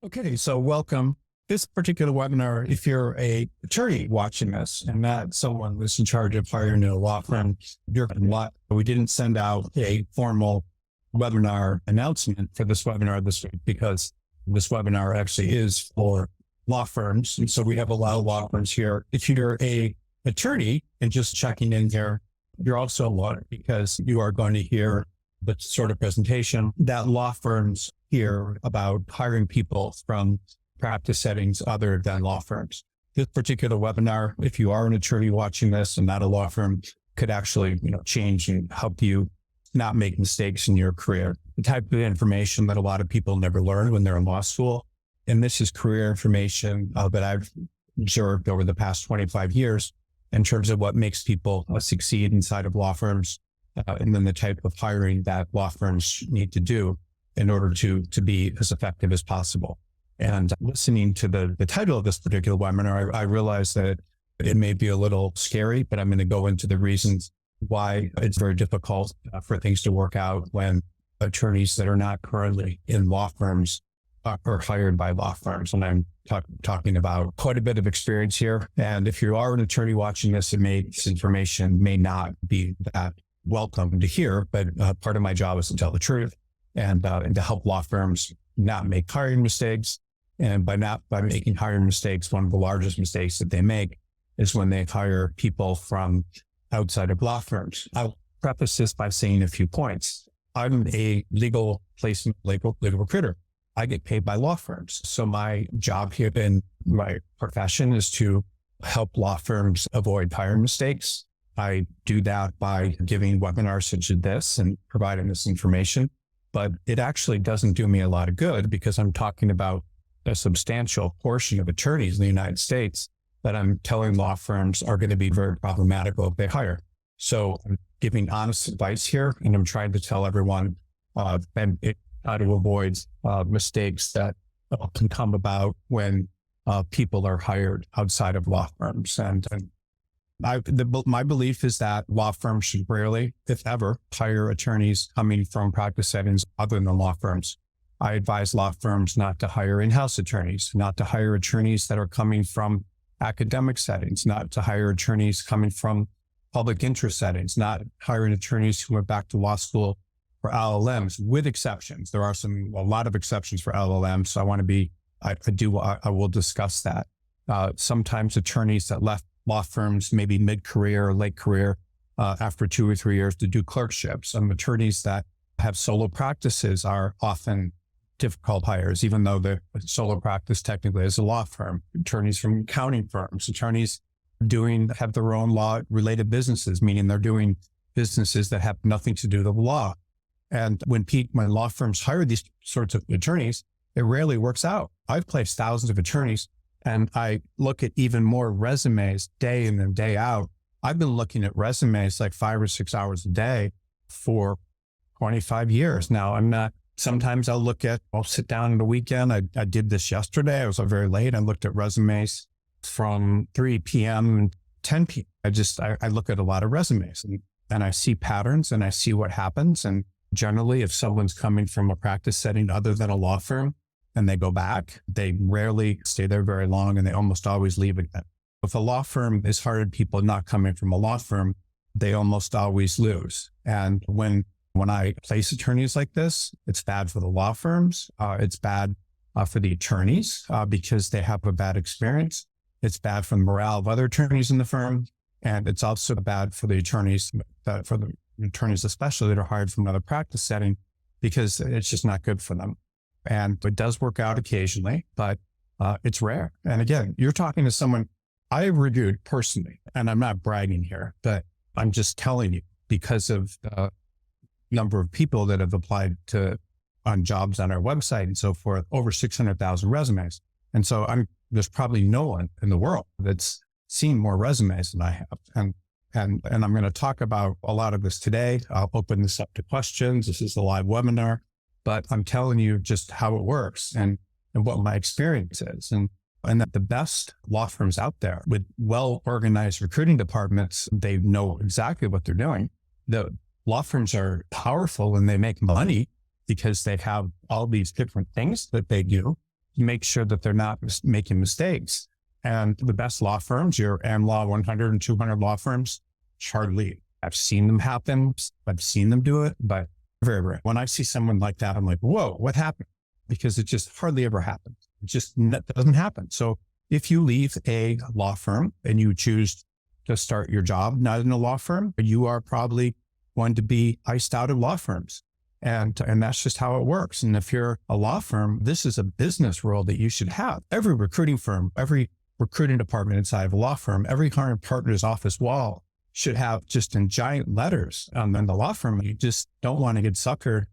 Okay, so welcome. This particular webinar, if you're a attorney watching this and not someone who's in charge of hiring a law firm, you're going to we didn't send out a formal webinar announcement for this webinar this week because this webinar actually is for law firms. And so we have a lot of law firms here. If you're a attorney and just checking in here, you're also a lawyer because you are going to hear the sort of presentation that law firms hear about hiring people from practice settings other than law firms. This particular webinar, if you are an attorney watching this and not a law firm, could actually, change and help you not make mistakes in your career. The type of information that a lot of people never learn when they're in law school. And this is career information that I've observed over the past 25 years in terms of what makes people succeed inside of law firms. And then the type of hiring that law firms need to do in order to be as effective as possible. And listening to the title of this particular webinar, I realized that it may be a little scary, but I'm going to go into the reasons why it's very difficult for things to work out when attorneys that are not currently in law firms are hired by law firms. And I'm talking about quite a bit of experience here. And if you are an attorney watching this, this information may not be that welcome to hear, but part of my job is to tell the truth and to help law firms not make hiring mistakes. And by making hiring mistakes, one of the largest mistakes that they make is when they hire people from outside of law firms. I'll preface this by saying a few points. I'm a legal recruiter. I get paid by law firms. So my job here in my profession is to help law firms avoid hiring mistakes. I do that by giving webinars such as this and providing this information, but it actually doesn't do me a lot of good because I'm talking about a substantial portion of attorneys in the United States that I'm telling law firms are going to be very problematical if they hire. So I'm giving honest advice here, and I'm trying to tell everyone how to avoid mistakes that can come about when people are hired outside of law firms. And my belief is that law firms should rarely, if ever, hire attorneys coming from practice settings other than law firms. I advise law firms not to hire in-house attorneys, not to hire attorneys that are coming from academic settings, not to hire attorneys coming from public interest settings, not hiring attorneys who went back to law school for LLMs, with exceptions. There are a lot of exceptions for LLMs. So I will discuss that. Sometimes attorneys that left law firms, maybe mid-career or late career, after 2 or 3 years to do clerkships. Some attorneys that have solo practices are often difficult hires, even though the solo practice technically is a law firm. Attorneys from accounting firms, attorneys have their own law-related businesses, meaning they're doing businesses that have nothing to do with the law. And when law firms hire these sorts of attorneys, it rarely works out. I've placed thousands of attorneys, and I look at even more resumes day in and day out. I've been looking at resumes like 5 or 6 hours a day for 25 years. Now, sometimes I'll sit down on the weekend. I did this yesterday. I was very late. I looked at resumes from 3 p.m. and 10 p.m. I look at a lot of resumes and I see patterns and I see what happens. And generally, if someone's coming from a practice setting other than a law firm and they go back, they rarely stay there very long and they almost always leave again. If a law firm is hiring people not coming from a law firm, they almost always lose. And when I place attorneys like this, it's bad for the law firms. It's bad for the attorneys because they have a bad experience. It's bad for the morale of other attorneys in the firm. And it's also bad for the attorneys, especially that are hired from another practice setting, because it's just not good for them. And it does work out occasionally, but it's rare. And again, you're talking to someone I reviewed personally, and I'm not bragging here, but I'm just telling you because of the number of people that have applied on jobs on our website and so forth, over 600,000 resumes. And so there's probably no one in the world that's seen more resumes than I have. And I'm going to talk about a lot of this today. I'll open this up to questions. This is a live webinar, but I'm telling you just how it works and what my experience is. And that the best law firms out there with well-organized recruiting departments, they know exactly what they're doing. The law firms are powerful and they make money because they have all these different things that they do. make sure that they're not making mistakes. And the best law firms, your AmLaw 100 and 200 law firms, hardly. I've seen them happen. I've seen them do it, but very rare. When I see someone like that, I'm like, whoa, what happened? Because it just hardly ever happens. It just doesn't happen. So if you leave a law firm and you choose to start your job not in a law firm, you are probably going to be iced out of law firms. And that's just how it works. And if you're a law firm, this is a business rule that you should have. Every recruiting firm, every recruiting department inside of a law firm, every hiring partner's office wall should have just in giant letters. In the law firm, you just don't want to get suckered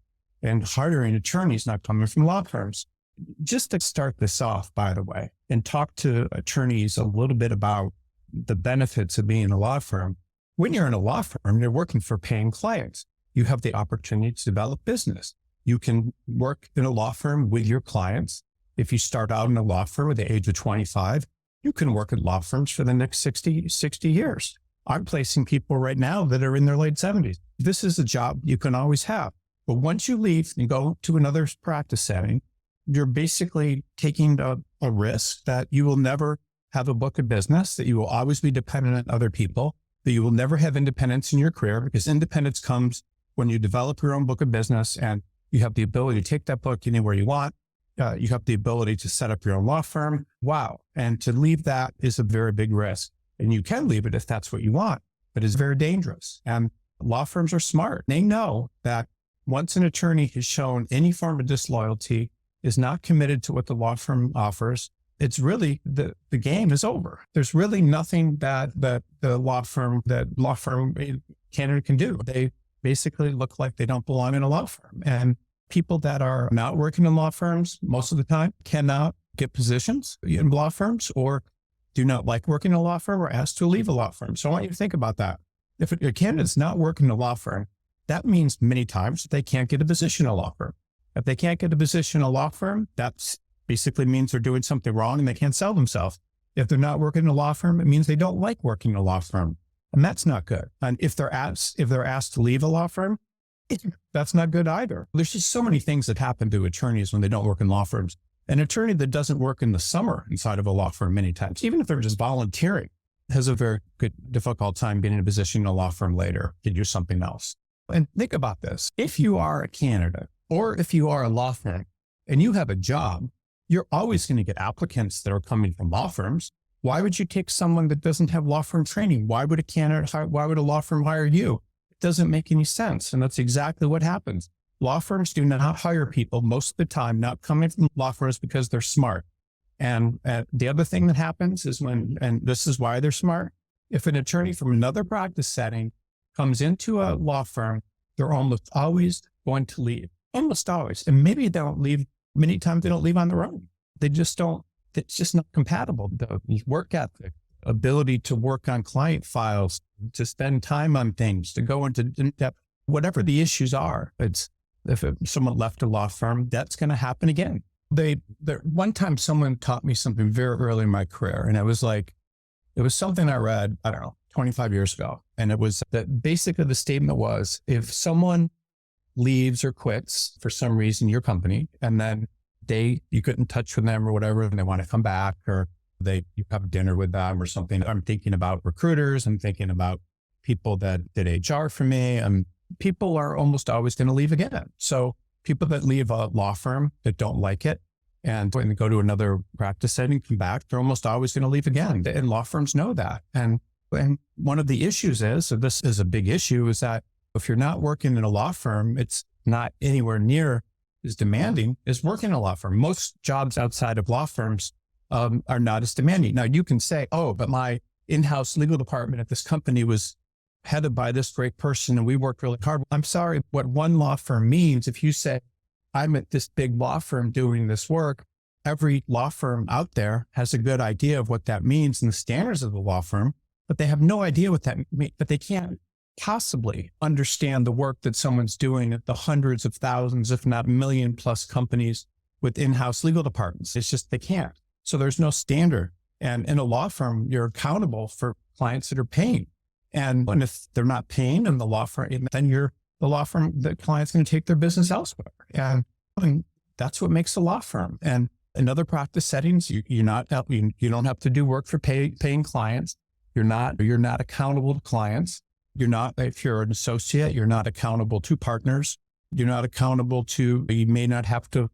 and hiring attorneys not coming from law firms. Just to start this off, by the way, and talk to attorneys a little bit about the benefits of being in a law firm. When you're in a law firm, you're working for paying clients. You have the opportunity to develop business. You can work in a law firm with your clients. If you start out in a law firm at the age of 25, you can work at law firms for the next 60 years. I'm placing people right now that are in their late 70s. This is a job you can always have. But once you leave and go to another practice setting, you're basically taking a risk that you will never have a book of business, that you will always be dependent on other people, that you will never have independence in your career, because independence comes when you develop your own book of business and you have the ability to take that book anywhere you want. You have the ability to set up your own law firm. Wow. And to leave that is a very big risk. And you can leave it if that's what you want, but it's very dangerous. And law firms are smart. They know that once an attorney has shown any form of disloyalty, is not committed to what the law firm offers, it's really, the game is over. There's really nothing that the law firm candidate can do. They basically look like they don't belong in a law firm. And people that are not working in law firms most of the time cannot get positions in law firms, or do not like working in a law firm, or asked to leave a law firm. So I want you to think about that. If a candidate's not working in a law firm, that means many times they can't get a position in a law firm. If they can't get a position in a law firm, that basically means they're doing something wrong and they can't sell themselves. If they're not working in a law firm, it means they don't like working in a law firm. And that's not good. And if they're asked to leave a law firm, that's not good either. There's just so many things that happen to attorneys when they don't work in law firms. An attorney that doesn't work in the summer inside of a law firm many times, even if they're just volunteering, has a very difficult time getting a position in a law firm later to do something else. And think about this. If you are a candidate, or if you are a law firm and you have a job, you're always going to get applicants that are coming from law firms. Why would you take someone that doesn't have law firm training? Why would a law firm hire you? It doesn't make any sense. And that's exactly what happens. Law firms do not hire people most of the time not coming from law firms because they're smart. And the other thing that happens is and this is why they're smart, if an attorney from another practice setting comes into a law firm, they're almost always going to leave. Almost always. And maybe they don't leave. Many times they don't leave on their own. They just don't. It's just not compatible. The work ethic, ability to work on client files, to spend time on things, to go into depth, whatever the issues are. If someone left a law firm, that's going to happen again. One time someone taught me something very early in my career. And it was something I read, 25 years ago. And it was that basically the statement was, if someone leaves or quits for some reason your company, and then you get in touch with them or whatever, and they want to come back, or you have dinner with them or something. I'm thinking about recruiters. I'm thinking about people that did HR for me, and people are almost always going to leave again. So people that leave a law firm that don't like it and when they go to another practice setting, come back, they're almost always going to leave again. And law firms know that. And one of the issues so this is a big issue, is that if you're not working in a law firm, it's not anywhere near as demanding as working in a law firm. Most jobs outside of law firms are not as demanding. Now you can say, oh, but my in-house legal department at this company was headed by this great person and we worked really hard. I'm sorry, what one law firm means, if you say, I'm at this big law firm doing this work, every law firm out there has a good idea of what that means and the standards of the law firm, but they have no idea what that means, but they can't possibly understand the work that someone's doing at the hundreds of thousands, if not million plus companies with in-house legal departments. It's just, they can't. So there's no standard. And in a law firm, you're accountable for clients that are paying. And if they're not paying in the law firm, then the client's going to take their business elsewhere. And that's what makes a law firm. And In other practice settings, you don't have to do work for paying clients. You're not accountable to clients. If you're an associate, you're not accountable to partners. You may not have to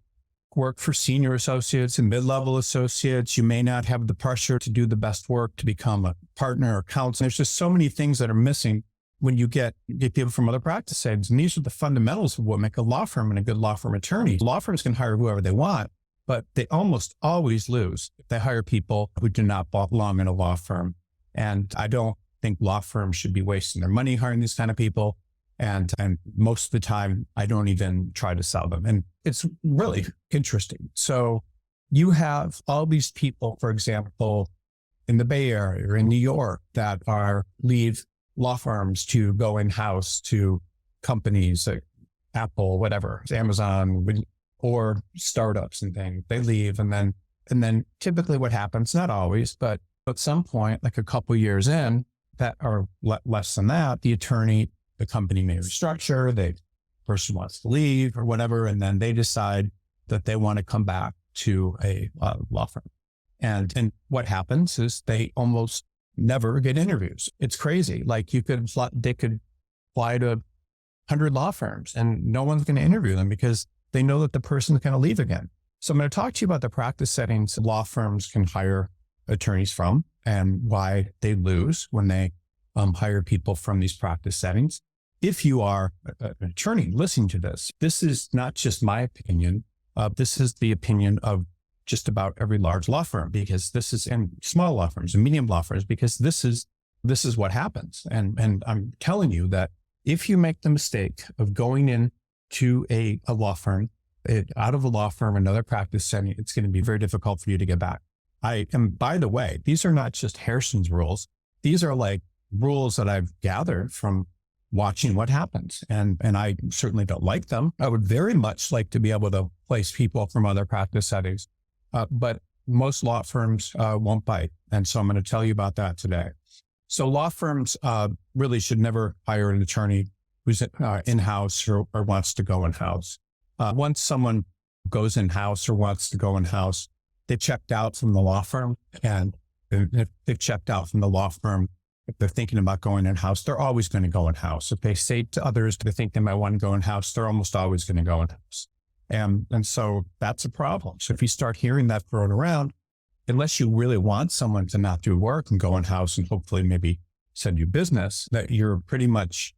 work for senior associates and mid-level associates. You may not have the pressure to do the best work to become a partner or counsel. There's just so many things that are missing when you get people from other practice settings. And these are the fundamentals of what make a law firm and a good law firm attorney. Law firms can hire whoever they want, but they almost always lose if they hire people who do not belong in a law firm. And I don't think law firms should be wasting their money hiring these kind of people. And most of the time, I don't even try to sell them. And it's really interesting. So you have all these people, for example, in the Bay Area or in New York that leave law firms to go in-house to companies like Apple, whatever, Amazon, or startups and things. They leave. And then typically what happens, not always, but at some point, like a couple of years in, that or less than that, the company may restructure, the person wants to leave or whatever, and then they decide that they want to come back to a law firm. And what happens is they almost never get interviews. It's crazy. Like they could apply to 100 law firms and no one's going to interview them because they know that the person's going to leave again. So I'm going to talk to you about the practice settings law firms can hire attorneys from and why they lose when they hire people from these practice settings. If you are an attorney listening to this, this is not just my opinion. This is the opinion of just about every large law firm, because and small law firms and medium law firms, because this is what happens. And I'm telling you that if you make the mistake of going into a law firm, out of a law firm, another practice setting, it's going to be very difficult for you to get back. And by the way, these are not just Harrison's rules. These are like rules that I've gathered from watching what happens. And I certainly don't like them. I would very much like to be able to place people from other practice settings. But most law firms won't bite. And so I'm going to tell you about that today. So law firms really should never hire an attorney who's in-house or wants to go in-house. Once someone goes in-house or wants to go in-house, they checked out from the law firm. And if they've checked out from the law firm, if they're thinking about going in-house, they're always going to go in-house. If they say to others they think they might want to go in-house, they're almost always going to go in-house. And so that's a problem. So if you start hearing that thrown around, unless you really want someone to not do work and go in-house and hopefully maybe send you business, that you're pretty much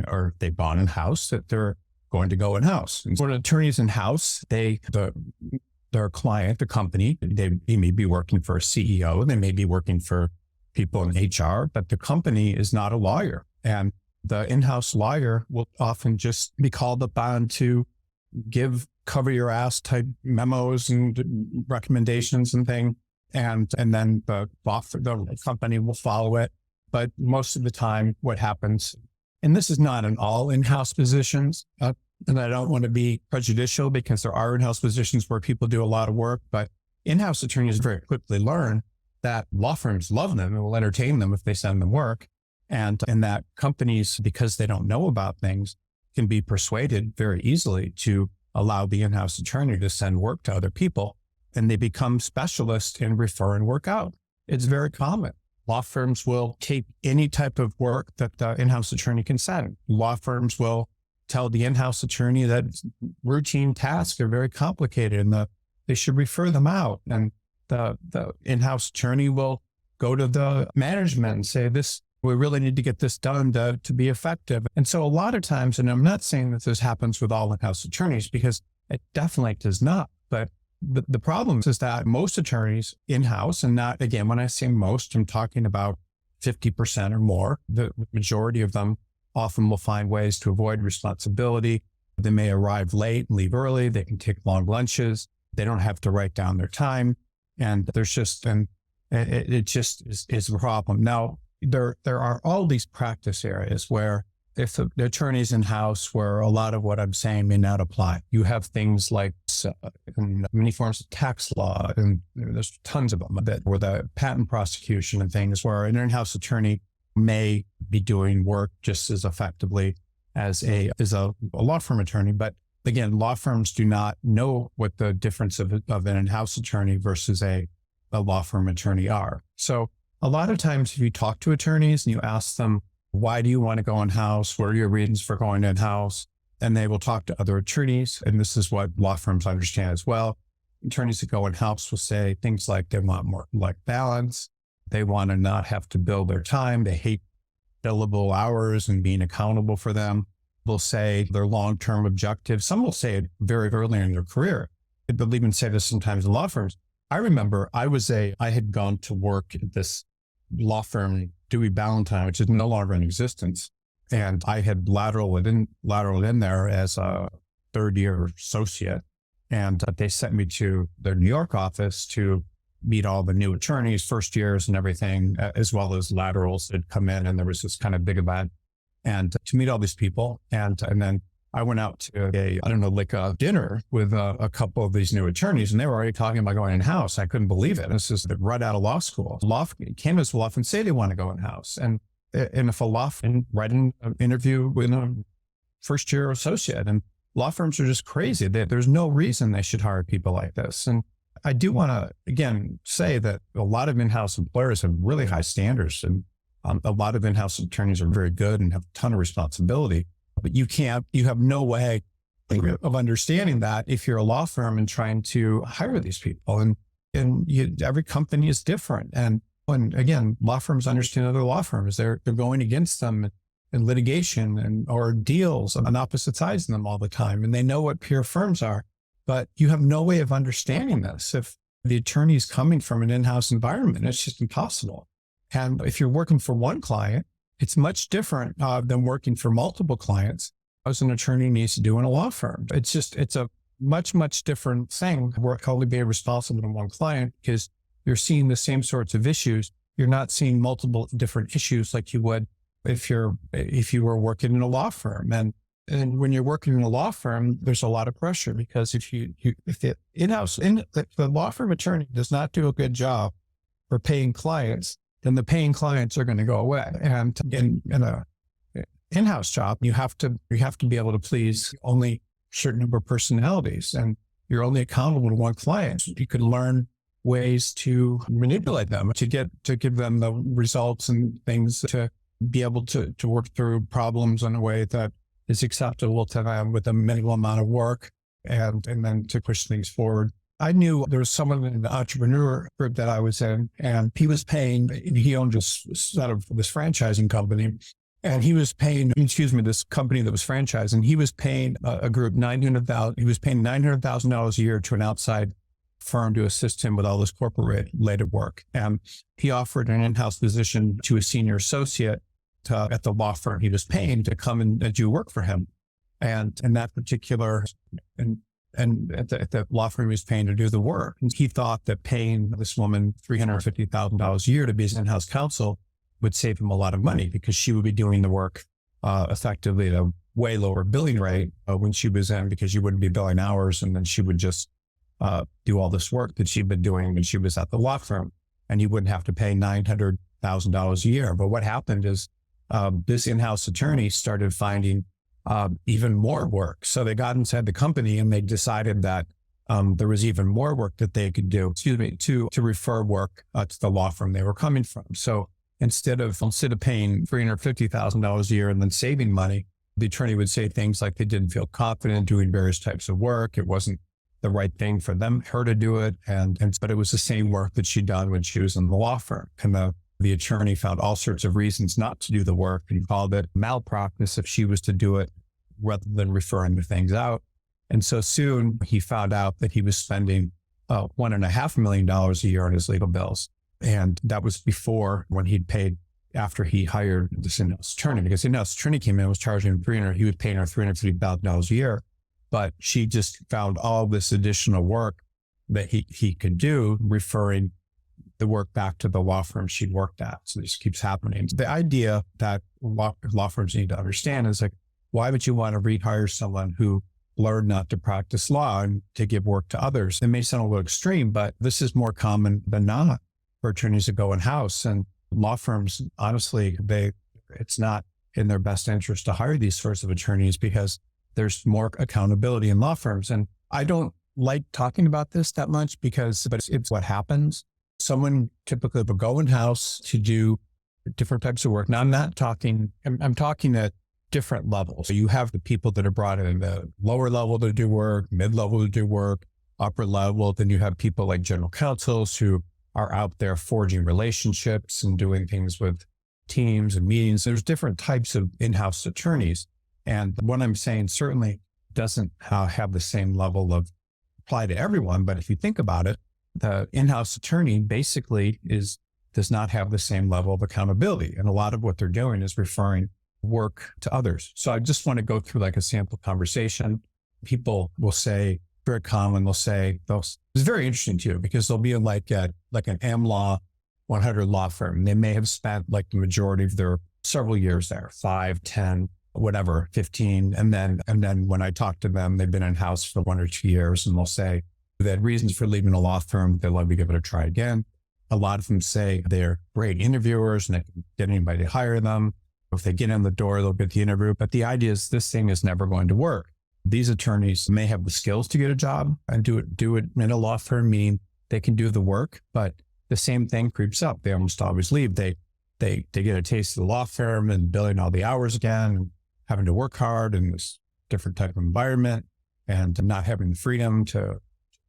or they've gone in-house, that they're going to go in-house. And when an attorney's in-house, their client, the company, they may be working for a CEO, they may be working for people in HR, but the company is not a lawyer. And the in-house lawyer will often just be called upon to give cover your ass type memos and recommendations and things. And then the company will follow it. But most of the time what happens, and this is not in all in-house positions, and I don't want to be prejudicial because there are in-house positions where people do a lot of work, but in-house attorneys very quickly learn that law firms love them and will entertain them if they send them work. And that companies, because they don't know about things, can be persuaded very easily to allow the in-house attorney to send work to other people. And they become specialists in refer and work out. It's very common. Law firms will take any type of work that the in-house attorney can send. Law firms will tell the in-house attorney that routine tasks are very complicated and they should refer them out. And the in-house attorney will go to the management and say, we really need to get this done to be effective. And so a lot of times, and I'm not saying that this happens with all in-house attorneys because it definitely does not, but the problem is that most attorneys in-house, and not, again, when I say most, I'm talking about 50% or more, the majority of them often will find ways to avoid responsibility. They may arrive late and leave early. They can take long lunches. They don't have to write down their time. And it just is a problem. Now, there are all these practice areas where if the attorney's in-house, where a lot of what I'm saying may not apply. You have things like many forms of tax law, and there's tons of them where the patent prosecution and things where an in-house attorney may be doing work just as effectively as a law firm attorney. But again, law firms do not know what the difference of an in-house attorney versus a law firm attorney are. So a lot of times if you talk to attorneys and you ask them, why do you want to go in-house? What are your reasons for going in-house? And they will talk to other attorneys. And this is what law firms understand as well. Attorneys that go in-house will say things like they want more like balance. They want to not have to bill their time. They hate billable hours and being accountable for them. They'll say their long-term objectives. Some will say it very early in their career. They'll even say this sometimes in law firms. I remember I had gone to work at this law firm, Dewey Ballantyne, which is no longer in existence. And I had lateral in there as a third-year associate. And they sent me to their New York office to meet all the new attorneys, first years and everything, as well as laterals that come in. And there was this kind of big event and to meet all these people. And then I went out to a dinner with a couple of these new attorneys, and they were already talking about going in-house. I couldn't believe it. This is right out of law school. Candidates will often say they want to go in-house. And if a law firm write an interview with a first-year associate, and law firms are just crazy. There's no reason they should hire people like this. And I do want to, again, say that a lot of in-house employers have really high standards, and a lot of in-house attorneys are very good and have a ton of responsibility. But you have no way of understanding that if you're a law firm and trying to hire these people. And every company is different. And again, law firms understand other law firms. They're going against them in litigation or deals on opposite sides of them all the time. And they know what peer firms are, but you have no way of understanding this. If the attorney is coming from an in-house environment, it's just impossible. And if you're working for one client, it's much different than working for multiple clients, as an attorney needs to do in a law firm. It's a much, much different thing. We're only being responsible to one client because you're seeing the same sorts of issues. You're not seeing multiple different issues like you would if you were working in a law firm. And when you're working in a law firm, there's a lot of pressure because if the law firm attorney does not do a good job for paying clients, then the paying clients are going to go away. And in a in-house job, you have to be able to please only a certain number of personalities, and you're only accountable to one client. You can learn ways to manipulate them, to give them the results and things, to be able to work through problems in a way that is acceptable to them with a minimal amount of work, and then to push things forward. I knew there was someone in the entrepreneur group that I was in, and he owned this franchising company, and he was paying, this company that was franchising, he was paying a group $900,000 a year to an outside firm to assist him with all this corporate related work. And he offered an in-house position to a senior associate at the law firm he was paying to come and do work for him. And in that particular, and at the law firm he was paying to do the work, and he thought that paying this woman $350,000 a year to be his in-house counsel would save him a lot of money because she would be doing the work effectively at a way lower billing rate when she was in, because she wouldn't be billing hours, and then she would just do all this work that she'd been doing when she was at the law firm, and he wouldn't have to pay $900,000 a year. But what happened is this in-house attorney started finding even more work. So they got inside the company and they decided that there was even more work that they could do, to refer work to the law firm they were coming from. So instead of paying $350,000 a year and then saving money, the attorney would say things like they didn't feel confident doing various types of work. It wasn't the right thing for her to do it. But it was the same work that she'd done when she was in the law firm. And the attorney found all sorts of reasons not to do the work and called it malpractice if she was to do it rather than referring the things out. And so soon he found out that he was spending $1.5 million a year on his legal bills. And that was before when he'd paid, after he hired this in-house attorney, because the in-house attorney came in and was charging him he was paying her $350,000 a year. But she just found all this additional work that he could do, referring the work back to the law firm she'd worked at. So this keeps happening. The idea that law firms need to understand is like, why would you want to rehire someone who learned not to practice law and to give work to others? It may sound a little extreme, but this is more common than not for attorneys to go in-house. And law firms, honestly, it's not in their best interest to hire these sorts of attorneys because there's more accountability in law firms. And I don't like talking about this that much but it's what happens. Someone typically will go in-house to do different types of work. Now, I'm talking at different levels. So you have the people that are brought in the lower level to do work, mid-level to do work, upper level. Then you have people like general counsels who are out there forging relationships and doing things with teams and meetings. There's different types of in-house attorneys. And what I'm saying certainly doesn't have the same level of apply to everyone. But if you think about it, the in-house attorney basically does not have the same level of accountability. And a lot of what they're doing is referring work to others. So I just want to go through like a sample conversation. People will say, very common, it's very interesting too, because they'll be in like an AmLaw 100 law firm. They may have spent like the majority of their several years there, 5, 10, whatever, 15. And then when I talk to them, they've been in-house for 1 or 2 years, and they'll say they had reasons for leaving a law firm. They'd love to give it a try again. A lot of them say they're great interviewers and they can get anybody to hire them. If they get in the door, they'll get the interview. But the idea is this thing is never going to work. These attorneys may have the skills to get a job and do it in a law firm, meaning they can do the work, but the same thing creeps up. They almost always leave. They get a taste of the law firm and billing all the hours again, and having to work hard in this different type of environment, and not having the freedom to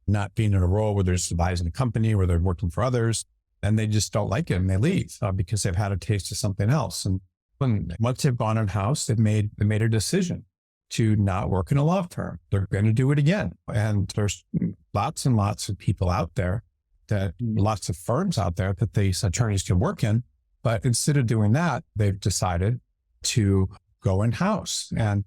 not being in a role where they're supervising a company, where they're working for others, and they just don't like it and they leave because they've had a taste of something else. And once they've gone in-house, they made a decision to not work in a law firm. They're going to do it again. And there's lots and lots of people out there, lots of firms out there that these attorneys can work in. But instead of doing that, they've decided to go in-house. And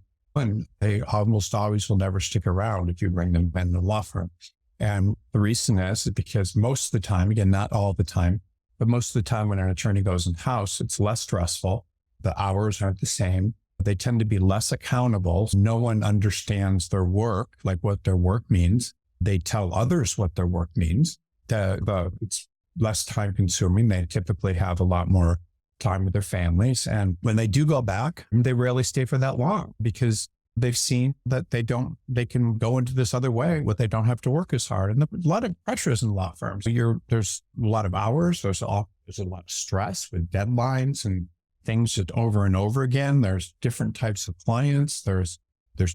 they almost always will never stick around if you bring them in the law firm. And the reason is because most of the time, again, not all the time, but most of the time when an attorney goes in-house, it's less stressful. The hours aren't the same. They tend to be less accountable. No one understands their work, like what their work means. They tell others what their work means. It's less time consuming. They typically have a lot more time with their families. And when they do go back, they rarely stay for that long because they've seen that they can go into this other way where they don't have to work as hard. And a lot of pressures in law firms. There's a lot of hours. There's a lot of stress with deadlines and things just over and over again. There's different types of clients. There's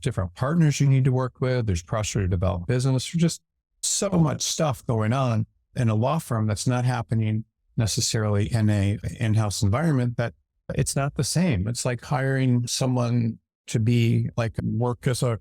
different partners you need to work with. There's pressure to develop business. There's just so much stuff going on in a law firm that's not happening necessarily in a in-house environment, that it's not the same. It's like hiring someone to be work as a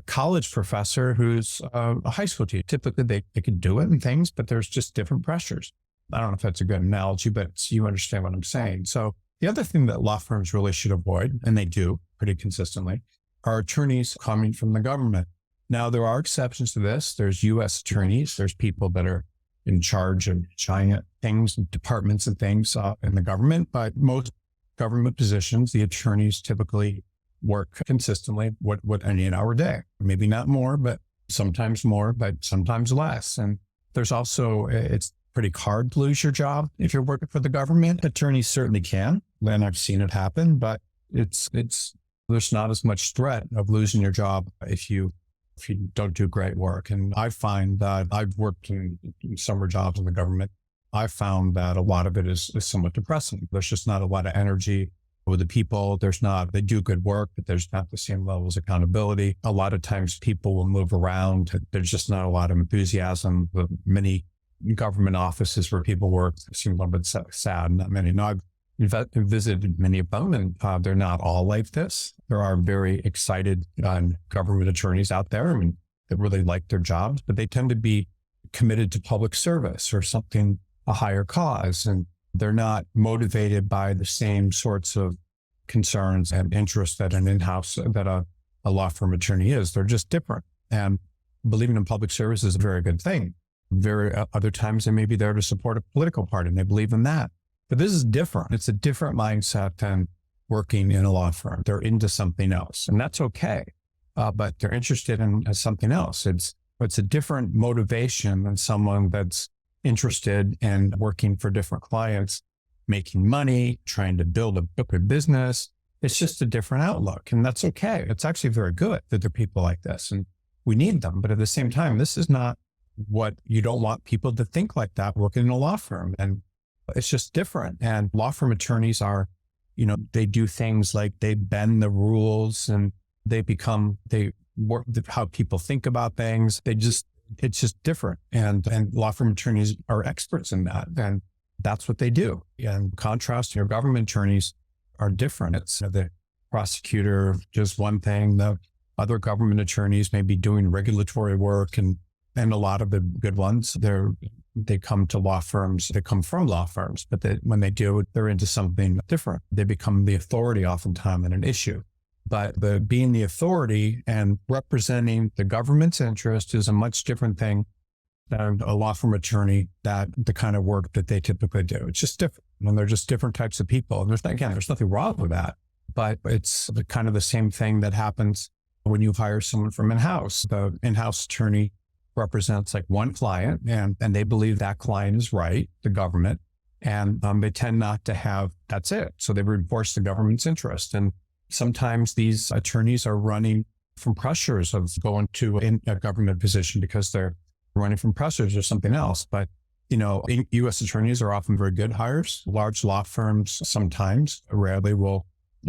college professor who's a high school teacher. Typically they can do it and things, but there's just different pressures. I don't know if that's a good analogy, but you understand what I'm saying. So the other thing that law firms really should avoid, and they do pretty consistently, are attorneys coming from the government. Now, there are exceptions to this. There's U.S. attorneys. There's people that are in charge of giant things, departments and things in the government. But most government positions, the attorneys typically work consistently, what an 8-hour day. Maybe not more, but sometimes less. And there's also, it's pretty hard to lose your job if you're working for the government. Attorneys certainly can, and I've seen it happen, but there's not as much threat of losing your job if you don't do great work. And I find that I've worked in summer jobs in the government. I found that a lot of it is somewhat depressing. There's just not a lot of energy with the people. They do good work, but there's not the same levels of accountability. A lot of times people will move around. There's just not a lot of enthusiasm. The many government offices where people work seem a little bit sad. Not many. Now, I've visited many of them, and they're not all like this. There are very excited government attorneys out there that really like their jobs, but they tend to be committed to public service or something, a higher cause, and they're not motivated by the same sorts of concerns and interests that a law firm attorney is. They're just different. And believing in public service is a very good thing. Other times they may be there to support a political party and they believe in that. But this is different. It's a different mindset than working in a law firm. They're into something else, and that's okay. But they're interested in something else. It's a different motivation than someone that's interested in working for different clients, making money, trying to build a business, It's just a different outlook, and that's okay. It's actually very good that there are people like this, and we need them. But at the same time, this is not what you don't want people to think like that working in a law firm. And it's just different. And law firm attorneys are, they do things like they bend the rules and they work how people think about things. It's just different. And law firm attorneys are experts in that. And that's what they do. And contrast to your government attorneys are different. It's the prosecutor does one thing, the other government attorneys may be doing regulatory work, and a lot of the good ones, they come to law firms, they come from law firms, but when they do, they're into something different. They become the authority oftentimes in an issue. But being the authority and representing the government's interest is a much different thing than a law firm attorney, that the kind of work that they typically do. It's just different. And they're just different types of people. And there's nothing wrong with that, but it's kind of the same thing that happens when you hire someone from in-house. The in-house attorney represents like one client, and they believe that client is right, the government, and they tend not to have, that's it. So they reinforce the government's interest. And sometimes these attorneys are running from pressures of going to a government position because they're running from pressures or something else. But, U.S. attorneys are often very good hires. Large law firms sometimes, rarely will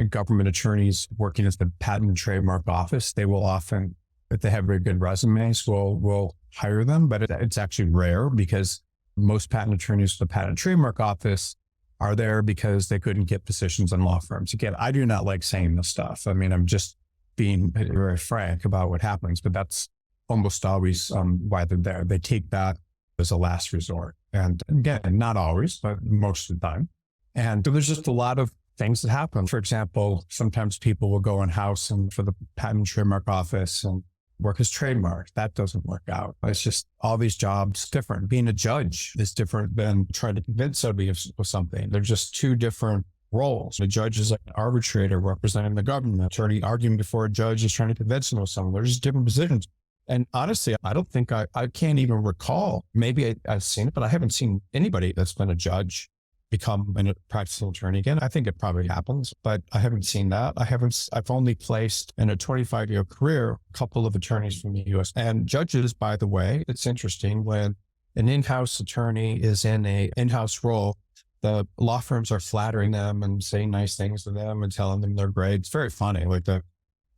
government attorneys working as the patent and trademark office. They will often, if they have very good resumes, will hire them. But it's actually rare, because most patent attorneys for the patent and trademark office are there because they couldn't get positions in law firms. Again, I do not like saying this stuff. I mean, I'm just being very frank about what happens, but that's almost always why they're there. They take that as a last resort. And again, not always, but most of the time. And so there's just a lot of things that happen. For example, sometimes people will go in-house and for the patent and trademark office and work as trademark. That doesn't work out. It's just all these jobs different. Being a judge is different than trying to convince somebody of something. They're just two different roles. The judge is like an arbitrator representing the government. Attorney arguing before a judge is trying to convince them of something. They're just different positions. And honestly, I don't think I can't even recall. Maybe I've seen it, but I haven't seen anybody that's been a judge become a practicing attorney again. I think it probably happens, but I haven't seen that. I've only placed in a 25-year career, a couple of attorneys from the U.S. And judges, by the way, it's interesting when an in-house attorney is in a in-house role, the law firms are flattering them and saying nice things to them and telling them they're great. It's very funny. Like the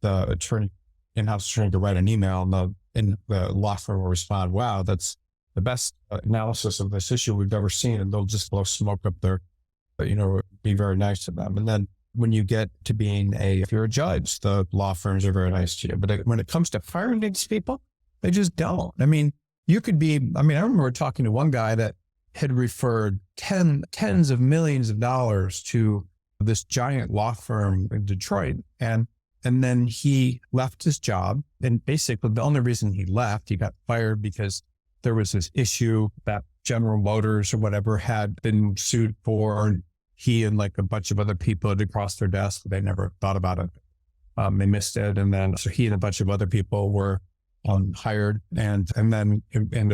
attorney, in-house attorney, to write an email and the law firm will respond, wow, that's the best analysis of this issue we've ever seen. And they'll just blow smoke up their, be very nice to them. And then when you get to if you're a judge, the law firms are very nice to you. But when it comes to firing these people, they just don't. I mean, I remember talking to one guy that had referred tens of millions of dollars to this giant law firm in Detroit. And then he left his job. And basically the only reason he left, he got fired because there was this issue that General Motors or whatever had been sued for, and he and like a bunch of other people had crossed their desk. They never thought about it. They missed it. And then, so he and a bunch of other people were hired and then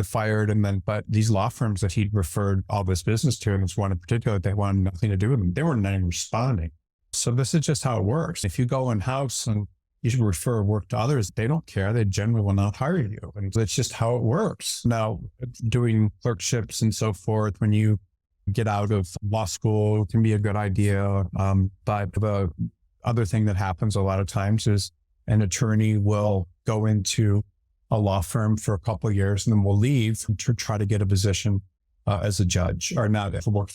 fired. But these law firms that he'd referred all this business to, and this one in particular, they wanted nothing to do with them. They weren't even responding. So this is just how it works. If you go in-house and you should refer work to others, they don't care. They generally will not hire you. And that's just how it works. Now, doing clerkships and so forth, when you get out of law school, can be a good idea. But the other thing that happens a lot of times is an attorney will go into a law firm for a couple of years and then will leave to try to get a position as a judge, or not work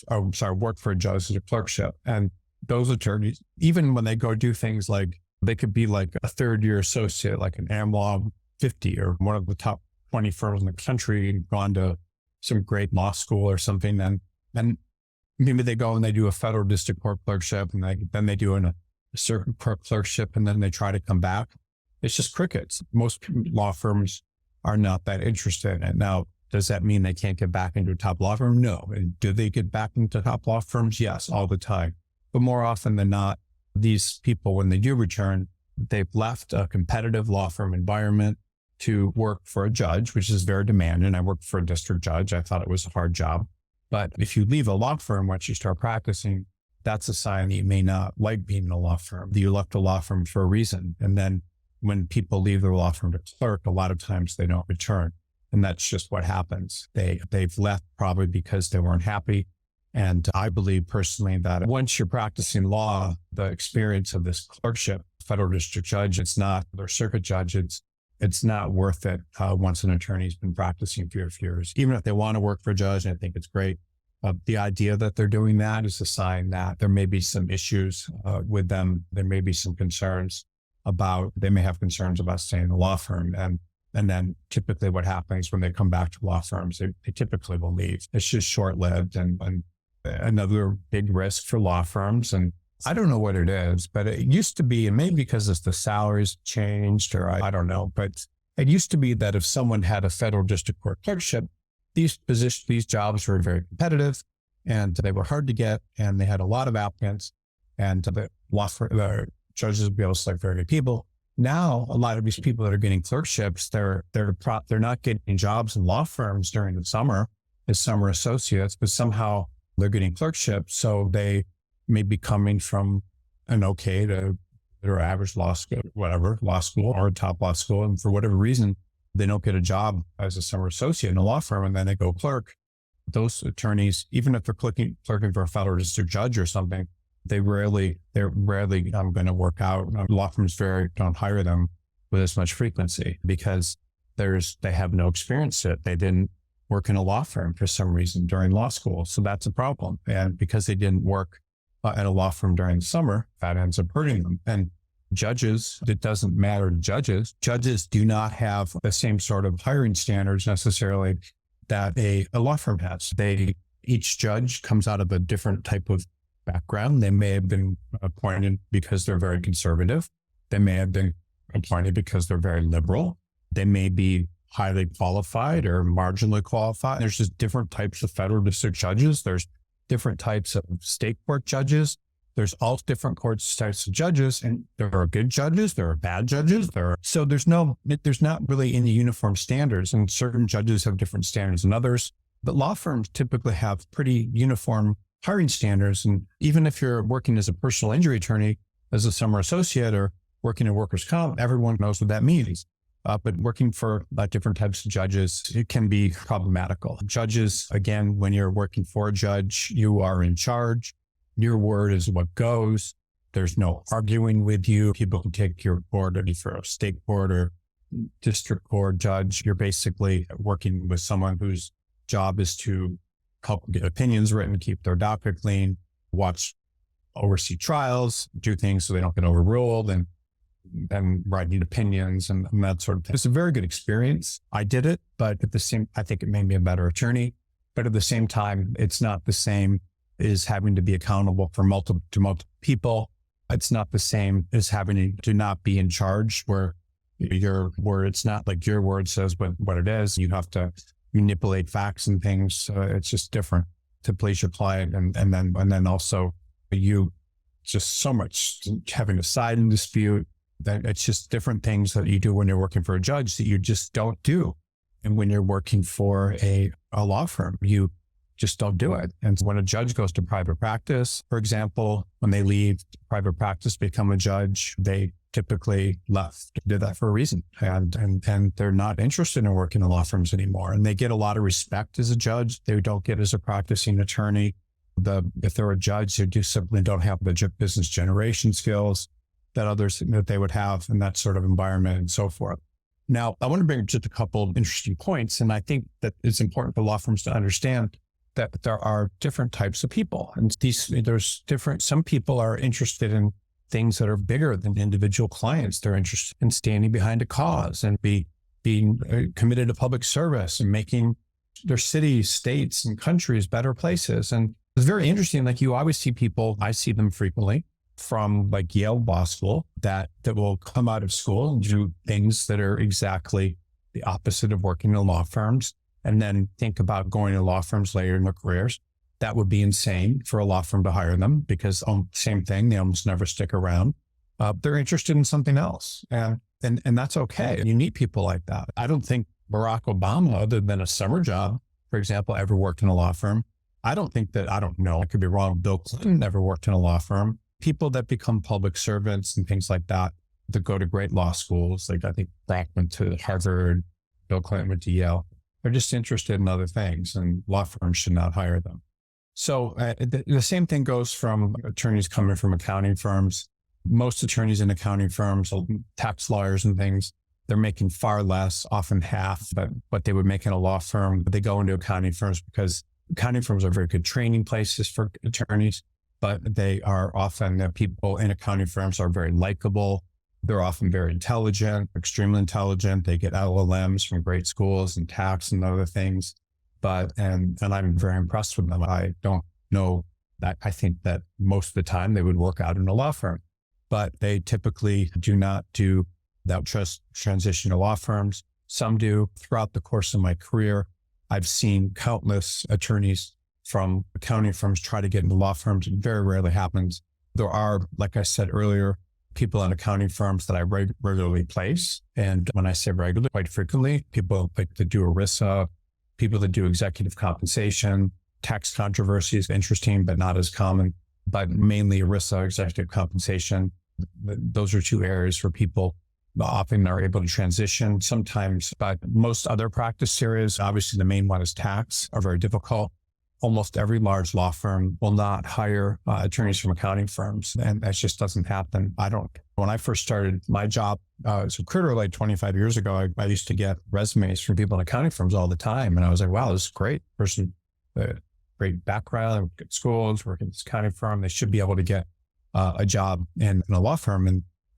for a judge as a clerkship. And those attorneys, even when they go do things like, they could be like a third-year associate, like an AmLaw 50 or one of the top 20 firms in the country, and gone to some great law school or something. And maybe they go and they do a federal district court clerkship, and then they do a circuit court clerkship, and then they try to come back. It's just crickets. Most law firms are not that interested in it. Now, does that mean they can't get back into a top law firm? No. And do they get back into top law firms? Yes, all the time. But more often than not, these people, when they do return, they've left a competitive law firm environment to work for a judge, which is very demanding. I worked for a district judge. I thought it was a hard job. But if you leave a law firm once you start practicing, that's a sign that you may not like being in a law firm. You left a law firm for a reason. And then when people leave their law firm to clerk, a lot of times they don't return. And that's just what happens. They've left probably because they weren't happy. And I believe personally that once you're practicing law, the experience of this clerkship, federal district judge, it's not, or circuit judge, it's not worth it once an attorney's been practicing for a few years. Even if they want to work for a judge, I think it's great. The idea that they're doing that is a sign that there may be some issues with them. There may be some concerns they may have concerns about staying in the law firm. And then typically what happens when they come back to law firms, they typically will leave. It's just short-lived and another big risk for law firms. And I don't know what it is, but it used to be, and maybe because as the salaries changed, or I don't know, but it used to be that if someone had a federal district court clerkship, these jobs were very competitive and they were hard to get, and they had a lot of applicants, and the judges would be able to select very good people. Now, a lot of these people that are getting clerkships, they're not getting jobs in law firms during the summer as summer associates, but somehow they're getting clerkships. So they may be coming from an okay to their average law school, or a top law school. And for whatever reason, they don't get a job as a summer associate in a law firm, and then they go clerk. Those attorneys, even if they're clerking for a federal district judge or something, they're rarely going to work out. Law firms don't hire them with as much frequency because they have no experience yet. They didn't work in a law firm for some reason during law school. So that's a problem. And because they didn't work at a law firm during the summer, that ends up hurting them. And judges, it doesn't matter to judges. Judges do not have the same sort of hiring standards necessarily that a law firm has. Each judge comes out of a different type of background. They may have been appointed because they're very conservative. They may have been appointed because they're very liberal. They may be highly qualified or marginally qualified. There's just different types of federal district judges. There's different types of state court judges. There's all different types of judges, and there are good judges, there are bad judges. So there's not really any uniform standards, and certain judges have different standards than others. But law firms typically have pretty uniform hiring standards. And even if you're working as a personal injury attorney, as a summer associate, or working in workers' comp, everyone knows what that means. But working for different types of judges, it can be problematical. Judges, again, when you're working for a judge, you are in charge. Your word is what goes. There's no arguing with you. People can take your word for a state court or district court judge. You're basically working with someone whose job is to help get opinions written, keep their docket clean, oversee trials, do things so they don't get overruled, and writing opinions and that sort of thing. It's a very good experience. I did it, but I think it made me a better attorney. But at the same time, it's not the same as having to be accountable for multiple people. It's not the same as having to not be in charge, where it's not like your word says what it is. You have to manipulate facts and things. It's just different to please your client. And then also you just so much having a side in dispute, that it's just different things that you do when you're working for a judge that you just don't do. And when you're working for a law firm, you just don't do it. And when a judge goes to private practice, for example, when they leave private practice, become a judge, they typically did that for a reason. And they're not interested in working in law firms anymore. And they get a lot of respect as a judge. They don't get as a practicing attorney. If they're a judge, they simply don't have the business generation skills that they would have in that sort of environment and so forth. Now, I want to bring just a couple of interesting points. And I think that it's important for law firms to understand that there are different types of people. And some people are interested in things that are bigger than individual clients. They're interested in standing behind a cause and being committed to public service and making their cities, states, and countries better places. And it's very interesting. Like, you always see people, I see them frequently, from like Yale Law School that will come out of school and do things that are exactly the opposite of working in law firms, and then think about going to law firms later in their careers. That would be insane for a law firm to hire them, because same thing, they almost never stick around. They're interested in something else, and that's okay. You need people like that. I don't think Barack Obama, other than a summer job, for example, ever worked in a law firm. I don't know. I could be wrong. Bill Clinton never worked in a law firm. People that become public servants and things like that go to great law schools, like I think Brock went to Harvard, Bill Clinton went to Yale. They're just interested in other things, and law firms should not hire them. So the same thing goes from attorneys coming from accounting firms. Most attorneys in accounting firms, tax lawyers and things, they're making far less, often half, but what they would make in a law firm. But they go into accounting firms because accounting firms are very good training places for attorneys, but they are often, the people in accounting firms are very likable. They're often very intelligent, extremely intelligent. They get LLMs from great schools and tax and other things. And I'm very impressed with them. I don't know that. I think that most of the time they would work out in a law firm, but they typically do not do that, just transition to law firms. Some do. Throughout the course of my career, I've seen countless attorneys from accounting firms try to get into law firms. It very rarely happens. There are, like I said earlier, people in accounting firms that I regularly place. And when I say regularly, quite frequently, people like to do ERISA, people that do executive compensation, tax controversy is interesting, but not as common, but mainly ERISA, executive compensation. Those are two areas where people often are able to transition sometimes, but most other practice areas, obviously the main one is tax, are very difficult. Almost every large law firm will not hire attorneys from accounting firms, and that just doesn't happen. When I first started my job as a recruiter like 25 years ago, I used to get resumes from people in accounting firms all the time. And I was like, wow, this is great person, great background, good schools, working at this accounting firm. They should be able to get a job in a law firm.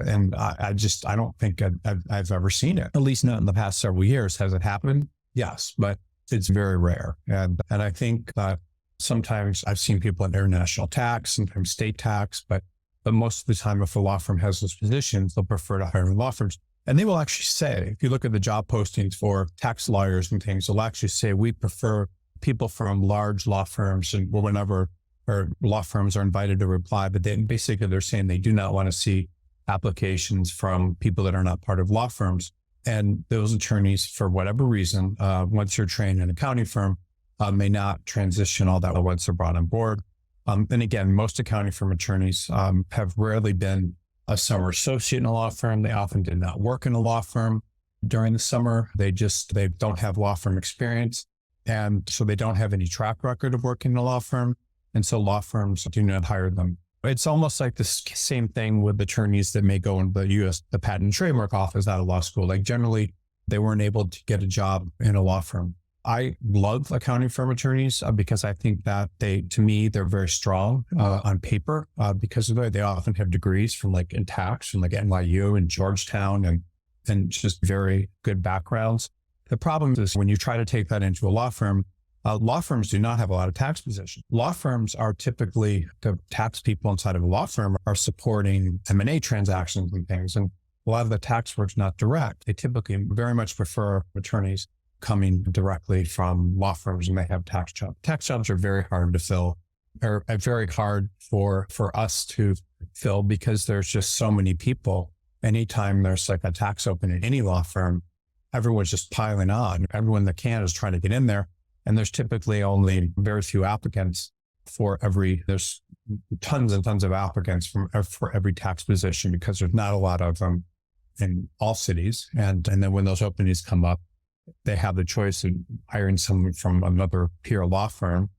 And I don't think I've ever seen it, at least not in the past several years. Has it happened? Yes, but it's very rare. And I think that sometimes I've seen people in international tax, sometimes state tax, but most of the time, if a law firm has those positions, they'll prefer to hire law firms. And they will actually say, if you look at the job postings for tax lawyers and things, they'll actually say, we prefer people from large law firms, and whenever or law firms are invited to reply, but then basically they're saying they do not want to see applications from people that are not part of law firms. And those attorneys, for whatever reason, once you're trained in an accounting firm, may not transition all that well once they're brought on board. And again, most accounting firm attorneys have rarely been a summer associate in a law firm. They often did not work in a law firm during the summer. They don't have law firm experience. And so they don't have any track record of working in a law firm. And so law firms do not hire them. It's almost like the same thing with attorneys that may go into the Patent and Trademark Office out of law school. Like generally, they weren't able to get a job in a law firm. I love accounting firm attorneys because I think that to me, they're very strong on paper because they often have degrees from like in tax from like NYU and Georgetown and just very good backgrounds. The problem is when you try to take that into a law firm do not have a lot of tax positions. Law firms are typically, the tax people inside of a law firm are supporting M&A transactions and things. And a lot of the tax work's not direct. They typically very much prefer attorneys coming directly from law firms and they have tax jobs. Tax jobs are very hard to fill, or very hard for us to fill because there's just so many people. Anytime there's like a tax opening in any law firm, everyone's just piling on. Everyone that can is trying to get in there. And there's typically only very few applicants there's tons and tons of applicants for every tax position because there's not a lot of them in all cities. And then when those openings come up, they have the choice of hiring someone from another peer law firm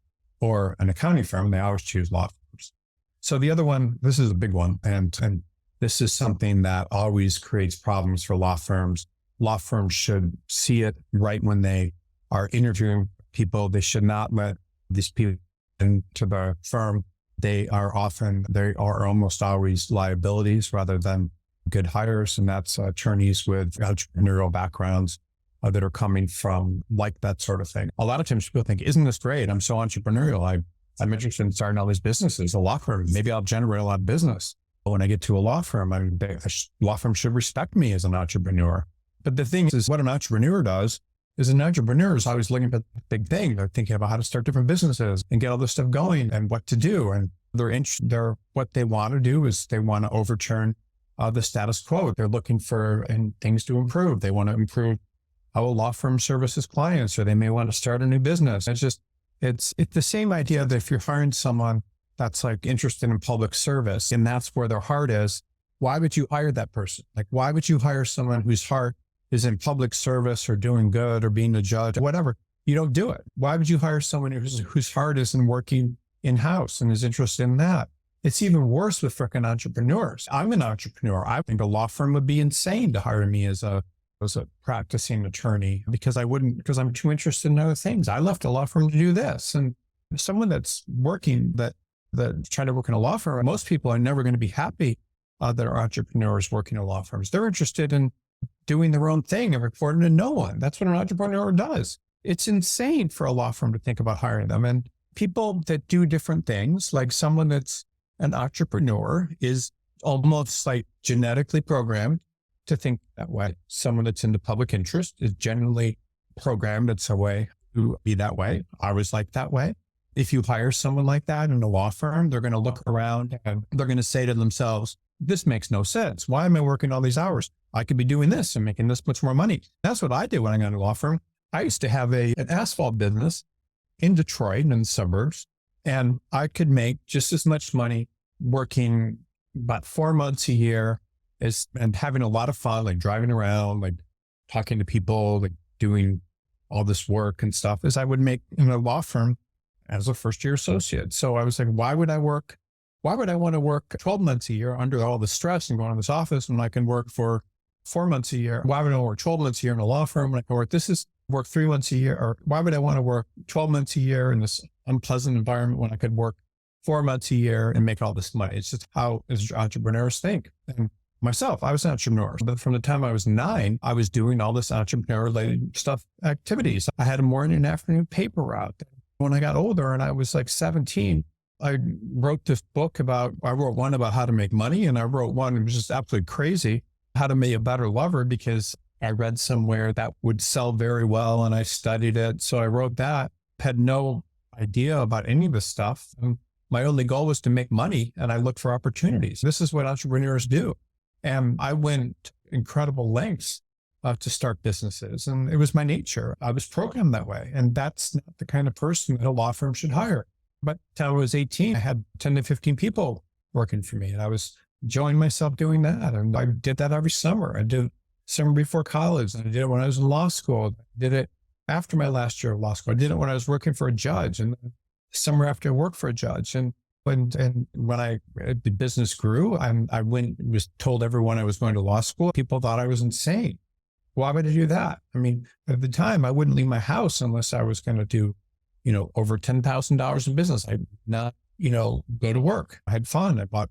or an accounting firm. They always choose law firms. So the other one, this is a big one. And this is something that always creates problems for law firms. Law firms should see it right when they are interviewing people. They should not let these people into the firm. They are almost always liabilities rather than good hires. And that's attorneys with entrepreneurial backgrounds that are coming from like that sort of thing. A lot of times people think, isn't this great? I'm so entrepreneurial. I'm interested in starting all these businesses, a law firm. Maybe I'll generate a lot of business. But when I get to a law firm, law firm should respect me as an entrepreneur. But the thing is what an entrepreneur does is an entrepreneur is always looking at the big thing. They're thinking about how to start different businesses and get all this stuff going and what to do. And what they want to do is they want to overturn the status quo. They're looking for things to improve. They want to improve how a law firm services clients, or they may want to start a new business. It's just It's the same idea that if you're hiring someone that's like interested in public service and that's where their heart is, why would you hire that person? Like, why would you hire someone whose heart is in public service or doing good or being a judge or whatever? You don't do it. Why would you hire someone whose heart is in working in-house and is interested in that? It's even worse with freaking entrepreneurs. I'm an entrepreneur. I think a law firm would be insane to hire me as a practicing attorney because I'm too interested in other things. I left a law firm to do this. And someone that's working, that trying to work in a law firm, most people are never going to be happy that are entrepreneurs working in law firms. They're interested in doing their own thing and reporting to no one. That's what an entrepreneur does. It's insane for a law firm to think about hiring them. And people that do different things, like someone that's an entrepreneur is almost like genetically programmed to think that way. Someone that's in the public interest is generally programmed in some way to be that way. I was like that way. If you hire someone like that in a law firm, they're going to look around and they're going to say to themselves, this makes no sense. Why am I working all these hours? I could be doing this and making this much more money. That's what I did when I got in a law firm. I used to have an asphalt business in Detroit and in the suburbs, and I could make just as much money working about 4 months a year and having a lot of fun, like driving around, like talking to people, like doing all this work and stuff as I would make in a law firm as a first-year associate. So I was like, why would I want to work 12 months a year under all the stress and going to this office when I can work for 4 months a year? Why would I work 12 months a year in a law firm when I can work 3 months a year? Or why would I want to work 12 months a year in this unpleasant environment when I could work 4 months a year and make all this money? It's just how entrepreneurs think. And myself, I was an entrepreneur. But from the time I was 9, I was doing all this entrepreneur-related activities. I had a morning and afternoon paper route. When I got older and I was like 17, I wrote this book I wrote one about how to make money, and I wrote one, it was just absolutely crazy, how to be a better lover, because I read somewhere that would sell very well and I studied it. So I wrote that, had no idea about any of this stuff. And my only goal was to make money, and I looked for opportunities. This is what entrepreneurs do. And I went incredible lengths to start businesses, and it was my nature. I was programmed that way. And that's not the kind of person that a law firm should hire. But until I was 18, I had 10 to 15 people working for me, and I was enjoying myself doing that. And I did that every summer. I did summer before college, and I did it when I was in law school. I did it after my last year of law school. I did it when I was working for a judge, and the summer after I worked for a judge. And when the business grew, I was told everyone I was going to law school. People thought I was insane. Why would I do that? I mean, at the time, I wouldn't leave my house unless I was going to do, over $10,000 in business. I'd not, go to work. I had fun. I bought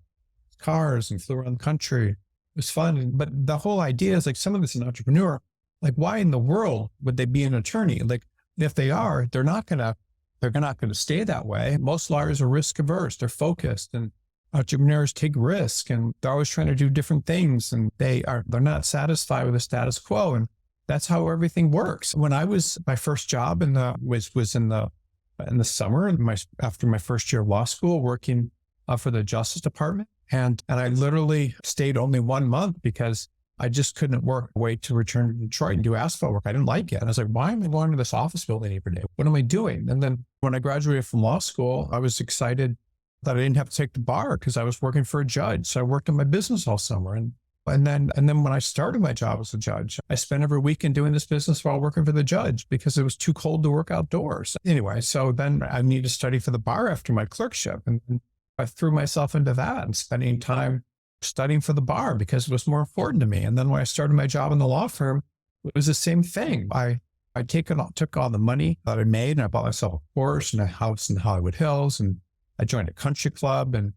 cars and flew around the country. It was fun. But the whole idea is like, someone that's an entrepreneur, like, why in the world would they be an attorney? Like, if they are, they're not going to stay that way. Most lawyers are risk averse. They're focused, and entrepreneurs take risk, and they're always trying to do different things, and they're not satisfied with the status quo. And that's how everything works. When I was, my first job was in the summer, after my first year of law school, working for the Justice Department. And I literally stayed only 1 month because I just couldn't wait to return to Detroit and do asphalt work. I didn't like it. And I was like, why am I going to this office building every day? What am I doing? And then when I graduated from law school, I was excited that I didn't have to take the bar because I was working for a judge. So I worked on my business all summer. And then when I started my job as a judge, I spent every weekend doing this business while working for the judge because it was too cold to work outdoors. Anyway, so then I needed to study for the bar after my clerkship. And I threw myself into that and spending time studying for the bar because it was more important to me. And then when I started my job in the law firm, it was the same thing. I took all the money that I made and I bought myself a Porsche and a house in Hollywood Hills, and I joined a country club, and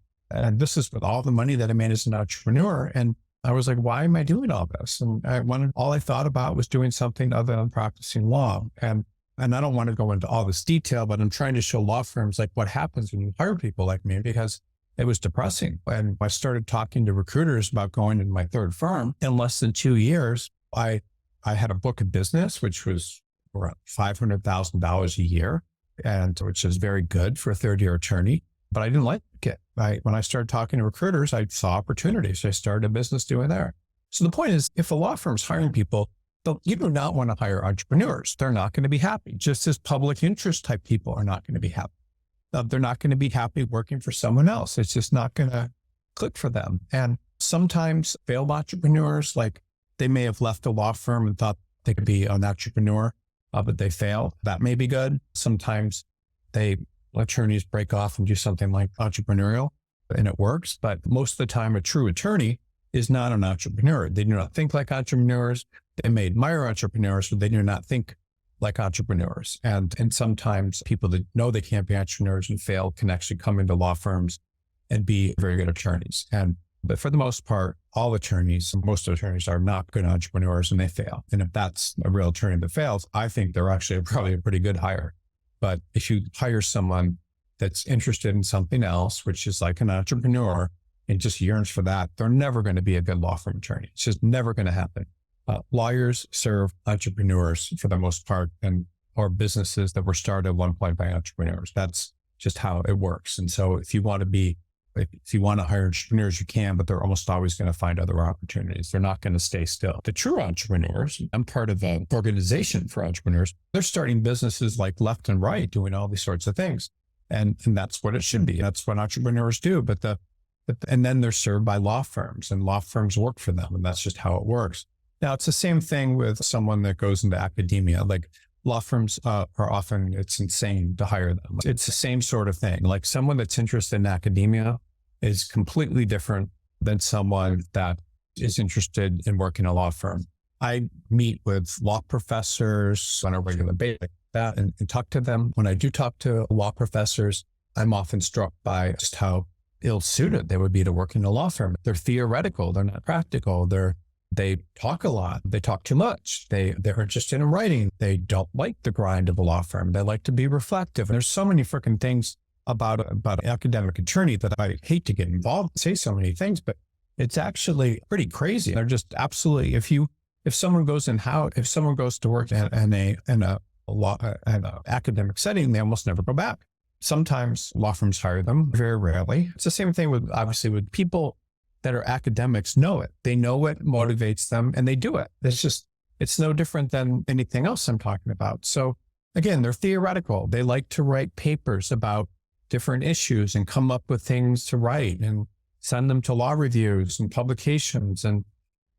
this is with all the money that I made as an entrepreneur. And I was like, why am I doing all this? And all I thought about was doing something other than practicing law. And I don't want to go into all this detail, but I'm trying to show law firms like what happens when you hire people like me, because it was depressing. And I started talking to recruiters about going into my third firm. In less than 2 years, I had a book of business, which was around $500,000 a year, and which is very good for a third-year attorney. But I didn't like it. When I started talking to recruiters, I saw opportunities. I started a business doing that. So the point is, if a law firm's hiring people, But you do not want to hire entrepreneurs. They're not going to be happy. Just as public interest type people are not going to be happy. They're not going to be happy working for someone else. It's just not going to click for them. And sometimes failed entrepreneurs, like they may have left a law firm and thought they could be an entrepreneur, but they fail. That may be good. Sometimes attorneys break off and do something like entrepreneurial and it works. But most of the time, a true attorney is not an entrepreneur. They do not think like entrepreneurs. They may admire entrepreneurs, but they do not think like entrepreneurs. And sometimes people that know they can't be entrepreneurs and fail can actually come into law firms and be very good attorneys. But for the most part, most attorneys are not good entrepreneurs and they fail. And if that's a real attorney that fails, I think they're actually probably a pretty good hire. But if you hire someone that's interested in something else, which is like an entrepreneur and just yearns for that, they're never going to be a good law firm attorney. It's just never going to happen. Lawyers serve entrepreneurs for the most part, or businesses that were started at one point by entrepreneurs. That's just how it works. And so if you want to hire entrepreneurs, you can, but they're almost always going to find other opportunities. They're not going to stay still. The true entrepreneurs, I'm part of an organization for entrepreneurs. They're starting businesses like left and right, doing all these sorts of things. And that's what it should be. That's what entrepreneurs do. And then they're served by law firms and law firms work for them. And that's just how it works. Now, it's the same thing with someone that goes into academia. Like law firms it's insane to hire them. It's the same sort of thing. Like someone that's interested in academia is completely different than someone that is interested in working in a law firm. I meet with law professors on a regular basis and talk to them. When I do talk to law professors, I'm often struck by just how ill-suited they would be to work in a law firm. They're theoretical. They're not practical. They talk a lot. They talk too much. They're interested in writing. They don't like the grind of a law firm. They like to be reflective. And there's so many freaking things about an academic attorney that I hate to get involved and say so many things, but it's actually pretty crazy. They're just absolutely, if someone goes to work in an academic setting, they almost never go back. Sometimes law firms hire them, very rarely. It's the same thing with people that are academics know it. They know what motivates them and they do it. It's no different than anything else I'm talking about. So again, they're theoretical. They like to write papers about different issues and come up with things to write and send them to law reviews and publications. And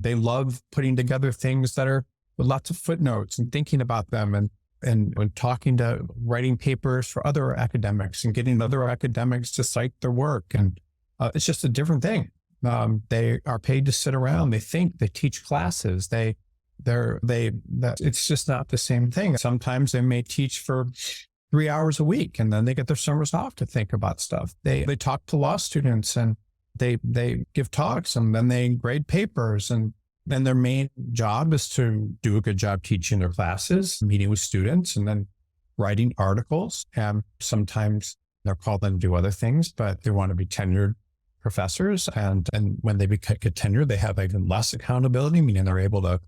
they love putting together things that are with lots of footnotes and thinking about them and writing papers for other academics and getting other academics to cite their work. And it's just a different thing. They are paid to sit around. They think, they teach classes. It's just not the same thing. Sometimes they may teach for 3 hours a week and then they get their summers off to think about stuff. They talk to law students and they give talks and then they grade papers, and then their main job is to do a good job teaching their classes, meeting with students, and then writing articles. And sometimes they're called in to do other things, but they want to be tenured professors. And when they get tenure, they have even less accountability, meaning they're able to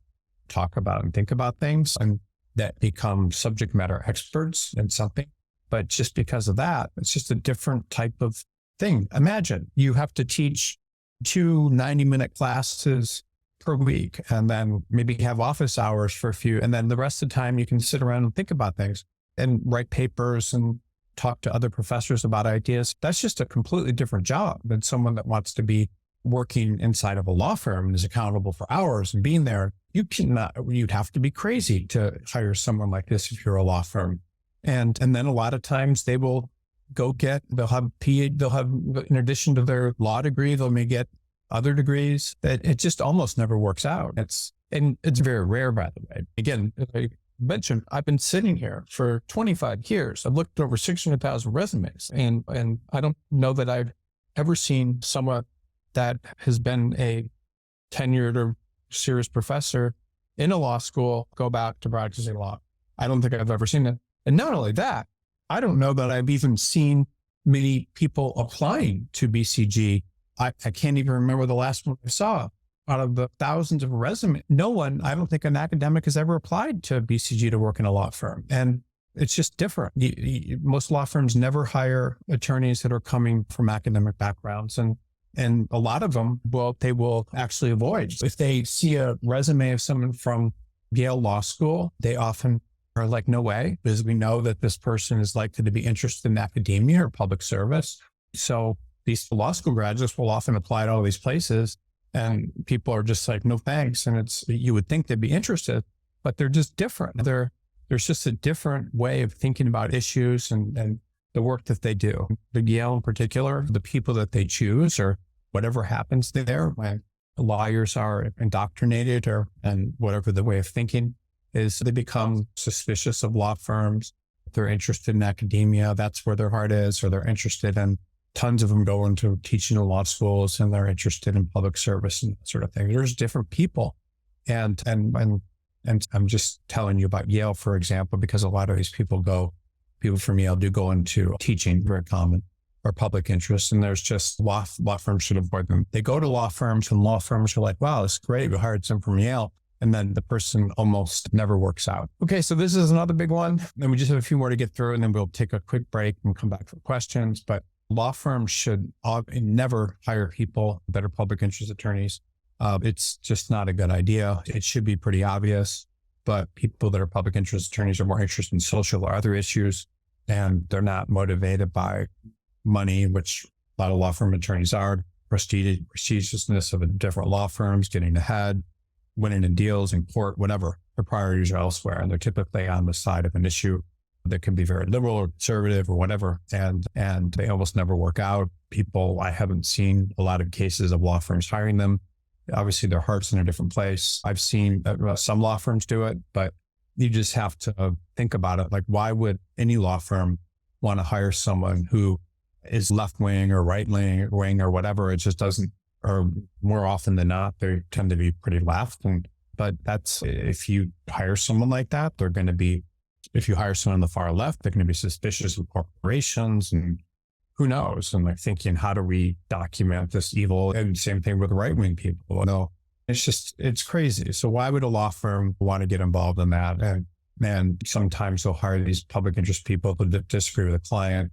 talk about and think about things and that become subject matter experts in something. But just because of that, it's just a different type of thing. Imagine you have to teach 2 90-minute classes per week and then maybe have office hours for a few. And then the rest of the time you can sit around and think about things and write papers and talk to other professors about ideas. That's just a completely different job than someone that wants to be working inside of a law firm and is accountable for hours and being there. You'd have to be crazy to hire someone like this if you're a law firm. And then a lot of times they'll have, in addition to their law degree, they may get other degrees. That it just almost never works out. It's very rare, by the way. Again, as I mentioned, I've been sitting here for 25 years. I've looked at over 600,000 resumes, and I don't know that I've ever seen someone that has been a tenured or serious professor in a law school go back to practicing law. I don't think I've ever seen it. And not only that, I don't know that I've even seen many people applying to BCG. I can't even remember the last one I saw. Out of the thousands of resumes, I don't think an academic has ever applied to BCG to work in a law firm. And it's just different. Most law firms never hire attorneys that are coming from academic backgrounds. And a lot of them, they will actually avoid. If they see a resume of someone from Yale Law School, they often are like, no way, because we know that this person is likely to be interested in academia or public service. So these law school graduates will often apply to all these places, and people are just like, no thanks. And you would think they'd be interested, but they're just different. There's just a different way of thinking about issues and the work that they do. The Yale in particular, the people that they choose or whatever happens there, when lawyers are indoctrinated and whatever the way of thinking is, they become suspicious of law firms. They're interested in academia. That's where their heart is, or they're interested in, tons of them go into teaching in law schools and they're interested in public service and that sort of thing. There's different people. And I'm just telling you about Yale, for example, because a lot of these people from Yale do go into teaching, very common, or public interest. And there's just law firms should avoid them. They go to law firms and law firms are like, wow, it's great. We hired some from Yale. And then the person almost never works out. Okay, so this is another big one. And we just have a few more to get through, and then we'll take a quick break and come back for questions. But law firms should never hire people that are public interest attorneys. It's just not a good idea. It should be pretty obvious, but people that are public interest attorneys are more interested in social or other issues, and they're not motivated by money, which a lot of law firm attorneys are. Prestigiousness of different law firms, getting ahead, winning in deals in court, whatever. Their priorities are elsewhere, and they're typically on the side of an issue that can be very liberal or conservative or whatever. And they almost never work out. I haven't seen a lot of cases of law firms hiring them. Obviously, their heart's in a different place. I've seen some law firms do it, but you just have to think about it. Like, why would any law firm want to hire someone who is left wing or right wing or whatever? It just doesn't, or more often than not, they tend to be pretty left. But if you hire someone like that, if you hire someone on the far left, they're going to be suspicious of corporations and who knows? And they're thinking, how do we document this evil? And same thing with right-wing people. No, it's crazy. So why would a law firm want to get involved in that? And sometimes they'll hire these public interest people who disagree with the client's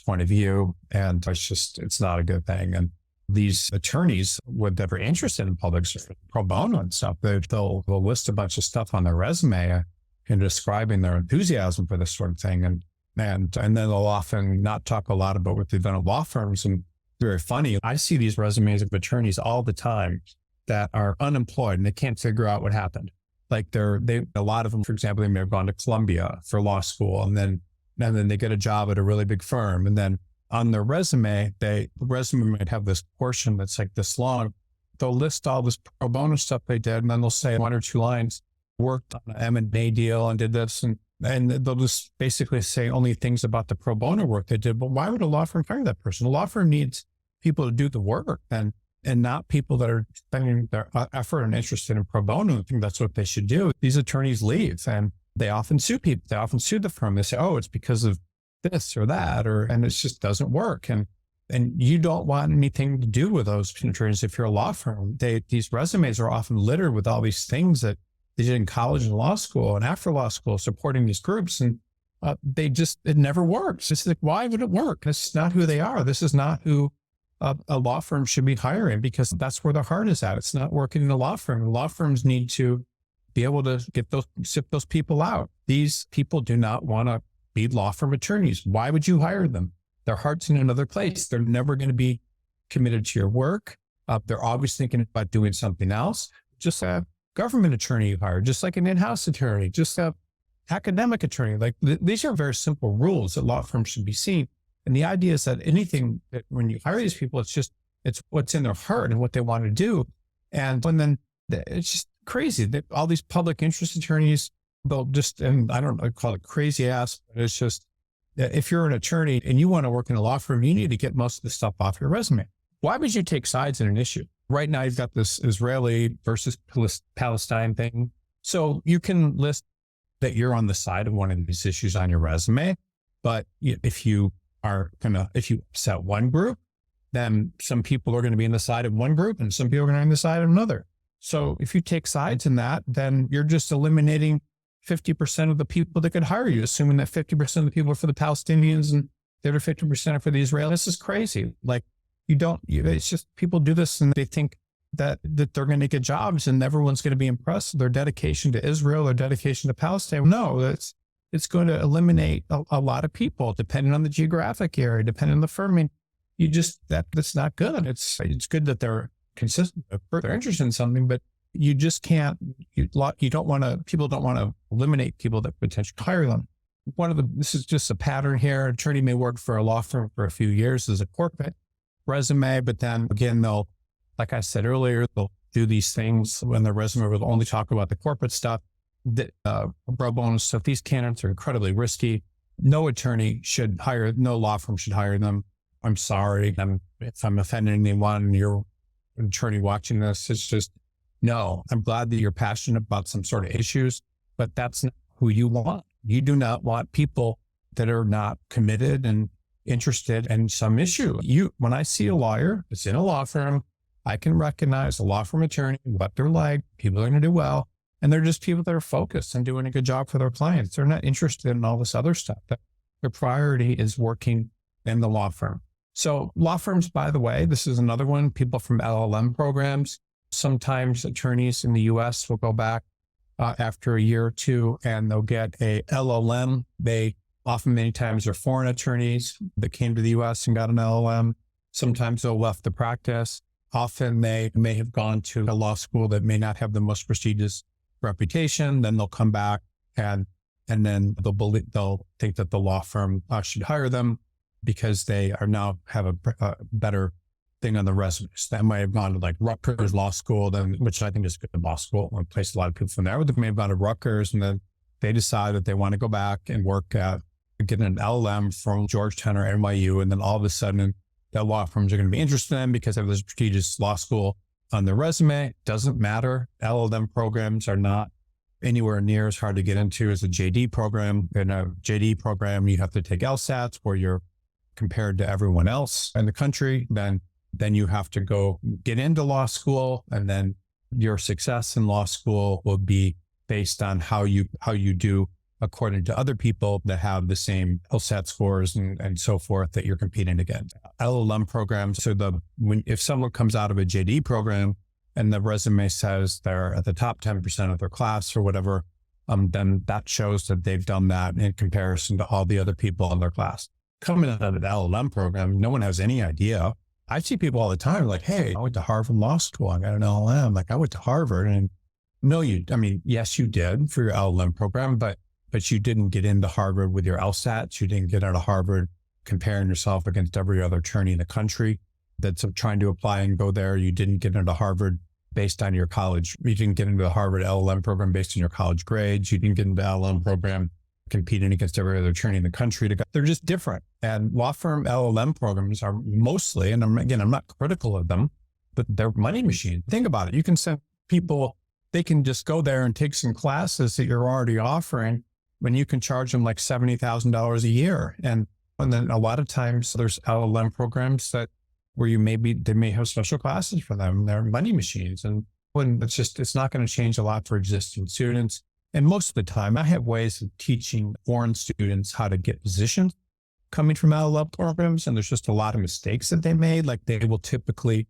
point of view. And it's not a good thing. And these attorneys that are interested in public service, pro bono and stuff, they'll list a bunch of stuff on their resume and describing their enthusiasm for this sort of thing. And then they'll often not talk a lot about what they've done at law firms. And very funny, I see these resumes of attorneys all the time that are unemployed and they can't figure out what happened. Like a lot of them, for example, they may have gone to Columbia for law school and then they get a job at a really big firm. And then on their resume, the resume might have this portion that's like this long. They'll list all this pro bono stuff they did, and then they'll say one or two lines, worked on an M&A deal and did this. And they'll just basically say only things about the pro bono work they did. But why would a law firm hire that person? A law firm needs people to do the work and not people that are spending their effort and interested in pro bono. I think that's what they should do. These attorneys leave and they often sue people. They often sue the firm. They say, oh, it's because of this or that, and it just doesn't work. And you don't want anything to do with those attorneys if you're a law firm. These resumes are often littered with all these things that they did in college and law school and after law school supporting these groups. And it never works. It's like, why would it work? This is not who they are. This is not who a law firm should be hiring, because that's where their heart is at. It's not working in a law firm. Law firms need to be able to sift those people out. These people do not want to be law firm attorneys. Why would you hire them? Their heart's in another place. They're never going to be committed to your work. They're always thinking about doing something else. Just a government attorney you hire, just like an in-house attorney, just a academic attorney. Like these are very simple rules that law firms should be seeing. And the idea is that when you hire these people, it's what's in their heart and what they want to do. And then it's just crazy that all these public interest attorneys, and I don't know, call it crazy ass, but it's just that if you're an attorney and you want to work in a law firm, you need to get most of the stuff off your resume. Why would you take sides in an issue? Right now, you've got this Israeli versus Palestine thing. So you can list that you're on the side of one of these issues on your resume. But if you upset one group, then some people are going to be on the side of one group and some people are going to be on the side of another. So if you take sides in that, then you're just eliminating 50% of the people that could hire you, assuming that 50% of the people are for the Palestinians and the other 50% are for the Israelis. This is crazy. Like it's just people do this and they think that they're going to get jobs and everyone's going to be impressed with their dedication to Israel, their dedication to Palestine. No, it's going to eliminate a lot of people depending on the geographic area, depending on the firm. I mean, that's not good. It's good that they're consistent, they're interested in something, but you just can't, people don't want to eliminate people that potentially hire them. This is just a pattern here. An attorney may work for a law firm for a few years as a corporate resume, but then again, like I said earlier, they'll do these things when their resume will only talk about the corporate stuff, pro bono stuff. These candidates are incredibly risky. No law firm should hire them. I'm sorry if I'm offending anyone, you're an attorney watching this. It's just, no, I'm glad that you're passionate about some sort of issues, but that's not who you want. You do not want people that are not committed and interested in some issue. When I see a lawyer that's in a law firm, I can recognize a law firm attorney, what they're like, people are going to do well, and they're just people that are focused and doing a good job for their clients. They're not interested in all this other stuff. Their priority is working in the law firm. So law firms, by the way, this is another one, people from LLM programs. Sometimes attorneys in the US will go back after a year or two and they'll get a LLM. Many times are foreign attorneys that came to the US and got an LLM. Sometimes they'll left the practice. Often they may have gone to a law school that may not have the most prestigious reputation. Then they'll come back and then they'll think that the law firm should hire them because they are now have a better thing on the resumes. That might have gone to like Rutgers Law School, which I think is a good law school. I placed a lot of people from there. They may have gone to Rutgers and then they decide that they want to go back and get an LLM from Georgetown or NYU. And then all of a sudden, the law firms are going to be interested in because they have this prestigious law school on their resume. It doesn't matter. LLM programs are not anywhere near as hard to get into as a JD program. In a JD program, you have to take LSATs where you're compared to everyone else in the country. Then you have to go get into law school, and then your success in law school will be based on how you do according to other people that have the same LSAT scores and so forth that you're competing against. LLM programs. So if someone comes out of a JD program and the resume says they're at the top 10% of their class or whatever, then that shows that they've done that in comparison to all the other people in their class. Coming out of an LLM program, no one has any idea. I see people all the time like, hey, I went to Harvard Law School. I got an LLM. Like, I went to Harvard. And yes, you did for your LLM program, but you didn't get into Harvard with your LSATs. You didn't get out of Harvard comparing yourself against every other attorney in the country that's trying to apply and go there. You didn't get into Harvard based on your college. You didn't get into the Harvard LLM program based on your college grades. You didn't get into the LLM program competing against every other attorney in the country. They're just different. And law firm LLM programs are mostly, and I'm not critical of them, but they're money machines. Think about it. You can send people, they can just go there and take some classes that you're already offering when you can charge them like $70,000 a year. And then a lot of times there's LLM programs where they may have special classes for them. They're money machines. And when it's not going to change a lot for existing students. And most of the time I have ways of teaching foreign students how to get positions coming from LLM programs. And there's just a lot of mistakes that they made. Like they will typically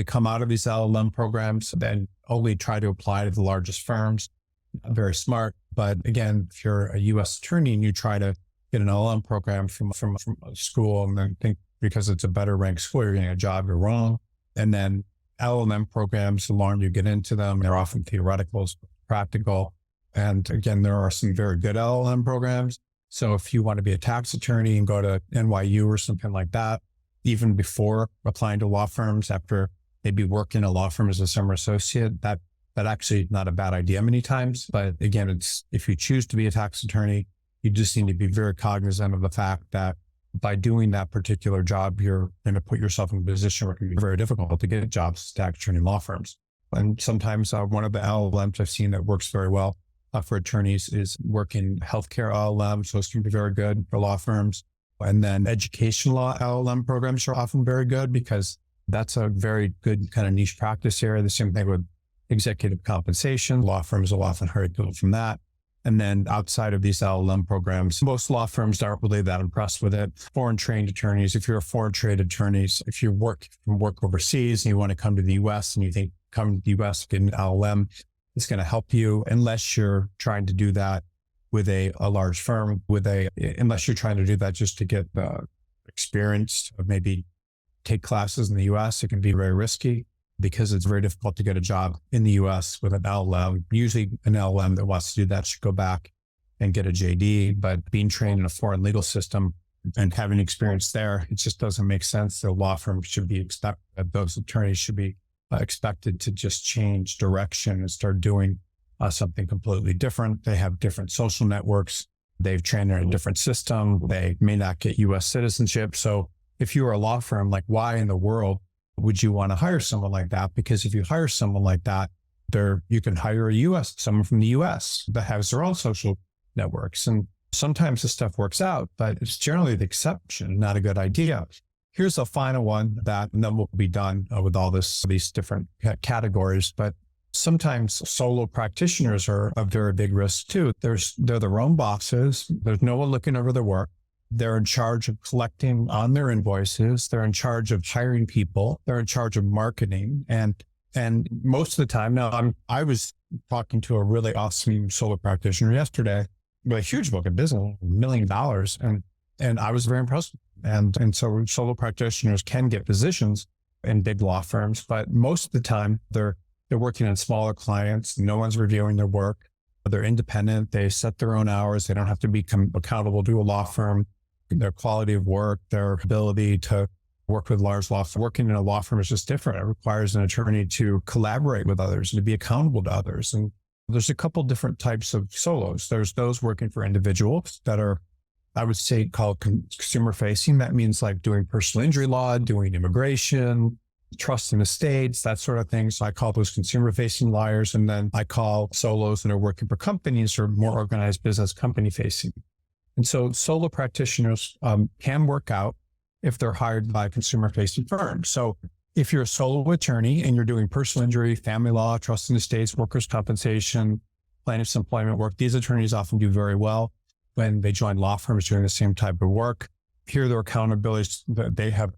come out of these LLM programs and only try to apply to the largest firms. Not very smart. But again, if you're a U.S. attorney and you try to get an LLM program from a school and then think because it's a better ranked school, you're getting a job, you're wrong. And then LLM programs, the longer you get into them, they're often theoretical, practical. And again, there are some very good LLM programs. So if you want to be a tax attorney and go to NYU or something like that, even before applying to law firms, after maybe working in a law firm as a summer associate, that actually not a bad idea many times. But again, if you choose to be a tax attorney, you just need to be very cognizant of the fact that by doing that particular job, you're going to put yourself in a position where it can be very difficult to get jobs as tax attorney in law firms. And sometimes one of the LLMs I've seen that works very well for attorneys is working healthcare LLM. So it's going to be very good for law firms. And then education law LLM programs are often very good because that's a very good kind of niche practice area. The same thing with executive compensation. Law firms will often hire people from that. And then outside of these LLM programs, most law firms aren't really that impressed with it. Foreign trained attorneys, if you're a foreign trained attorney, if you work overseas and you want to come to the US and you think come to the US, get an LLM, it's going to help you unless you're trying to do that with a large firm, unless you're trying to do that just to get experience, or maybe take classes in the US, it can be very risky because it's very difficult to get a job in the US with an LLM. Usually an LLM that wants to do that should go back and get a JD, but being trained in a foreign legal system and having experience there, it just doesn't make sense. The law firm should be those attorneys should be expected to just change direction and start doing something completely different. They have different social networks. They've trained in a different system. They may not get US citizenship. So if you were a law firm, like why in the world would you want to hire someone like that? Because if you hire someone like that, you can hire someone from the US that has their own social networks. And sometimes this stuff works out, but it's generally the exception, not a good idea. Here's the final one and then we'll be done with all these different categories. But sometimes solo practitioners are a very big risk too. They're their own bosses. There's no one looking over their work. They're in charge of collecting on their invoices. They're in charge of hiring people. They're in charge of marketing. And most of the time now, I was talking to a really awesome solo practitioner yesterday with a huge book of business, $1 million. And I was very impressed. And so solo practitioners can get positions in big law firms, but most of the time they're working on smaller clients. No one's reviewing their work. They're independent. They set their own hours. They don't have to become accountable to a law firm. Their quality of work, their ability to work with large law firms. Working in a law firm is just different. It requires an attorney to collaborate with others and to be accountable to others. And there's a couple different types of solos. There's those working for individuals that are, I would say, called consumer facing. That means like doing personal injury law, doing immigration, trust and estates, that sort of thing. So I call those consumer facing lawyers. And then I call solos that are working for companies or more organized business company facing. And so solo practitioners can work out if they're hired by consumer facing firms. So if you're a solo attorney and you're doing personal injury, family law, trust and estates, workers' compensation, plaintiff's employment work, these attorneys often do very well when they join law firms doing the same type of work. Here, their accountabilities,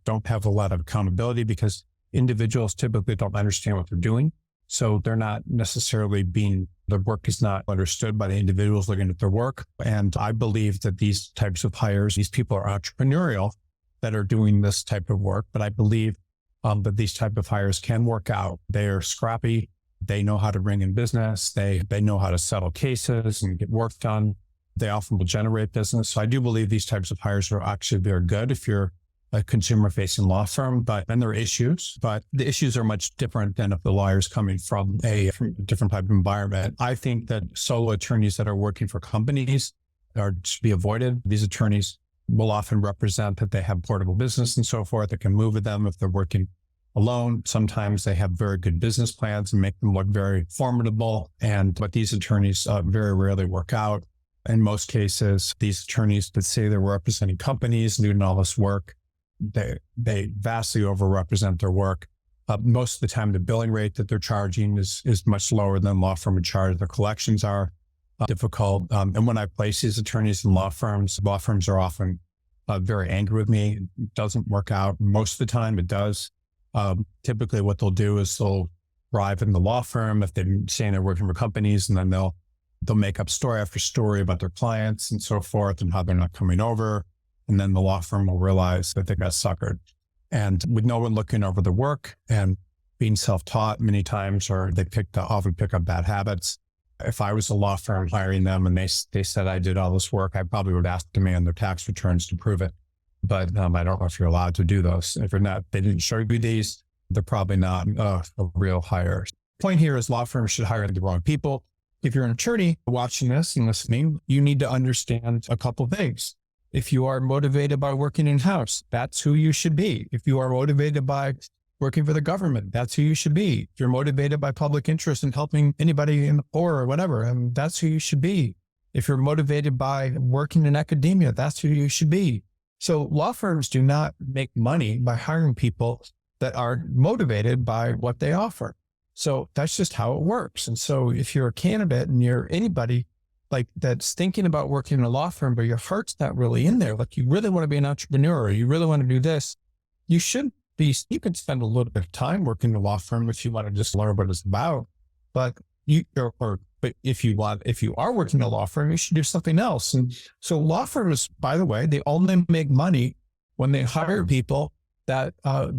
don't have a lot of accountability because individuals typically don't understand what they're doing. So they're not necessarily the work is not understood by the individuals looking at their work. And I believe that these types of hires, these people are entrepreneurial that are doing this type of work. But I believe that these type of hires can work out. They are scrappy. They know how to bring in business. They know how to settle cases and get work done. They often will generate business. So I do believe these types of hires are actually very good if you're a consumer-facing law firm, then there are issues, but the issues are much different than if the lawyer's coming from a different type of environment. I think that solo attorneys that are working for companies should be avoided. These attorneys will often represent that they have portable business and so forth that can move with them if they're working alone. Sometimes they have very good business plans and make them look very formidable. But these attorneys very rarely work out. In most cases, these attorneys that say they're representing companies doing all this work, they vastly overrepresent their work. Most of the time, the billing rate that they're charging is much lower than law firm would charge. The collections are difficult. And when I place these attorneys in law firms are often very angry with me. It doesn't work out. Most of the time it does. Typically what they'll do is they'll arrive in the law firm if they're saying they're working for companies, and then they'll make up story after story about their clients and so forth and how they're not coming over. And then the law firm will realize that they got suckered. And with no one looking over the work and being self-taught many times, or they often pick up bad habits. If I was a law firm hiring them and they said I did all this work, I probably would ask them on their tax returns to prove it. But I don't know if you're allowed to do those. If you're not, they didn't show you these, they're probably not a real hire. Point here is law firms should hire the wrong people. If you're an attorney watching this and listening, you need to understand a couple of things. If you are motivated by working in-house, that's who you should be. If you are motivated by working for the government, that's who you should be. If you're motivated by public interest in helping anybody in the poor or whatever, that's who you should be. If you're motivated by working in academia, that's who you should be. So law firms do not make money by hiring people that are motivated by what they offer. So that's just how it works. And so if you're a candidate and you're anybody like that's thinking about working in a law firm, but your heart's not really in there. Like you really want to be an entrepreneur, or you really want to do this. You should be, you can spend a little bit of time working in a law firm if you want to just learn what it's about. But but if you are working in a law firm, you should do something else. And so law firms, by the way, they only make money when they hire people that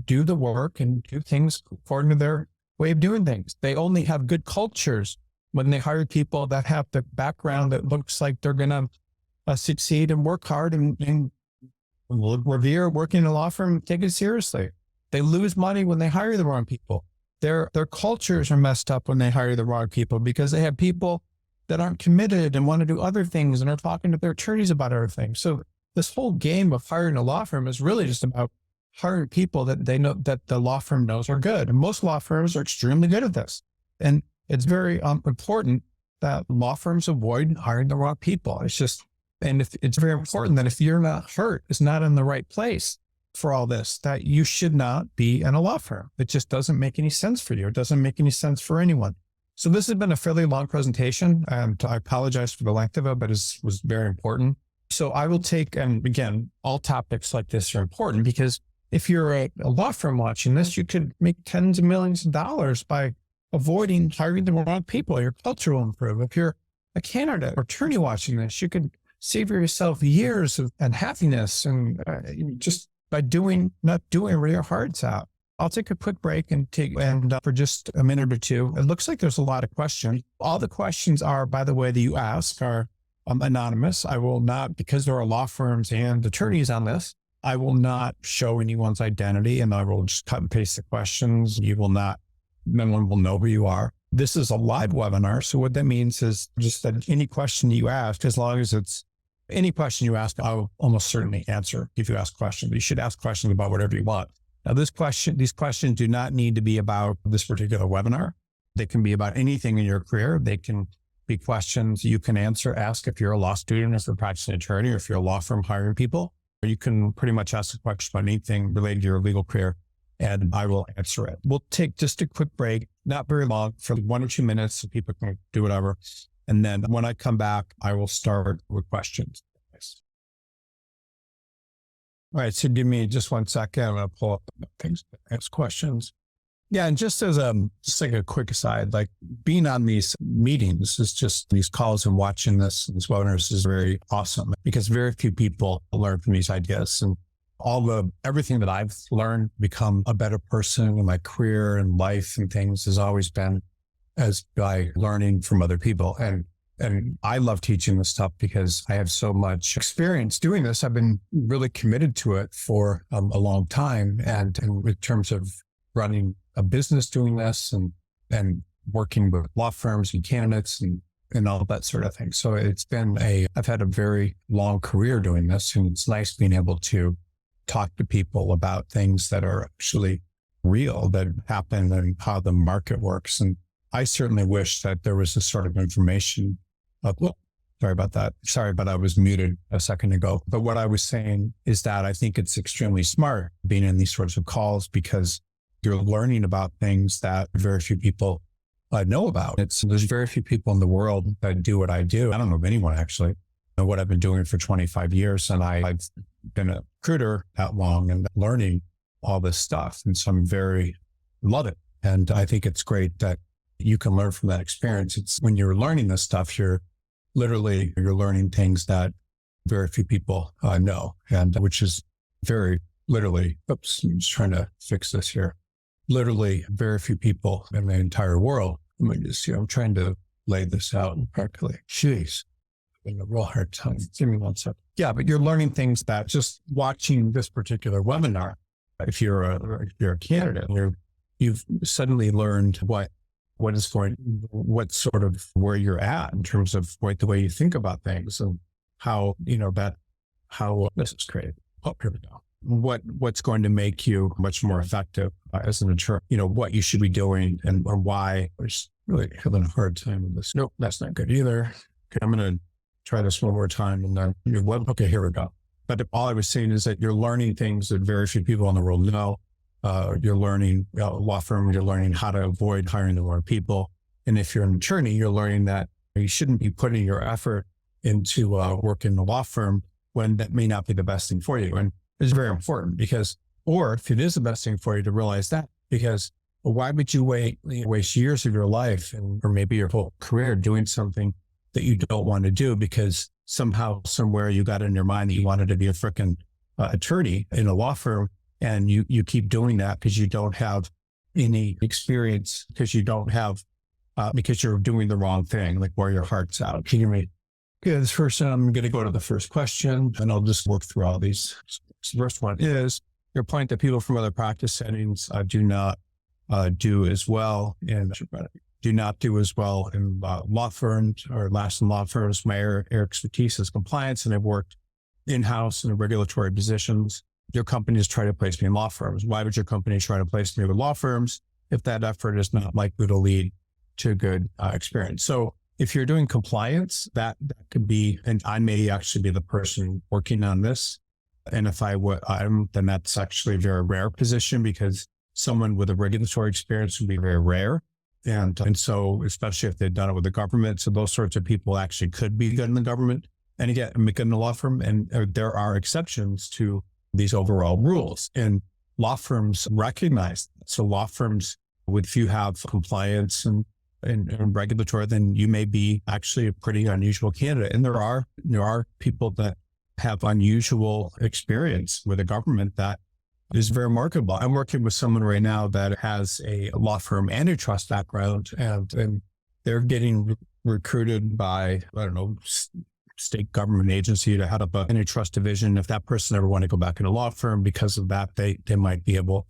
do the work and do things according to their way of doing things. They only have good cultures when they hire people that have the background that looks like they're going to succeed and work hard and revere working in a law firm and take it seriously. They lose money when they hire the wrong people. Their cultures are messed up when they hire the wrong people because they have people that aren't committed and want to do other things and are talking to their attorneys about other things. So this whole game of hiring a law firm is really just about hiring people that they know that the law firm knows are good. And most law firms are extremely good at this. And it's very important that law firms avoid hiring the wrong people. It's very important that if you're not hurt, is not in the right place for all this, that you should not be in a law firm. It just doesn't make any sense for you. It doesn't make any sense for anyone. So this has been a fairly long presentation, and I apologize for the length of it, but it was very important. So I will take, and again, all topics like this are important because if you're a law firm watching this, you could make tens of millions of dollars by avoiding hiring the wrong people. Your culture will improve. If you're a candidate or attorney watching this, you could save yourself years of unhappiness and just by not doing where your heart's at. I'll take a quick break and for just a minute or two. It looks like there's a lot of questions. All the questions are, by the way, that you ask are anonymous. I will not, because there are law firms and attorneys on this, I will not show anyone's identity, and I will just cut and paste the questions. No one will know who you are. This is a live webinar. So what that means is just that any question you ask, as long as it's any question you ask, I will almost certainly answer if you ask questions. You should ask questions about whatever you want. Now, these questions do not need to be about this particular webinar. They can be about anything in your career. They can be questions you can ask if you're a law student, if you're a practicing attorney, or if you're a law firm hiring people. You can pretty much ask a question about anything related to your legal career, and I will answer it. We'll take just a quick break, not very long, for 1 or 2 minutes so people can do whatever. And then when I come back, I will start with questions. All right, so give me just 1 second. I'm going to pull up things to ask questions. Yeah, and just as just like a quick aside, like being on these meetings is just these calls and watching these webinars is very awesome because very few people learn from these ideas, and everything that I've learned, become a better person in my career and life and things has always been as by learning from other people. And I love teaching this stuff because I have so much experience doing this. I've been really committed to it for a long time. And in terms of running a business doing this and working with law firms and candidates and all that sort of thing. So I've had a very long career doing this, and it's nice being able to talk to people about things that are actually real, that happen, and how the market works. And I certainly wish that there was this sort of information. Sorry about that. Sorry, but I was muted a second ago. But what I was saying is that I think it's extremely smart being in these sorts of calls because you're learning about things that very few people know about. There's very few people in the world that do what I do. I don't know of anyone actually. What I've been doing for 25 years, and I've been a recruiter that long and learning all this stuff. And so love it. And I think it's great that you can learn from that experience. It's when you're learning this stuff, you're learning things that very few people know, and which is very literally, oops, I'm just trying to fix this here. Literally very few people in the entire world. I'm trying to lay this out correctly. Jeez, having a real hard time. Give me 1 second. Yeah, but you're learning things that just watching this particular webinar, if you're a candidate, you've suddenly learned where you're at in terms of the way you think about things and how this is great. Oh, here we go. What's going to make you much more effective as an attorney, what you should be doing and why. I'm just really having a hard time with this. Nope, that's not good either. Okay, I'm going to try this one more time and then okay, here we go. But all I was saying is that you're learning things that very few people in the world know. You're learning, law firm, you're learning how to avoid hiring the wrong people. And if you're an attorney, you're learning that You shouldn't be putting your effort into work in a law firm when that may not be the best thing for you. And it's very important because, or if it is the best thing for you, to realize that, because why would you waste years of your life or maybe your whole career doing something that you don't want to do because somehow, somewhere you got in your mind that you wanted to be a frickin' attorney in a law firm, and you keep doing that because you don't have any experience, because you don't have, because you're doing the wrong thing, like where your heart's out. Can you read? Okay, this first, I'm going to go to the first question and I'll just work through all these. So the first one is your point that people from other practice settings do not do as well in law firms or last in law firms. My area expertise is compliance, and I've worked in-house in regulatory positions. Your companies try to place me in law firms. Why would your company try to place me with law firms if that effort is not likely to lead to a good experience? So if you're doing compliance, that could be, and I may actually be the person working on this. And if then that's actually a very rare position, because someone with a regulatory experience would be very rare. And so, especially if they've done it with the government, so those sorts of people actually could be good in the government and again, good in the law firm. And there are exceptions to these overall rules, and law firms recognize that. So law firms, if you have compliance and regulatory, then you may be actually a pretty unusual candidate. And there are people that have unusual experience with the government that is very remarkable. I'm working with someone right now that has a law firm antitrust background, and they're getting recruited by, I don't know, state government agency to head up an antitrust division. If that person ever want to go back in a law firm because of that, they might be able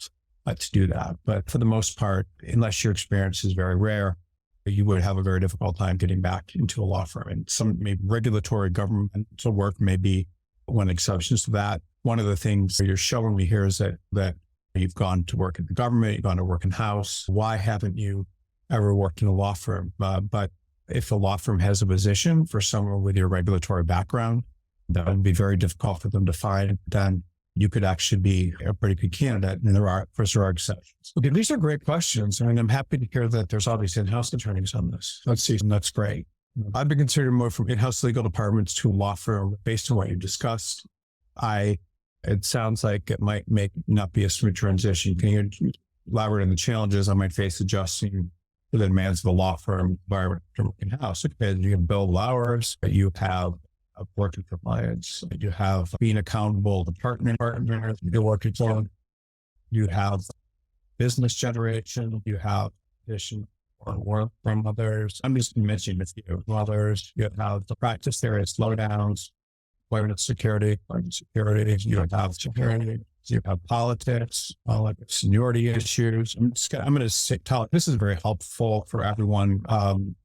to do that. But for the most part, unless your experience is very rare, you would have a very difficult time getting back into a law firm. And some maybe regulatory governmental work may be one exception to that. One of the things you're showing me here is that you've gone to work in the government, you've gone to work in-house. Why haven't you ever worked in a law firm? But if a law firm has a position for someone with your regulatory background, that would be very difficult for them to find. Then you could actually be a pretty good candidate. And there are exceptions. Okay, these are great questions. I mean, I'm happy to hear that there's all these in-house attorneys on this. That's great. I've been considering more from in-house legal departments to a law firm based on what you discussed. It sounds like it might not be a smooth transition. Can you elaborate on the challenges I might face adjusting to the demands of the law firm environment to work in-house? Okay, you have billable hours, you have working compliance, you have being accountable to partners you're working for, you have business generation, you have addition or work from others. I'm just mentioning a few others. You have the practice area slowdowns, employment security, you have security, you have politics, seniority issues. I'm going to say, this is very helpful for everyone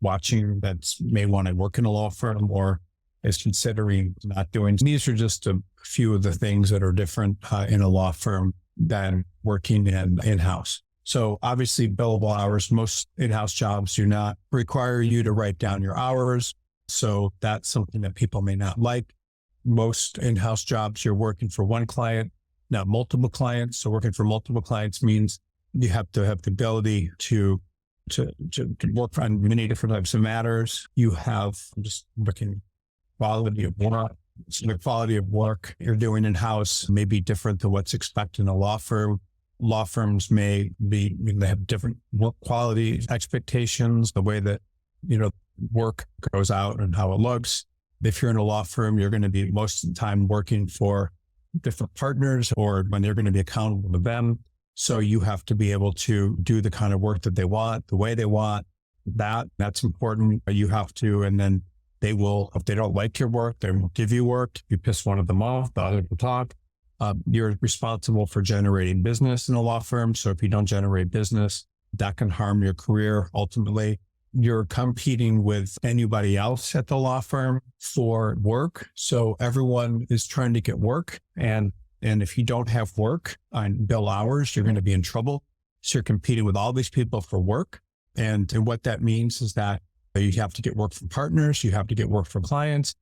watching that may want to work in a law firm or is considering not doing. These are just a few of the things that are different in a law firm than working in-house. So obviously billable hours, most in-house jobs do not require you to write down your hours. So that's something that people may not like. Most in-house jobs, you're working for one client, not multiple clients. So working for multiple clients means you have to have the ability to work on many different types of matters. You have just looking quality of work. So the quality of work you're doing in-house may be different than what's expected in a law firm. Law firms they have different work quality expectations, the way that, work goes out and how it looks. If you're in a law firm, you're going to be most of the time working for different partners, or when they're going to be accountable to them. So you have to be able to do the kind of work that they want, the way they want. That's important. You have to, and then they will, if they don't like your work, they will give you work. If you piss one of them off, the other will talk. You're responsible for generating business in a law firm. So if you don't generate business, that can harm your career. Ultimately, you're competing with anybody else at the law firm for work. So everyone is trying to get work. And if you don't have work on bill hours, you're going to be in trouble. So you're competing with all these people for work. And what that means is that you have to get work from partners. You have to get work from clients.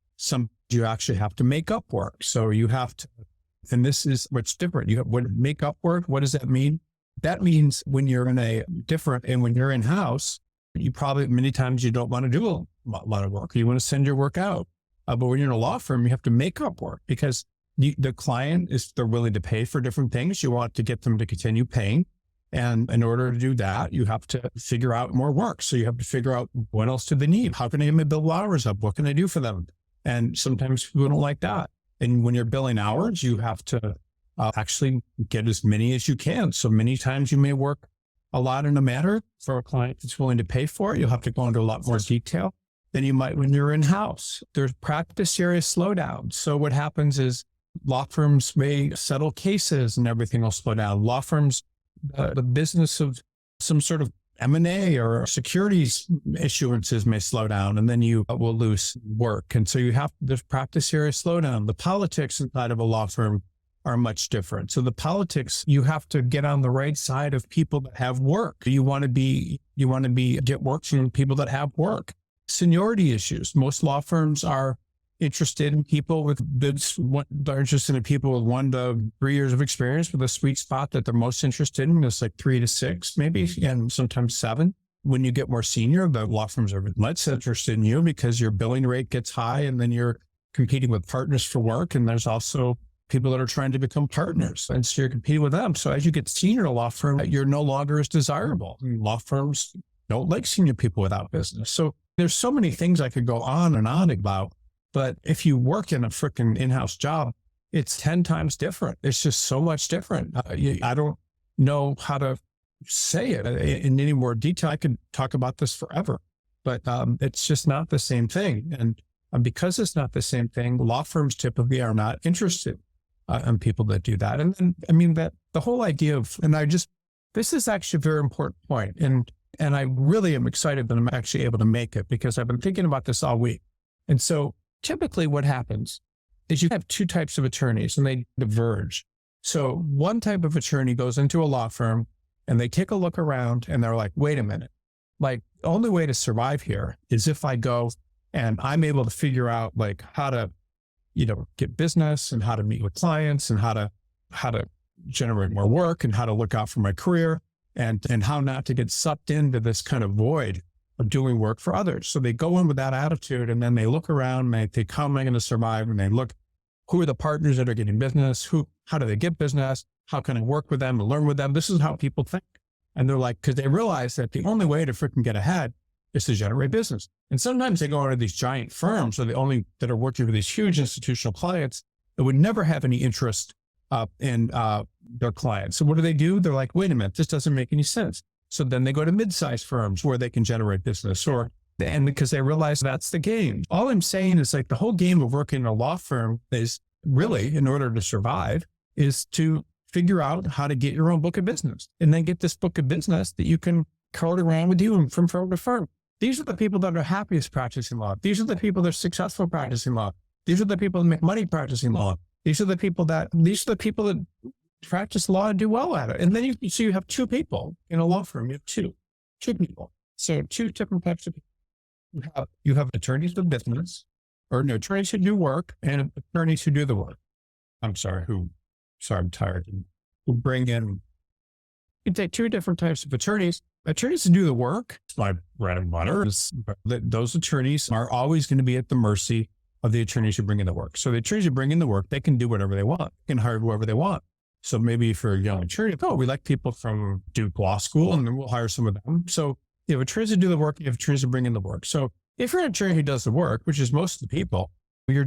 You actually have to make up work. So you have to, and this is what's different. Make up work. What does that mean? That means when you're when you're in-house, you probably, many times you don't want to do a lot of work. You want to send your work out. But when you're in a law firm, you have to make up work because the client is, they're willing to pay for different things. You want to get them to continue paying. And in order to do that, you have to figure out more work. So you have to figure out what else do they need? How can I get my bill hours up? What can I do for them? And sometimes people don't like that. And when you're billing hours, you have to actually get as many as you can. So many times you may work a lot in a matter for a client that's willing to pay for it. You'll have to go into a lot more detail than you might when you're in-house. There's practice area slowdown. So what happens is law firms may settle cases and everything will slow down. Law firms, the business of some sort of M&A or securities issuances may slow down, and then you will lose work. And so there's practice area slowdown. The politics inside of a law firm are much different. So the politics, you have to get on the right side of people that have work. You want to get work from people that have work. Seniority issues. Most law firms are interested in people they're interested in people with 1 to 3 years of experience, with a sweet spot that they're most interested in is like 3 to 6, maybe, and sometimes 7. When you get more senior, the law firms are less interested in you because your billing rate gets high, and then you're competing with partners for work. And there's also people that are trying to become partners, and so you're competing with them. So as you get senior in a law firm, you're no longer as desirable. Law firms don't like senior people without business. So there's so many things I could go on and on about. But if you work in a freaking in-house job, it's 10 times different. It's just so much different. I don't know how to say it in any more detail. I could talk about this forever, but it's just not the same thing. And because it's not the same thing, law firms typically are not interested in people that do that. And I mean, that the whole idea of, this is actually a very important point. And I really am excited that I'm actually able to make it, because I've been thinking about this all week. And so typically what happens is you have 2 types of attorneys and they diverge. So one type of attorney goes into a law firm and they take a look around and they're like, wait a minute, like the only way to survive here is if I go and I'm able to figure out like how to, get business and how to meet with clients and how to generate more work and how to look out for my career and how not to get sucked into this kind of void of doing work for others. So they go in with that attitude, and then they look around and they think, how am I going to survive? And they look, who are the partners that are getting business? How do they get business? How can I work with them and learn with them? This is how people think. And they're like, because they realize that the only way to freaking get ahead is to generate business. And sometimes they go into these giant firms that are working with these huge institutional clients that would never have any interest in their clients. So what do? They're like, wait a minute, this doesn't make any sense. So then they go to mid-sized firms where they can generate business, and because they realize that's the game. All I'm saying is like the whole game of working in a law firm is really, in order to survive, is to figure out how to get your own book of business, and then get this book of business that you can cart around with you from firm to firm. These are the people that are happiest practicing law. These are the people that are successful practicing law. These are the people that make money practicing law. These are the people that practice law and do well at it. And then you have 2 people in a law firm. You have two people. So 2 different types of people. You have attorneys with business, or no, attorneys who do work, and attorneys who do the work. I'm tired. Who bring in, you take 2 different types of attorneys. Attorneys who do the work, my bread and butter, those attorneys are always going to be at the mercy of the attorneys who bring in the work. So the attorneys who bring in the work, they can do whatever they want. They can hire whoever they want. So maybe for a young attorney, we like people from Duke Law School, and then we'll hire some of them. So you have attorneys who do the work, you have attorneys who bring in the work. So if you're an attorney who does the work, which is most of the people, you're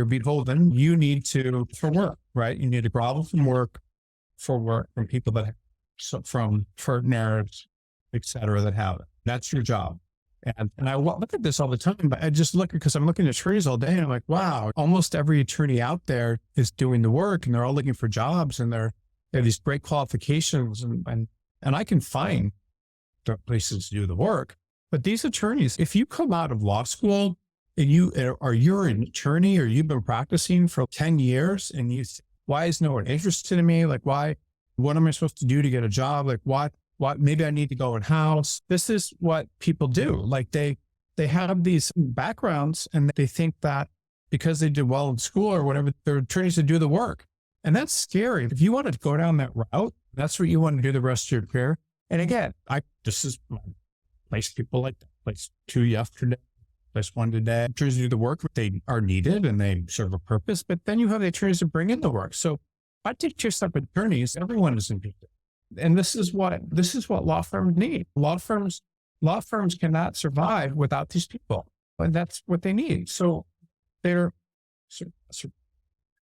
beholden. You need for work, right? You need to grovel from people that for narratives, et cetera, that have it. That's your job. And I look at this all the time, but I just look, because I'm looking at attorneys all day and I'm like, wow, almost every attorney out there is doing the work, and they're all looking for jobs, and they have these great qualifications, and I can find the places to do the work. But these attorneys, if you come out of law school and you're an attorney, or you've been practicing for 10 years and why is no one interested in me? Like, what am I supposed to do to get a job? Like, what, maybe I need to go in-house. This is what people do. Like they have these backgrounds, and they think that because they did well in school or whatever, they're attorneys to do the work. And that's scary. If you want to go down that route, that's what you want to do the rest of your career. And again, this is my place people like that. Place 2 yesterday. There's one today. Attorneys do the work. They are needed and they serve a purpose, but then you have the attorneys to bring in the work. So I take two separate attorneys. Everyone is needed. And this is what law firms need. Law firms cannot survive without these people. And that's what they need. So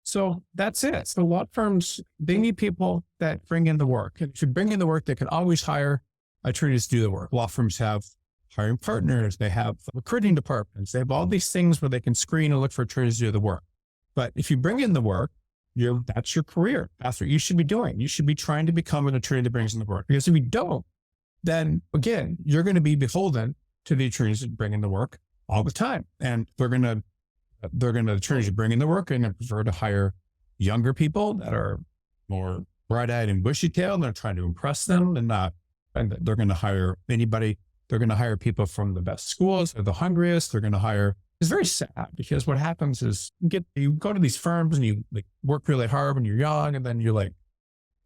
so that's it. So law firms, they need people that bring in the work. And if you bring in the work, they can always hire attorneys to do the work. Law firms have hiring partners. They have recruiting departments. They have all these things where they can screen and look for attorneys to do the work. But if you bring in the work, that's your career. That's what you should be doing. You should be trying to become an attorney that brings in the work. Because if you don't, then again, you're going to be beholden to the attorneys that bring in the work all the time. And the attorneys that bring in the work are going to prefer to hire younger people that are more bright-eyed and bushy-tailed. They're trying to impress them and they're going to hire anybody. They're going to hire people from the best schools. They're the hungriest. They're going to hire. It's very sad because what happens is you go to these firms and you work really hard when you're young, and then you're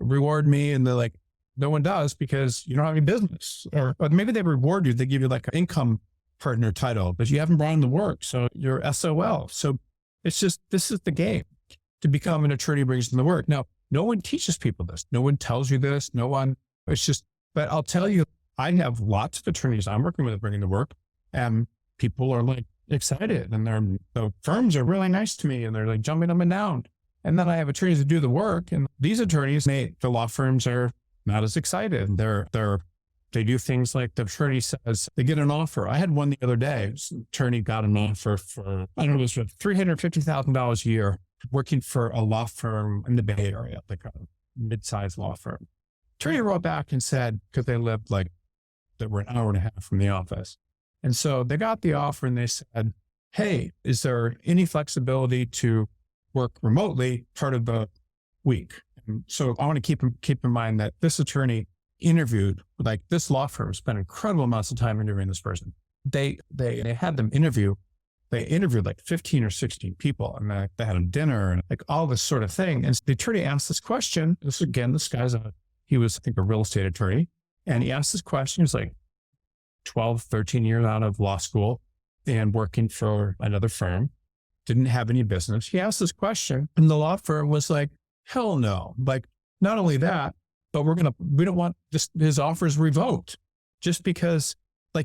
reward me, and they're like, no one does because you don't have any business. Or maybe they reward you. They give you an income partner title, but you haven't brought in the work. So you're SOL. So it's just, this is the game to become an attorney brings in the work. Now, no one teaches people this. No one tells you this. But I'll tell you, I have lots of attorneys I'm working with bringing the work, and people are excited, and the firms are really nice to me, and they're jumping up and down. And then I have attorneys that do the work, and these attorneys, the law firms are not as excited. They do things like the attorney says, they get an offer. I had one the other day. The attorney got an offer for, I don't know, it was $350,000 a year working for a law firm in the Bay Area, like a mid-sized law firm. Attorney wrote back and said, because they lived they were an hour and a half from the office. And so they got the offer and they said, hey, is there any flexibility to work remotely part of the week? And so I want to keep in mind that this attorney interviewed, this law firm spent incredible amounts of time interviewing this person. They had them interview. They interviewed 15 or 16 people, and they had a dinner and all this sort of thing. And the attorney asked this question. This guy's he was, I think, a real estate attorney. And he asked this question. He was 12, 13 years out of law school and working for another firm, didn't have any business. He asked this question and the law firm was like, hell no. Not only that, but we don't want his offers revoked just because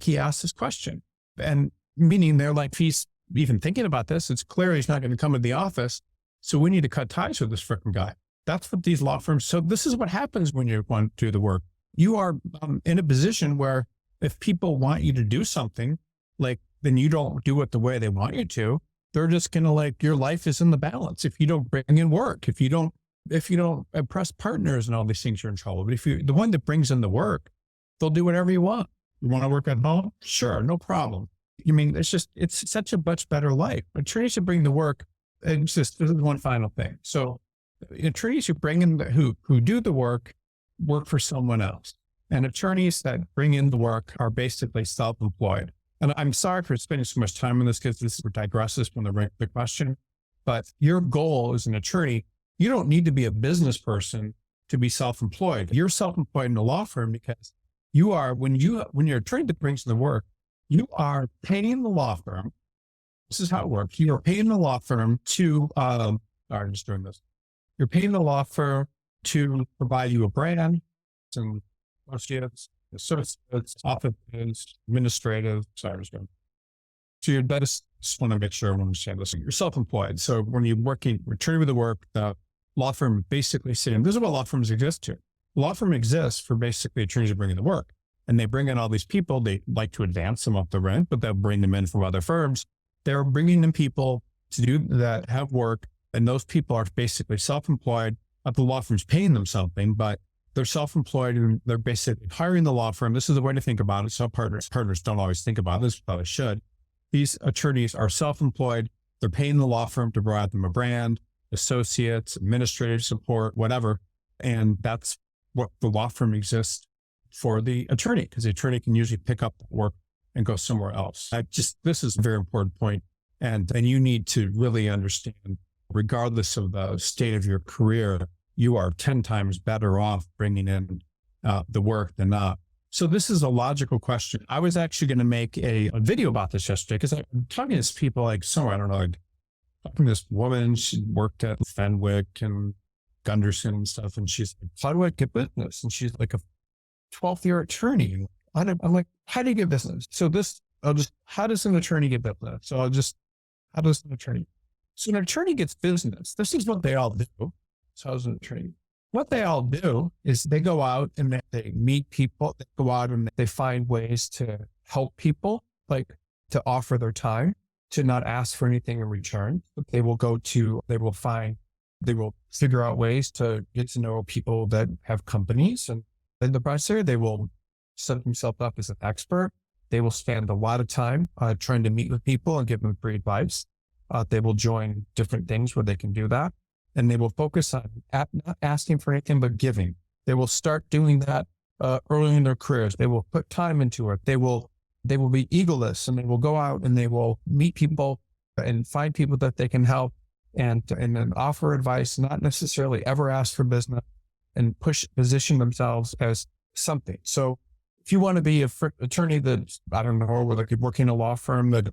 he asked this question. And meaning they're if he's even thinking about this, it's clear he's not going to come to the office. So we need to cut ties with this freaking guy. That's what these law firms. So this is what happens when you want to do the work. You are in a position where if people want you to do something, then you don't do it the way they want you to, they're just going to your life is in the balance. If you don't bring in work, if you don't impress partners and all these things, you're in trouble. But if you're the one that brings in the work, they'll do whatever you want. You want to work at home? Sure. No problem. It's such a much better life. Attorneys should bring the work. And this is one final thing. So attorneys who bring in who do the work for someone else. And attorneys that bring in the work are basically self-employed. And I'm sorry for spending so much time on this because this digresses from the question. But your goal as an attorney, you don't need to be a business person to be self-employed. You're self-employed in a law firm because you are, when you're attorney that brings in the work, you are paying the law firm. This is how it works. You are paying the law firm to, I'm just doing this. You're paying the law firm to provide you a brand, some associates, offices, administrative. Sorry, I was going. So you're just want to make sure I understand this. You're self-employed. So when you're returning with the work, the law firm basically saying, this is what law firms exist to. Law firm exists for basically attorneys to bring in the work. And they bring in all these people. They like to advance them up the rent, but they'll bring them in from other firms. They're bringing in people to do that, have work. And those people are basically self-employed. The law firm's paying them something, but they're self-employed and they're basically hiring the law firm. This is the way to think about it. Some partners don't always think about this, but they should. These attorneys are self-employed. They're paying the law firm to provide them a brand, associates, administrative support, whatever. And that's what the law firm exists for the attorney, because the attorney can usually pick up that work and go somewhere else. This is a very important point. And you need to really understand, regardless of the state of your career, you are 10 times better off bringing in the work than not. So this is a logical question. I was actually going to make a video about this yesterday because I'm talking to people like, so I don't know, like talking to this woman, she worked at Fenwick and Gunderson and stuff. And she's like, how do I get business? And she's like a 12th year attorney. I'm like, how do you get business? So how does an attorney get business? How does an attorney? So an attorney gets business. This is what they all do. So how's an attorney? What they all do is they go out and they meet people. They go out and they find ways to help people, like to offer their time, to not ask for anything in return. They will figure out ways to get to know people that have companies. And in the process, they will set themselves up as an expert. They will spend a lot of time trying to meet with people and give them free advice. They will join different things where they can do that. And they will focus on not asking for anything, but giving. They will start doing that early in their careers. They will put time into it. They will be egoless, and they will go out and they will meet people and find people that they can help and then offer advice, not necessarily ever ask for business, and position themselves as something. So if you want to be an attorney that, I don't know, or like you're working in a law firm that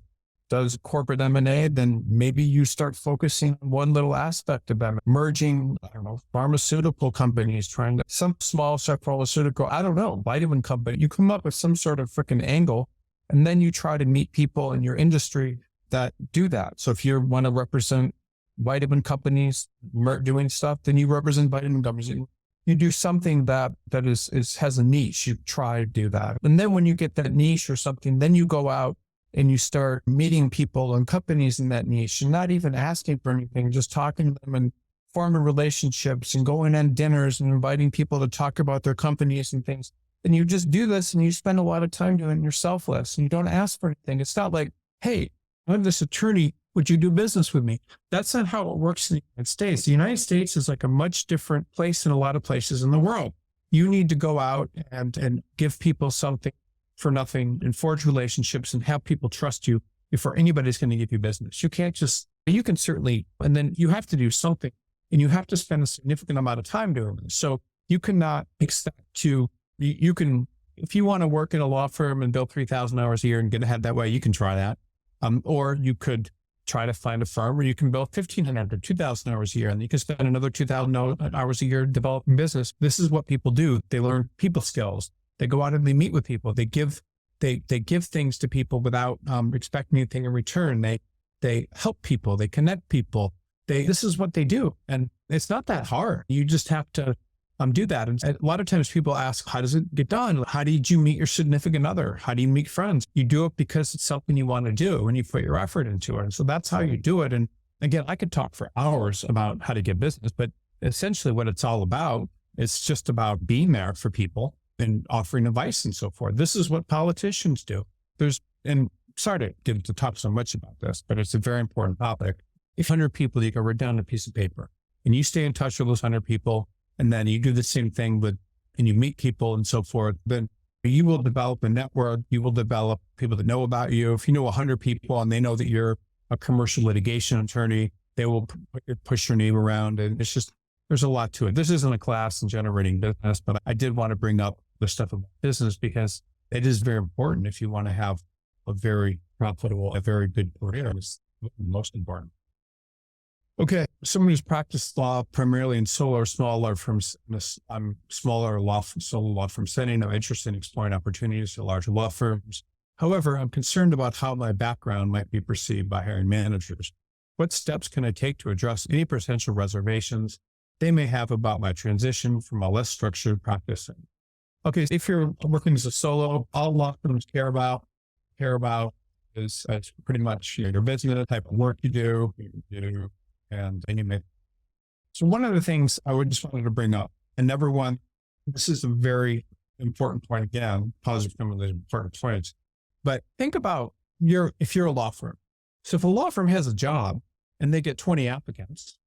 does corporate M&A, then maybe you start focusing on one little aspect of them, merging, I don't know, pharmaceutical companies, some small pharmaceutical, I don't know, vitamin company. You come up with some sort of freaking angle, and then you try to meet people in your industry that do that. So if you want to represent vitamin companies doing stuff, then you represent vitamin companies. You do something that has a niche. You try to do that. And then when you get that niche or something, then you go out and you start meeting people and companies in that niche and not even asking for anything, just talking to them and forming relationships and going on dinners and inviting people to talk about their companies and things. And you just do this and you spend a lot of time doing it. You're selfless and you don't ask for anything. It's not like, hey, I'm this attorney. Would you do business with me? That's not how it works in the United States. The United States is like a much different place than a lot of places in the world. You need to go out and give people something for nothing and forge relationships and have people trust you before anybody's going to give you business. You can certainly, and then you have to do something and you have to spend a significant amount of time doing this. So you cannot expect if you want to work in a law firm and bill 3,000 hours a year and get ahead that way, you can try that. Or you could try to find a firm where you can bill 1,500, 2,000 hours a year, and you can spend another 2,000 hours a year developing business. This is what people do. They learn people skills. They go out and they meet with people. They give things to people without expecting anything in return. They help people. They connect people. This is what they do, and it's not that hard. You just have to do that. And a lot of times people ask, how does it get done? How did you meet your significant other? How do you meet friends? You do it because it's something you want to do and you put your effort into it. And so that's how you do it. And again, I could talk for hours about how to get business, but essentially what it's all about, it's just about being there for people and offering advice and so forth. This is what politicians do. And sorry to get to talk so much about this, but it's a very important topic. If 100 people, you can write down a piece of paper and you stay in touch with those 100 people, and then you do the same thing and you meet people and so forth, then you will develop a network. You will develop people that know about you. If you know 100 people and they know that you're a commercial litigation attorney, they will push your name around. And it's just, there's a lot to it. This isn't a class in generating business, but I did want to bring up the stuff about business because it is very important if you want to have a very profitable, a very good career. It's most important. Okay, someone who's practiced law primarily in solo or small law firms, solo law firm setting. I'm interested in exploring opportunities for larger law firms. However, I'm concerned about how my background might be perceived by hiring managers. What steps can I take to address any potential reservations they may have about my transition from a less structured practice? Okay, if you're working as a solo, all law firms care about is pretty much your business, the type of work you do. And you may. So one of the things I just wanted to bring up, and number one, this is a very important point again, positive some of the important points, but think about if you're a law firm. So if a law firm has a job and they get 20 applicants,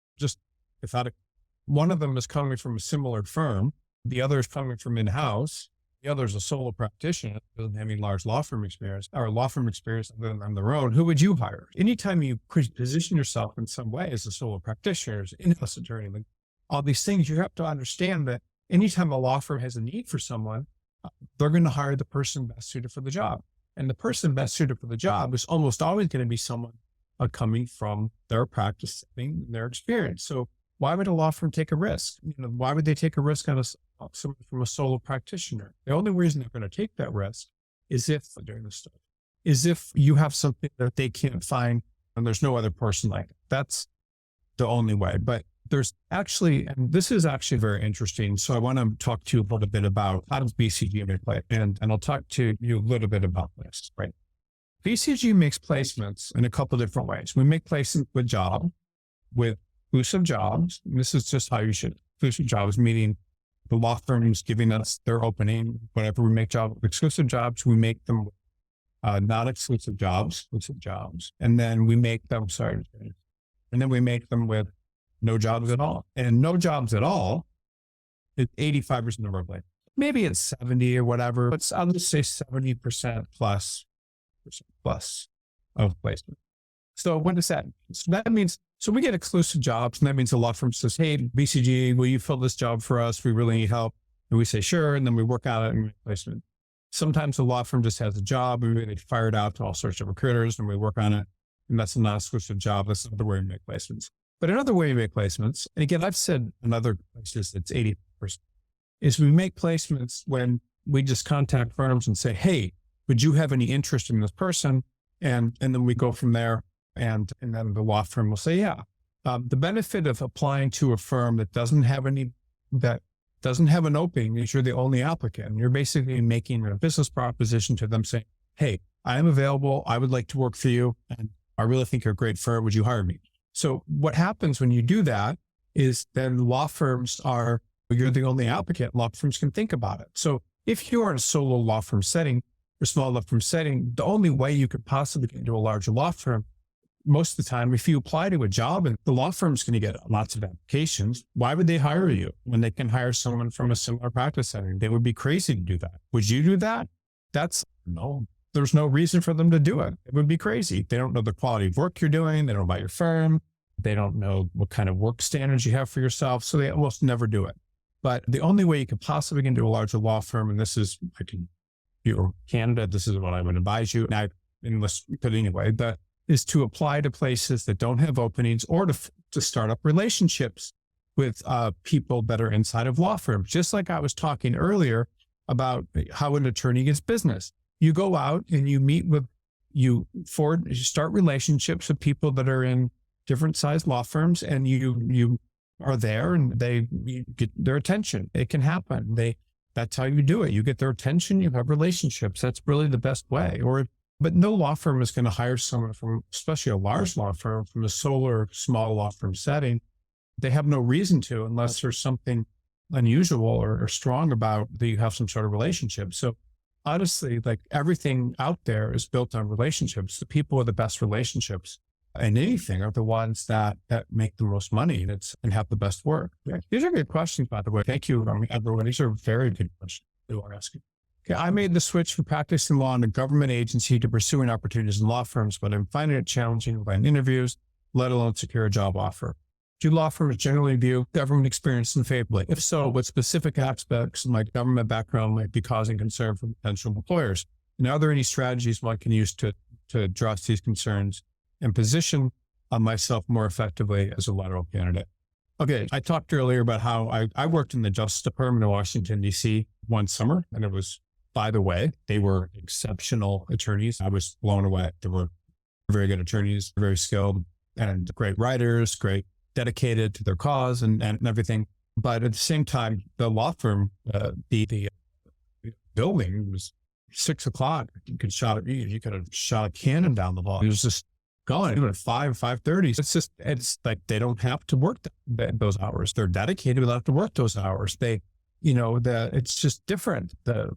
one of them is coming from a similar firm, the other is coming from in-house, the other is a solo practitioner, doesn't have any large law firm experience or law firm experience other than on their own, who would you hire? Anytime you position yourself in some way as a solo practitioner, as an in-house attorney, all these things, you have to understand that anytime a law firm has a need for someone, they're going to hire the person best suited for the job. And the person best suited for the job is almost always going to be someone coming from their practice setting and their experience. So why would a law firm take a risk? Why would they take a risk on someone from a solo practitioner? The only reason they're going to take that risk is if they're doing this stuff, is if you have something that they can't find and there's no other person like it. That's the only way. But there's actually, and this is actually very interesting. So I want to talk to you a little bit about how does BCG make play, and I'll talk to you a little bit about this, right? BCG makes placements in a couple of different ways. We make placements with exclusive jobs. And this is just how you should. Exclusive jobs, meaning the law firms giving us their opening. Whenever we make exclusive jobs, we make them not exclusive jobs, and then we make them, with no jobs at all. And no jobs at all is 85% of our placement. Maybe it's 70 or whatever, but I'll just say 70% plus of placement. So what does that mean? So that means, so we get exclusive jobs, and that means a law firm says, hey, BCG, will you fill this job for us? We really need help. And we say, sure. And then we work out it and make placement. Sometimes the law firm just has a job, and they fire it out to all sorts of recruiters, and we work on it. And that's a non-exclusive job. That's another way we make placements. But another way we make placements, and again, I've said in other places it's 80%, is we make placements when we just contact firms and say, hey, would you have any interest in this person? And then we go from there, and then the law firm will say, yeah. The benefit of applying to a firm that doesn't have an opening is you're the only applicant. And you're basically making a business proposition to them saying, hey, I am available. I would like to work for you. And I really think you're a great firm. Would you hire me? So what happens when you do that is then you're the only applicant. Law firms can think about it. So if you are in a solo law firm setting or small law firm setting, the only way you could possibly get into a larger law firm, most of the time, if you apply to a job and the law firm's going to get lots of applications, why would they hire you when they can hire someone from a similar practice setting? They would be crazy to do that. Would you do that? No. There's no reason for them to do it. It would be crazy. They don't know the quality of work you're doing. They don't know about your firm. They don't know what kind of work standards you have for yourself. So they almost never do it. But the only way you could possibly get into a larger law firm, and this is, you're candidate, this is what I would advise you, is to apply to places that don't have openings, or to start up relationships with people that are inside of law firms. Just like I was talking earlier about how an attorney gets business. You go out and you start relationships with people that are in different size law firms, and you are there, and you get their attention. It can happen. That's how you do it. You get their attention, you have relationships. That's really the best way. But no law firm is going to hire someone from, especially a large law firm, from a solo or small law firm setting. They have no reason to, unless there's something unusual or strong about that you have some sort of relationship. So honestly, like, everything out there is built on relationships. The people with the best relationships in anything are the ones that make the most money and have the best work. Yeah. These are good questions, by the way. Thank you, everyone. These are very good questions you are asking. Okay, I made the switch from practicing law in a government agency to pursuing opportunities in law firms, but I'm finding it challenging to land interviews, let alone secure a job offer. Do law firms generally view government experience unfavorably? If so, what specific aspects of my government background might be causing concern for potential employers? And are there any strategies one can use to address these concerns and position myself more effectively as a lateral candidate? Okay, I talked earlier about how I worked in the Justice Department of Washington, D.C. one summer, and it was, by the way, they were exceptional attorneys. I was blown away. They were very good attorneys, very skilled, and great writers, great, dedicated to their cause and everything. But at the same time, the law firm, the building was 6 o'clock. You could have shot a cannon down the hall. It was just going even at 5:30. It's like they don't have to work those hours. They're dedicated. They don't have to work those hours. It's just different.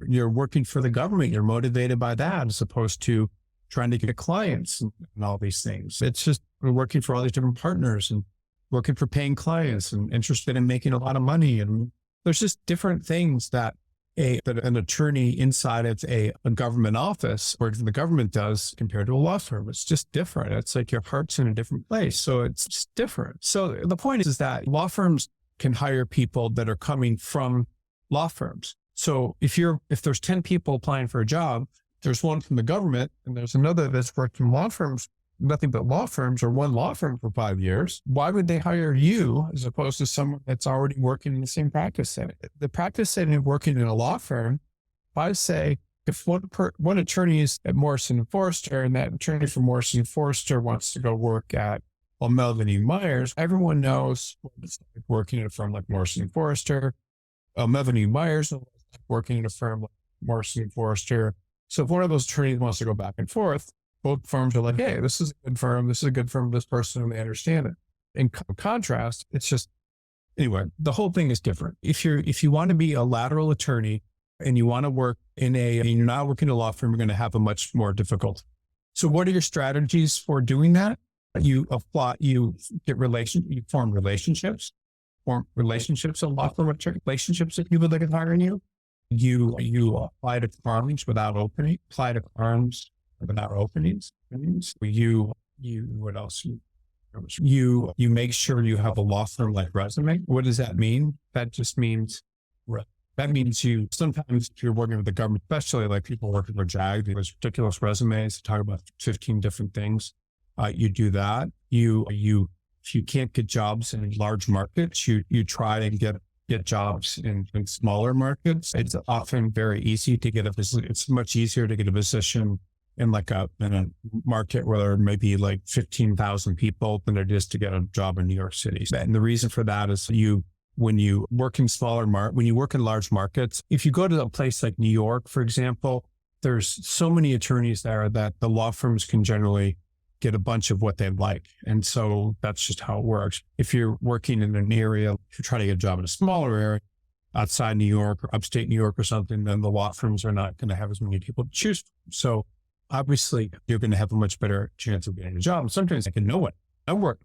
You're working for the government. You're motivated by that, as opposed to trying to get clients and all these things. It's just we're working for all these different partners and working for paying clients and interested in making a lot of money. And there's just different things that an attorney inside of a government office working for the government does compared to a law firm. It's just different. It's like your heart's in a different place. So it's just different. So the point is that law firms can hire people that are coming from law firms. So if there's 10 people applying for a job, there's one from the government and there's another that's worked from law firms, nothing but law firms, or one law firm for 5 years. Why would they hire you as opposed to someone that's already working in the same practice setting? The practice setting of working in a law firm, if I say, if one attorney is at Morrison and Foerster and that attorney from Morrison and Foerster wants to go work at Melvin E. Myers, everyone knows what it's like working at a firm like Morrison and Foerster. Melvin E. Myers working in a firm like Morrison and Foerster. So if one of those attorneys wants to go back and forth, both firms are like, hey, this is a good firm. This is a good firm. This person, and they understand it. In contrast, it's just, anyway, the whole thing is different. If you want to be a lateral attorney and you want to work and you're not working in a law firm, you're going to have a much more difficult. So what are your strategies for doing that? You form relationships in law firm relationships with people that can hire you. You apply to firms without openings. What else? You make sure you have a law firm like resume. What does that mean? That just means, sometimes if you're working with the government, especially like people working for JAG, there's ridiculous resumes to talk about 15 different things. You do that. If you can't get jobs in large markets, you try to get jobs in smaller markets. It's often very easy to get it's much easier to get a position in a market where there may be like 15,000 people than it is to get a job in New York City. And the reason for that is when you work in large markets, if you go to a place like New York, for example, there's so many attorneys there that the law firms can generally get a bunch of what they like. And so that's just how it works. If you're working in an area, if you're trying to get a job in a smaller area outside New York or upstate New York or something, then the law firms are not going to have as many people to choose from. So obviously you're going to have a much better chance of getting a job. Sometimes I can know it. I've worked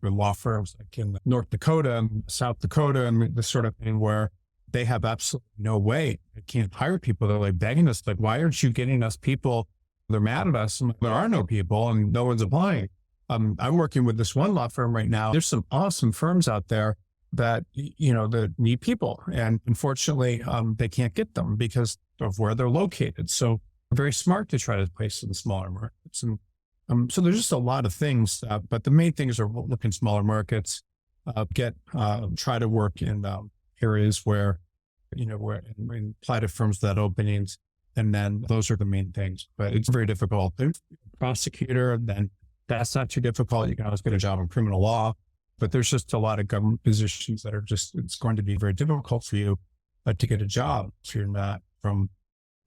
with law firms like in North Dakota and South Dakota and this sort of thing where they have absolutely no way. They can't hire people. They're like begging us, like, why aren't you getting us people? They're mad at us. And there are no people and no one's applying. I'm working with this one law firm right now. There's some awesome firms out there that, that need people. And unfortunately, they can't get them because of where they're located. So very smart to try to place in smaller markets. And so there's just a lot of things, but the main things are look in smaller markets, try to work in areas where apply to firms that openings. And then those are the main things, but it's very difficult. Prosecutor, then that's not too difficult. You can always get a job in criminal law, but there's just a lot of government positions that are it's going to be very difficult for you to get a job if you're not from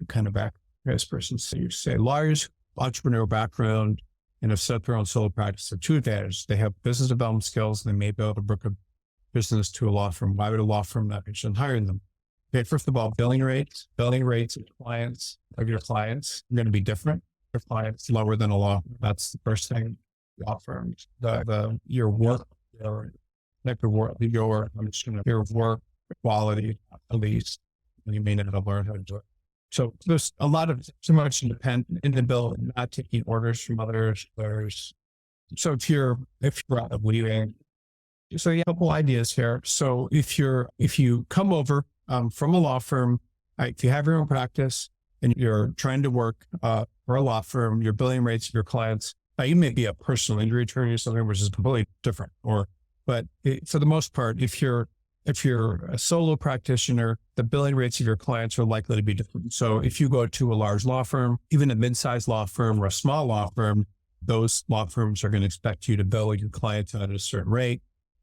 the kind of background person. So you say lawyers, entrepreneurial background, and have set their own solo practice have two advantages. They have business development skills and they may be able to bring a business to a law firm. Why would a law firm not be interested in hiring them? Okay, first of all, billing rates of your clients are going to be different. Your clients lower than a law. That's the first thing. Law firms, your work quality, at least you may not have learned how to do it. So there's a lot of too much independent, not taking orders from others. So if you're out of leaving, so you have a couple ideas here. So if you come over from a law firm, if you have your own practice and you're trying to work for a law firm, your billing rates of your clients, you may be a personal injury attorney or something, which is completely different. But for the most part, if you're a solo practitioner, the billing rates of your clients are likely to be different. So if you go to a large law firm, even a mid-sized law firm or a small law firm, those law firms are going to expect you to bill your clients at a certain rate.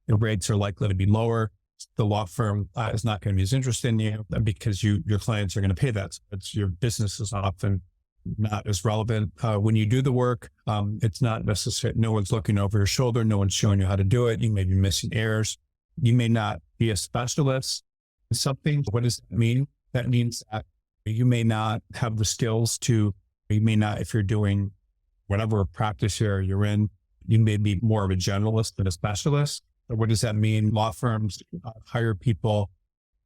The rates are likely to be lower. The law firm is not going to be as interested in you because your clients are going to pay that. So your business is often not as relevant. When you do the work, it's not necessary. No one's looking over your shoulder. No one's showing you how to do it. You may be missing errors. You may not be a specialist in something. What does that mean? That means that you may not have the skills you may not, if you're doing whatever practice area you're in, you may be more of a generalist than a specialist. What does that mean? Law firms hire people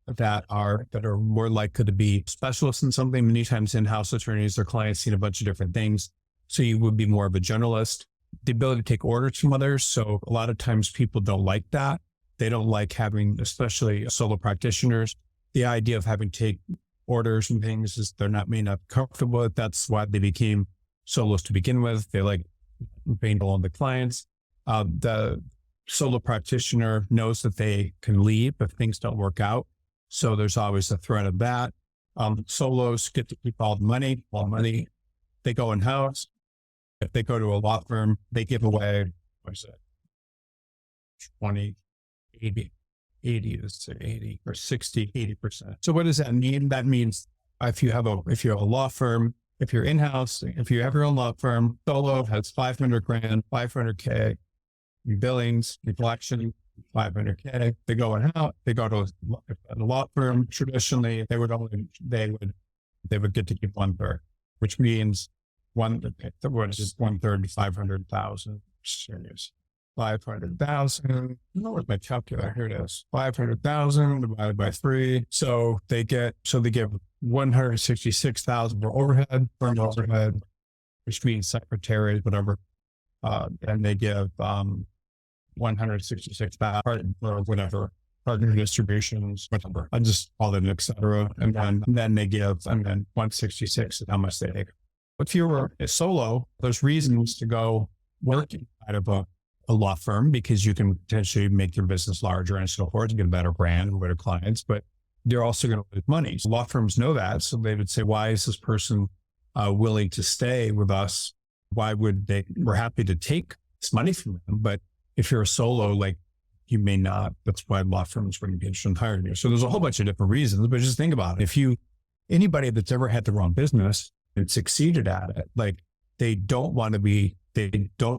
that are more likely to be specialists in something. Many times in-house attorneys, their clients see a bunch of different things. So you would be more of a generalist. The ability to take orders from others. So a lot of times people don't like that. They don't like having, especially solo practitioners, the idea of having to take orders and things is they're not may not be comfortable with. That's why they became solos to begin with. They like being along the clients. The solo practitioner knows that they can leave if things don't work out. So there's always a threat of that. Solos get to keep all the money. All money, they go in-house. If they go to a law firm, they give away, what is it, 20, 80 is 80 or 60, 80%. So what does that mean? That means if you have a law firm, if you're in-house, if you have your own law firm, solo has 500 grand, 500K in billings, in collection, 500K. They go out, they go to a law firm. Traditionally, they would get to keep 1/3, which means what is 1/3 to 500,000. Serious. 500,000. Where's my calculator? Here it is. 500,000 divided by 3. So they give 166,000 for overhead, firm overhead, which means secretaries, whatever. And they give 166,000 or whatever, partner distributions, whatever. I just call it, et cetera. And then they give, and then 166 is how much they take. If you were a solo, there's reasons to go work inside of a law firm because you can potentially make your business larger and so forth, get a better brand and better clients, but they're also going to lose money. So law firms know that. So they would say, why is this person willing to stay with us? Why would they? We're happy to take this money from them. But if you're a solo, like you may not. That's why law firms wouldn't be interested in hiring you. So there's a whole bunch of different reasons, but just think about it. Anybody that's ever had their own business and succeeded at it, like they don't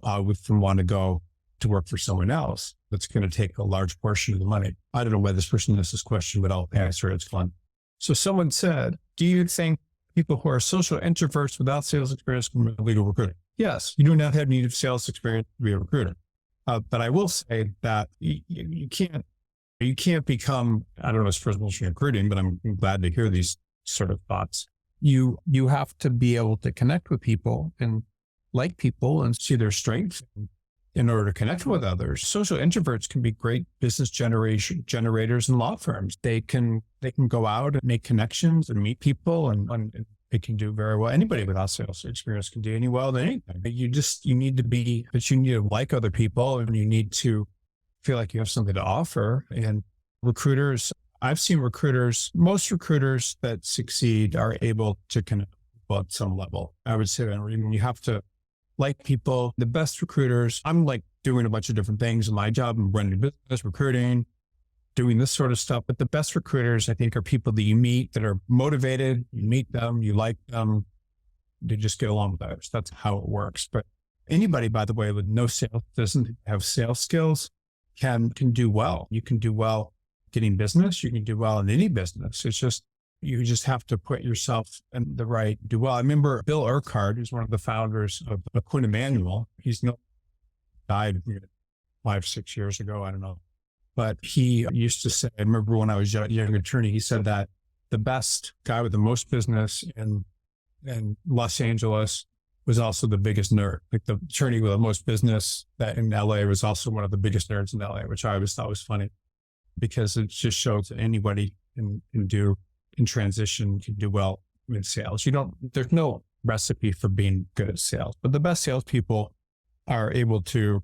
always want to go to work for someone else that's going to take a large portion of the money. I don't know why this person asked this question, but I'll answer it. It's fun. So someone said, do you think people who are social introverts without sales experience can be a legal recruiter? Yes, you do not have need of sales experience to be a recruiter. But I will say that you can't become, I don't know if it's personal recruiting, but I'm glad to hear these sort of thoughts. You have to be able to connect with people and like people and see their strengths in order to connect with others. Social introverts can be great business generators in law firms. They can go out and make connections and meet people and they can do very well. Anybody without sales experience can do any well than anything. You need to like other people and you need to feel like you have something to offer. And recruiters, I've seen most recruiters that succeed are able to connect at some level. I would say that you have to like people. The best recruiters, I'm like doing a bunch of different things in my job. I'm running business, recruiting, doing this sort of stuff. But the best recruiters, I think, are people that you meet that are motivated. You meet them, you like them, they just get along with others. That's how it works. But anybody, by the way, with no sales, doesn't have sales skills, can do well. You can do well getting business. You can do well in any business. It's just, you just have to put yourself in the right, do well. I remember Bill Urquhart, who's one of the founders of Quinn Emanuel. Died 5, 6 years ago. I don't know. But he used to say, I remember when I was a young attorney, he said that the best guy with the most business in Los Angeles was also the biggest nerd. Like the attorney with the most business that in LA was also one of the biggest nerds in LA, which I always thought was funny because it just shows that anybody can do in transition, can do well in sales. There's no recipe for being good at sales, but the best salespeople are able to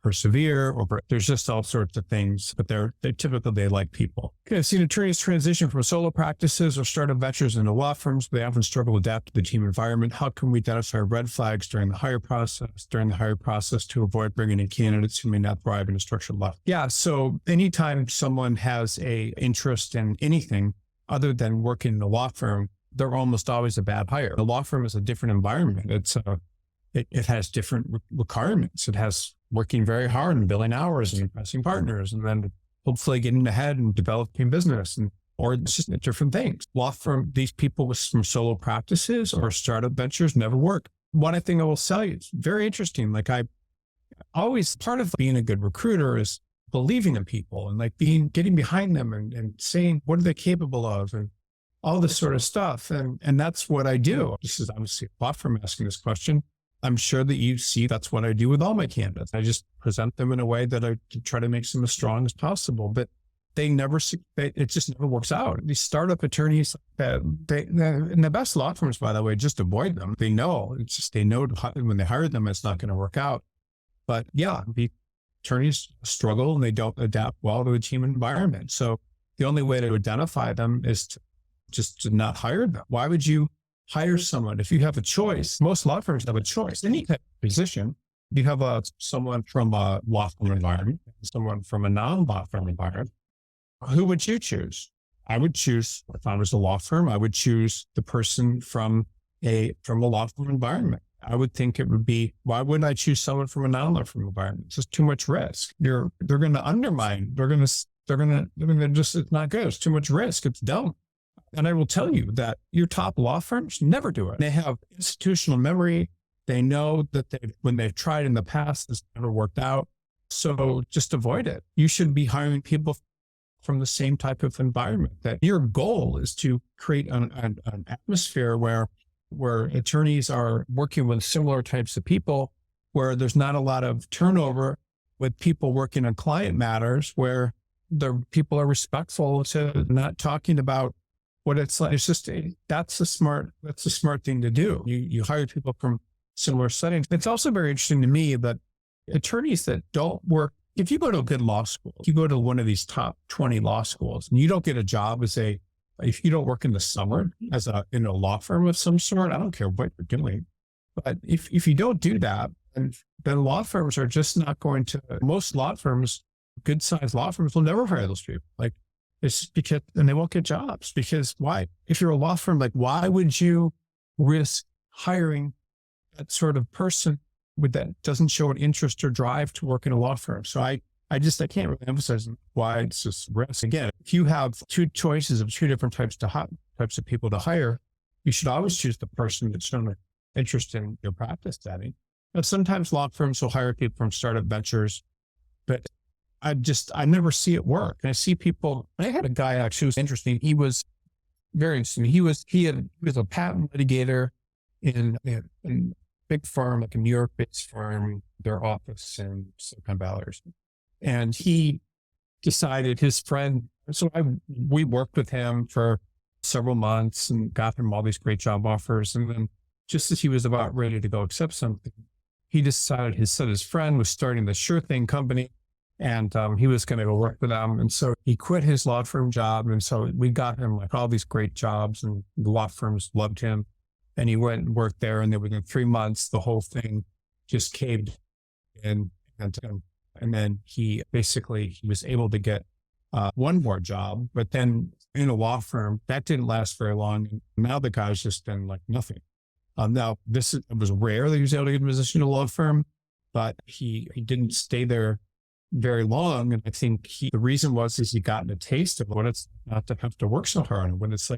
persevere, there's just all sorts of things, but they like people. Okay, I've seen attorneys transition from solo practices or startup ventures into law firms. They often struggle to adapt to the team environment. How can we identify red flags during the hire process to avoid bringing in candidates who may not thrive in a structured law? Yeah, so anytime someone has a interest in anything other than working in a law firm, they're almost always a bad hire. The law firm is a different environment. It has different requirements. It has working very hard and billing hours and impressing partners, and then hopefully getting ahead and developing business, or it's just different things. Law firm, these people from solo practices or startup ventures never work. One thing I will tell you, it's very interesting. Like part of being a good recruiter is believing in people and getting behind them and saying, what are they capable of? And all this sort of stuff. And that's what I do. This is obviously a law firm asking this question. I'm sure that you see that's what I do with all my candidates. I just present them in a way that I try to make them as strong as possible. But it just never works out. These startup attorneys and the best law firms, by the way, just avoid them. They know when they hire them, it's not going to work out. But yeah, the attorneys struggle and they don't adapt well to a team environment. So the only way to identify them is to not hire them. Why would you hire someone if you have a choice? Most law firms have a choice. Any type of position, you have someone from a law firm environment, someone from a non-law firm environment. Who would you choose? I would choose, if I was a law firm, I would choose the person from a law firm environment. I would think it would be, why wouldn't I choose someone from a non-law firm environment? It's just too much risk. They're going to undermine. They're going to just, it's not good. It's too much risk. It's dumb. And I will tell you that your top law firms never do it. They have institutional memory. They know that when they've tried in the past, it's never worked out. So just avoid it. You should be hiring people from the same type of environment. That your goal is to create an atmosphere where attorneys are working with similar types of people, where there's not a lot of turnover with people working on client matters, where the people are respectful to not talking about what it's like. It's just, that's a smart thing to do. You hire people from similar settings. It's also very interesting to me that attorneys that don't work, if you go to a good law school, if you go to one of these top 20 law schools and you don't get a job if you don't work in the summer in a law firm of some sort, I don't care what you're doing. But if you don't do that, then law firms are just not going to, most law firms, good sized law firms will never hire those people. It's because, and they won't get jobs because why? If you're a law firm, why would you risk hiring that sort of person that doesn't show an interest or drive to work in a law firm? So I can't really emphasize why it's just risk. Again, if you have two choices of two different types of people to hire, you should always choose the person that's shown an interest in your practice setting. Now, sometimes law firms will hire people from startup ventures, but I never see it work. And I see people, I had a guy actually who was interesting. He was very interesting. He was a patent litigator in a big firm, like a New York-based firm, their office in Silicon Valley. And he decided we worked with him for several months and got him all these great job offers. And then just as he was about ready to go accept something, he decided his friend was starting the Sure Thing company, and he was going to go work with them. And so he quit his law firm job. And so we got him all these great jobs, and the law firms loved him. And he went and worked there, and then within 3 months, the whole thing just caved in. And then he was able to get one more job, but then in a law firm, that didn't last very long. And now the guy's just been nothing. Now it was rare that he was able to get a position in a law firm, but he didn't stay there very long. And I think the reason was he gotten a taste of what it's not to have to work so hard. And when it's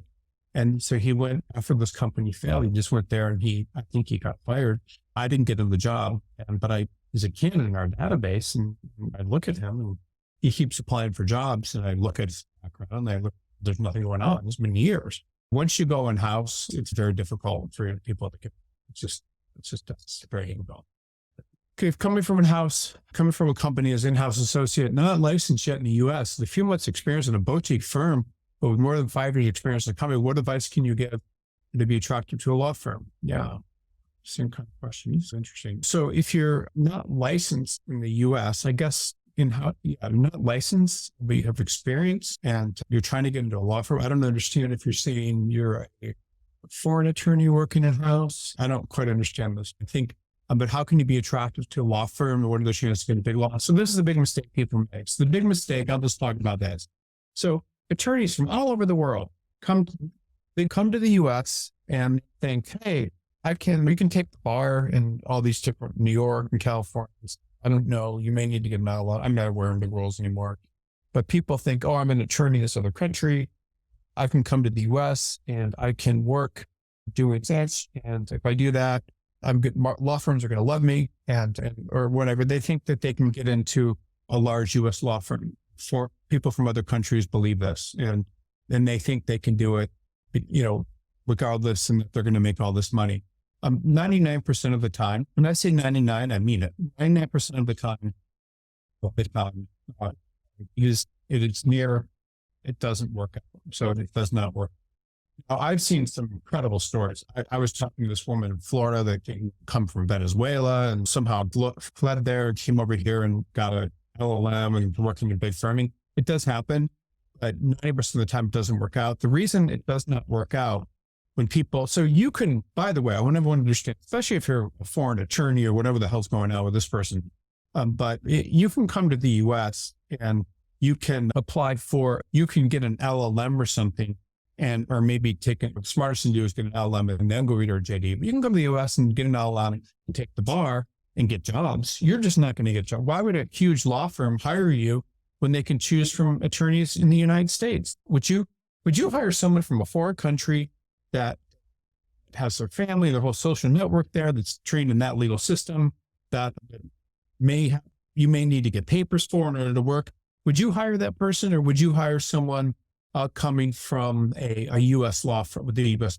and so he went, after this company failed, he just went there and I think he got fired. I didn't get him the job, but he's a candidate in our database, and I look at him and he keeps applying for jobs, and I look at his background and there's nothing going on. It's been years. Once you go in-house, it's very difficult for people to get, it's very difficult. Okay, coming from a company as in-house associate, not licensed yet in the US, the few months experience in a boutique firm, but with more than 5 years experience in the company, what advice can you give to be attracted to a law firm? Yeah. Same kind of question. It's interesting. So if you're not licensed in the US, I guess not licensed, but you have experience and you're trying to get into a law firm. I don't understand if you're saying you're a foreign attorney working in-house. I don't quite understand this. I think, but how can you be attractive to a law firm? Or what are the chances to get a big law? So this is a big mistake people make. So the big mistake, I'll just talk about that. So attorneys from all over the world come to the US and think, hey, we can take the bar in all these different New York and California. I don't know. You may need to get an outlaw. I'm not wearing big rules anymore. But people think, oh, I'm an attorney in this other country. I can come to the US and I can work doing this. And if I do that, I'm good. Law firms are going to love me or whatever. They think that they can get into a large US law firm. For people from other countries believe this, and then they think they can do it, regardless, and that they're going to make all this money. 99% of the time, when I say 99, I mean it. 99% of the time, is it doesn't work out. So it does not work. Now, I've seen some incredible stories. I was talking to this woman in Florida that come from Venezuela and somehow fled there, came over here and got a LLM and working in big firming. It does happen, but 90% of the time it doesn't work out. The reason it does not work out when people, so you can, by the way, I want everyone to understand, especially if you're a foreign attorney or whatever the hell's going on with this person, you can come to the US and you can you can get an LLM or something or maybe the smartest thing to do is get an LLM and then go read our JD. But you can come to the US and get an LLM and take the bar and get jobs. You're just not going to get jobs. Why would a huge law firm hire you when they can choose from attorneys in the United States? Would you hire someone from a foreign country that has their family, their whole social network there, that's trained in that legal system, that you may need to get papers for in order to work? Would you hire that person, or would you hire someone coming from a U.S. law firm with the U.S.?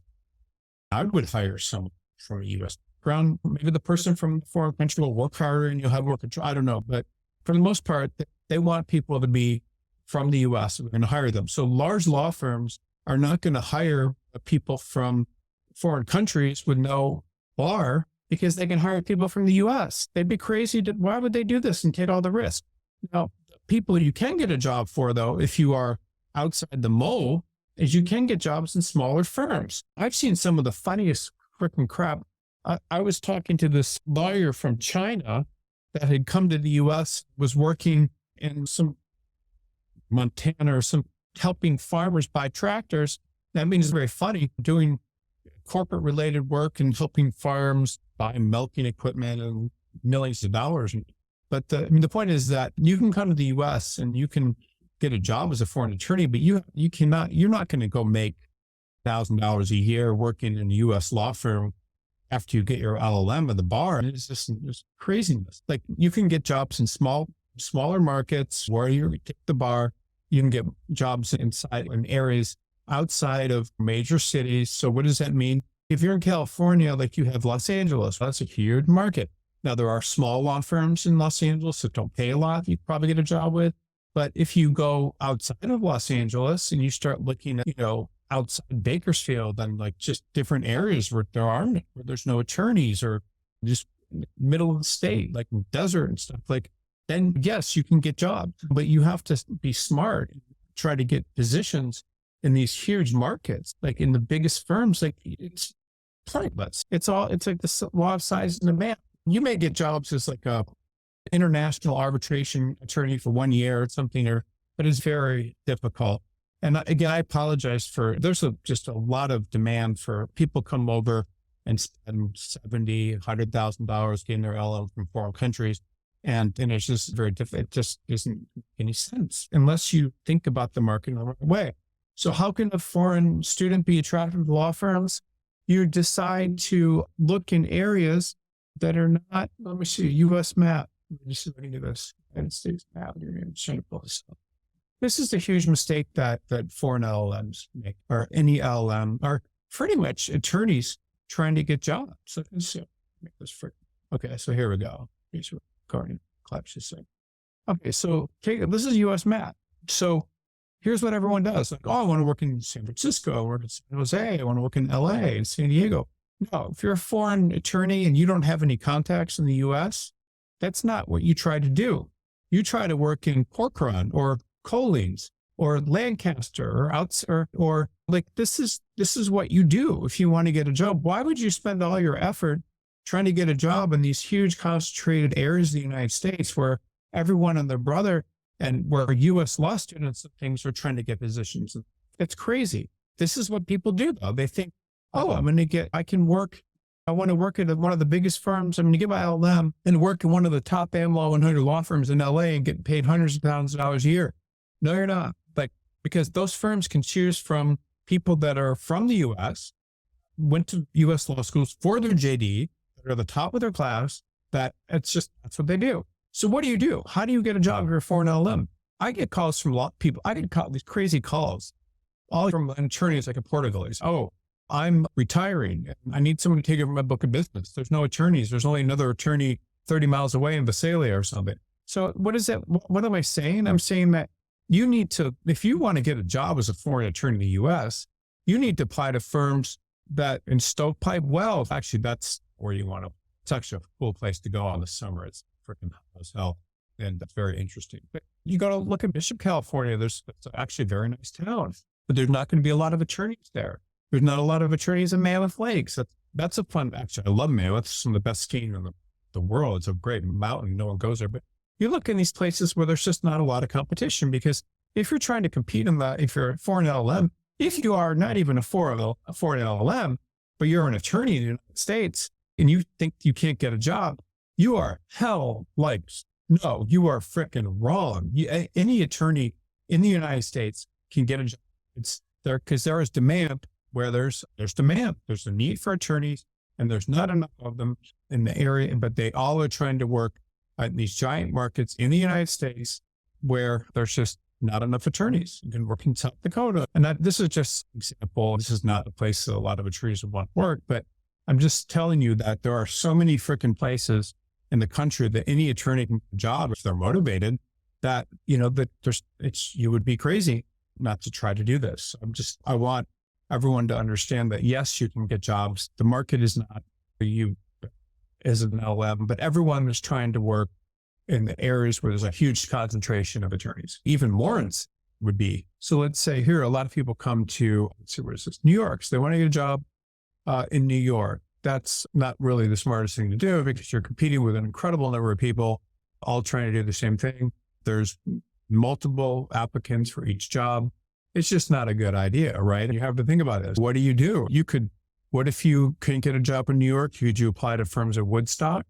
I would hire someone from a U.S. background. Maybe the person from the foreign country will work harder and you'll have work control. I don't know. But for the most part, they want people to be from the U.S. We're going to hire them. So large law firms are not going to hire people from foreign countries with no bar because they can hire people from the U.S. They'd be crazy. Why would they do this and take all the risk? Now, people you can get a job for, though, if you are outside the mold, is you can get jobs in smaller firms. I've seen some of the funniest freaking crap. I was talking to this lawyer from China that had come to the U.S., was working in some Montana or helping farmers buy tractors. That means it's very funny, doing corporate related work and helping farms buy milking equipment and millions of dollars. But the point is that you can come to the U.S. and you can get a job as a foreign attorney, but you're not going to go make $1,000 a year working in a U.S. law firm after you get your LLM at the bar. And it's just craziness. Like, you can get jobs in smaller markets where you take the bar. You can get jobs in areas outside of major cities. So what does that mean? If you're in California, like you have Los Angeles, that's a huge market. Now, there are small law firms in Los Angeles that don't pay a lot. You probably get a job with. But if you go outside of Los Angeles and you start looking at, outside Bakersfield and like just different areas where there's no attorneys, or just middle of the state, like desert and stuff, like, then yes, you can get jobs, but you have to be smart, try to get positions in these huge markets, like in the biggest firms. Like, it's pointless. It's like the law of size and demand. You may get jobs as like a international arbitration attorney for 1 year or something, but it's very difficult. And again, I apologize there's just a lot of demand for people come over and spend $70,000, $100,000 getting their LLM from foreign countries. And it's just very difficult. It just doesn't make any sense unless you think about the market in the right way. So how can a foreign student be attracted to law firms? You decide to look in areas that are not, let me see, U.S. map. Just looking at this United States map. This is a huge mistake that foreign LLMs make, or any LLM, or pretty much attorneys trying to get jobs. So let's see. Make this free. Okay, so here we go. Here's recording. Okay, so this is U.S. map. So here's what everyone does. Like, I want to work in San Francisco, I work in San Jose, I want to work in L.A. and San Diego. No, if you're a foreign attorney and you don't have any contacts in the U.S., that's not what you try to do. You try to work in Corcoran or Collins or Lancaster or like, this is what you do if you want to get a job. Why would you spend all your effort trying to get a job in these huge concentrated areas of the United States where everyone and their brother, and where U.S. law students and things are trying to get positions? It's crazy. This is what people do, though. They think, I want to work at one of the biggest firms. I'm going to get my LLM and work in one of the top AmLaw 100 law firms in LA and get paid hundreds of thousands of dollars a year. No, you're not. Like, because those firms can choose from people that are from the U.S., went to U.S. law schools for their JD, that are the top of their class, that's what they do. So what do? How do you get a job if you're a foreign LLM? I get calls from people. I get these crazy calls, all from attorneys like in Portugal. I'm retiring. I need someone to take over my book of business. There's no attorneys. There's only another attorney 30 miles away in Visalia or something. So what is that? What am I saying? I'm saying that you need to, if you want to get a job as a foreign attorney in the US, you need to apply to firms that in Stovepipe Wells. Actually, that's where you want to, it's actually a cool place to go on the summer. It's freaking hot as hell. And that's very interesting. But you got to look at Bishop, California. It's actually a very nice town, but there's not going to be a lot of attorneys there. There's not a lot of attorneys in Mammoth Lakes. That's a fun, actually, I love Mammoth. It's some of the best skiing in the world. It's a great mountain. No one goes there, but you look in these places where there's just not a lot of competition, because if you're trying to compete in if you're a foreign LLM, if you are not even a foreign LLM, but you're an attorney in the United States and you think you can't get a job, you are no, you are freaking wrong. Any attorney in the United States can get a job. It's there because there is demand where there's demand. There's a need for attorneys, and there's not enough of them in the area, but they all are trying to work at these giant markets in the United States where there's just not enough attorneys. You can work in South Dakota. And this is just an example. This is not a place that a lot of attorneys would want to work, but I'm just telling you that there are so many freaking places in the country that any attorney can get a job if they're motivated, that, you would be crazy not to try to do this. I want everyone to understand that, yes, you can get jobs. The market is not for you as an LLM, but everyone is trying to work in the areas where there's a huge concentration of attorneys. Even Lawrence would be. So let's say here, a lot of people come to, where is this? New York. So they want to get a job in New York. That's not really the smartest thing to do, because you're competing with an incredible number of people all trying to do the same thing. There's multiple applicants for each job. It's just not a good idea, right? You have to think about this. What do you do? What if you couldn't get a job in New York? Could you apply to firms at Woodstock?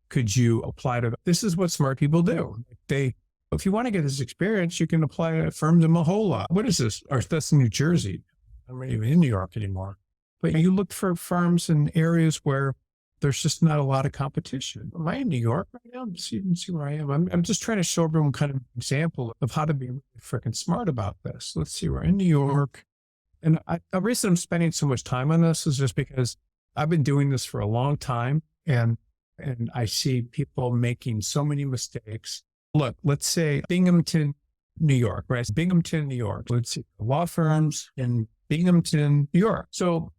Could you apply to, this is what smart people do. If you want to get this experience, you can apply to firms in Mahola. What is this? Or that's New Jersey. I'm not even in New York anymore. But you look for firms in areas where there's just not a lot of competition. Am I in New York right now? See where I am. I'm just trying to show everyone kind of an example of how to be really freaking smart about this. Let's see, we're in New York. And the reason I'm spending so much time on this is just because I've been doing this for a long time, and I see people making so many mistakes. Look, let's say Binghamton, New York, right? Binghamton, New York. Let's see, law firms in Binghamton, New York. So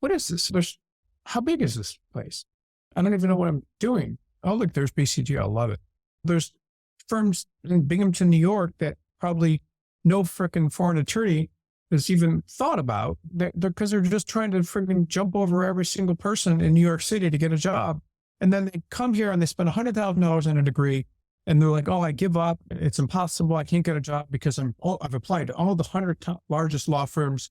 what is this? How big is this place? I don't even know what I'm doing. Oh, look, there's BCG. I love it. There's firms in Binghamton, New York that probably no freaking foreign attorney has even thought about, because they're just trying to freaking jump over every single person in New York City to get a job. And then they come here and they spend $100,000 on a degree, and they're like, oh, I give up. It's impossible. I can't get a job because I've applied to all the 100 largest law firms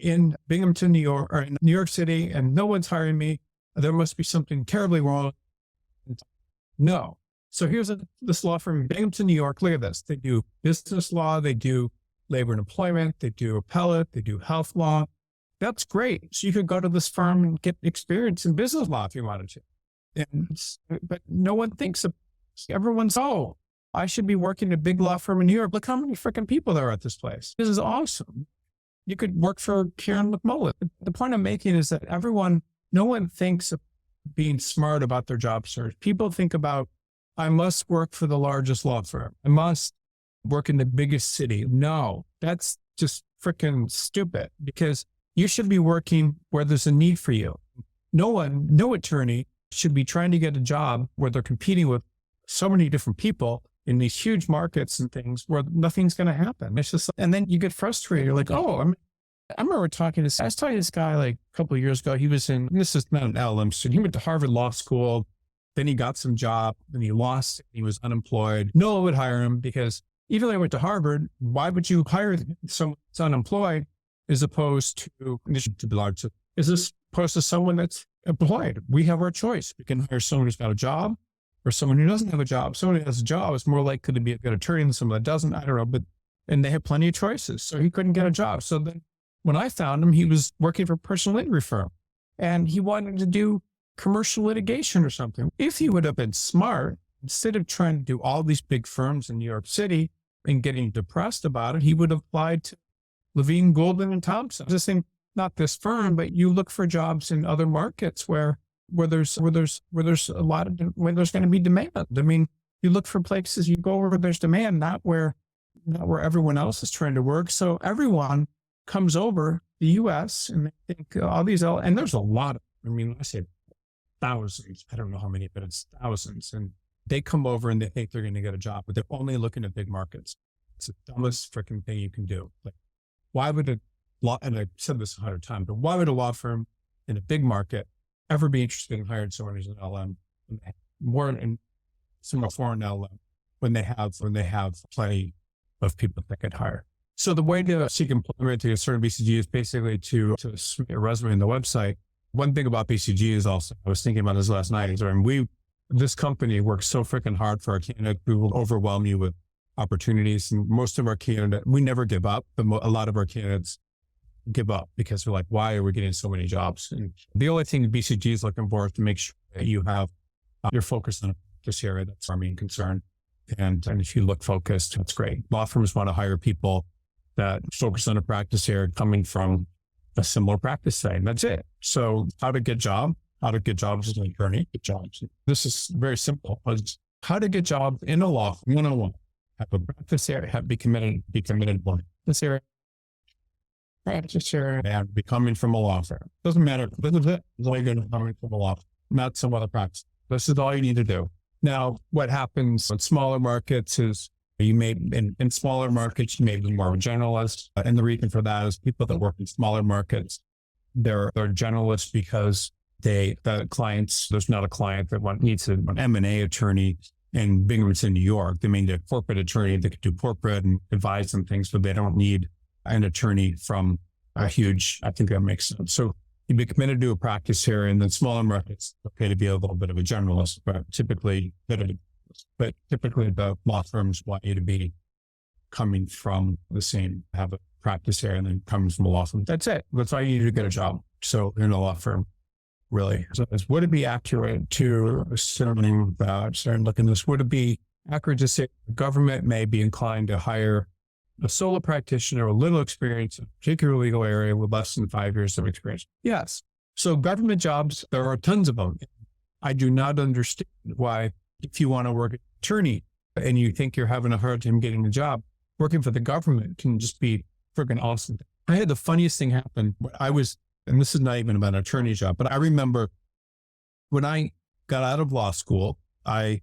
in Binghamton, New York, or in New York City, and no one's hiring me. There must be something terribly wrong. No. So here's this law firm in Binghamton, New York. Look at this. They do business law. They do labor and employment. They do appellate. They do health law. That's great. So you could go to this firm and get experience in business law if you wanted to. But no one thinks of, everyone's, oh, I should be working at a big law firm in New York. Look how many freaking people there are at this place. This is awesome. You could work for Karen McMullen. The point I'm making is that no one thinks of being smart about their job search. People think about, I must work for the largest law firm. I must work in the biggest city. No, that's just freaking stupid, because you should be working where there's a need for you. No attorney should be trying to get a job where they're competing with so many different people in these huge markets and things where nothing's going to happen. It's just, and then you get frustrated. You're like, oh, I remember I was talking to this guy like a couple of years ago. This is not an LLM student. He went to Harvard Law School. Then he got some job, then he lost, he was unemployed. No one would hire him, because even though he went to Harvard, why would you hire someone that's unemployed as opposed to someone that's employed? We have our choice. We can hire someone who's got a job, or someone who doesn't have a job. Someone who has a job is more likely to be a good attorney than someone that doesn't. I don't know, and they have plenty of choices. So he couldn't get a job. So then when I found him, he was working for a personal injury firm, and he wanted to do commercial litigation or something. If he would have been smart, instead of trying to do all these big firms in New York City and getting depressed about it, he would have applied to Levine, Goldman, and Thompson. Just saying, not this firm, but you look for jobs in other markets where there's going to be demand. I mean, you look for places, you go where there's demand, not where not where everyone else is trying to work. So everyone comes over the US and they think all these, and there's a lot of, I mean, I say thousands, I don't know how many, but it's thousands. And they come over and they think they're going to get a job, but they're only looking at big markets. It's the dumbest freaking thing you can do. Like, why would a law, and I've said this 100 times, but why would a law firm in a big market ever be interested in hiring someone who's an LM, more in some foreign LM, when they have plenty of people that could hire? So the way to seek employment to get started BCG is basically to submit a resume on the website. One thing about BCG is also, I was thinking about this last night, is this company works so freaking hard for our candidates. We will overwhelm you with opportunities. And most of our candidates, we never give up, but a lot of our candidates give up because we're like, why are we getting so many jobs? And the only thing BCG is looking for is to make sure that you have, you're focused on this area. That's our main concern. And if you look focused, that's great. Law firms want to hire people that focus on a practice area coming from a similar practice setting. That's it. So how to get jobs as an attorney, get jobs. This is very simple. It's how to get jobs in a law firm, one-on-one. Have a practice area, be committed one. This area, practice area, and be coming from a law firm. Doesn't matter. This is it. It's only going to be coming from a law firm, not some other practice. This is all you need to do. Now, what happens in smaller markets is in smaller markets, you may be more of a generalist. And the reason for that is people that work in smaller markets, they're generalists because the clients, there's not a client that needs an M&A attorney in Binghamton, New York. They may need a corporate attorney that could do corporate and advise on things, but they don't need an attorney from a huge, I think that makes sense. So you'd be committed to a practice here, and then smaller markets, okay, to be a little bit of a generalist, but typically the law firms want you to be coming from the same, have a practice area and then comes from a law firm. That's it. That's all you need to get a job. So in a law firm, really. So would it be accurate to assuming that, starting looking at this, would it be accurate to say the government may be inclined to hire a solo practitioner with little experience in a particular legal area with less than 5 years of experience? Yes. So government jobs, there are tons of them. I do not understand why, if you want to work as an attorney and you think you're having a hard time getting a job, working for the government can just be freaking awesome. I had the funniest thing happen. And this is not even about an attorney job, but I remember when I got out of law school, my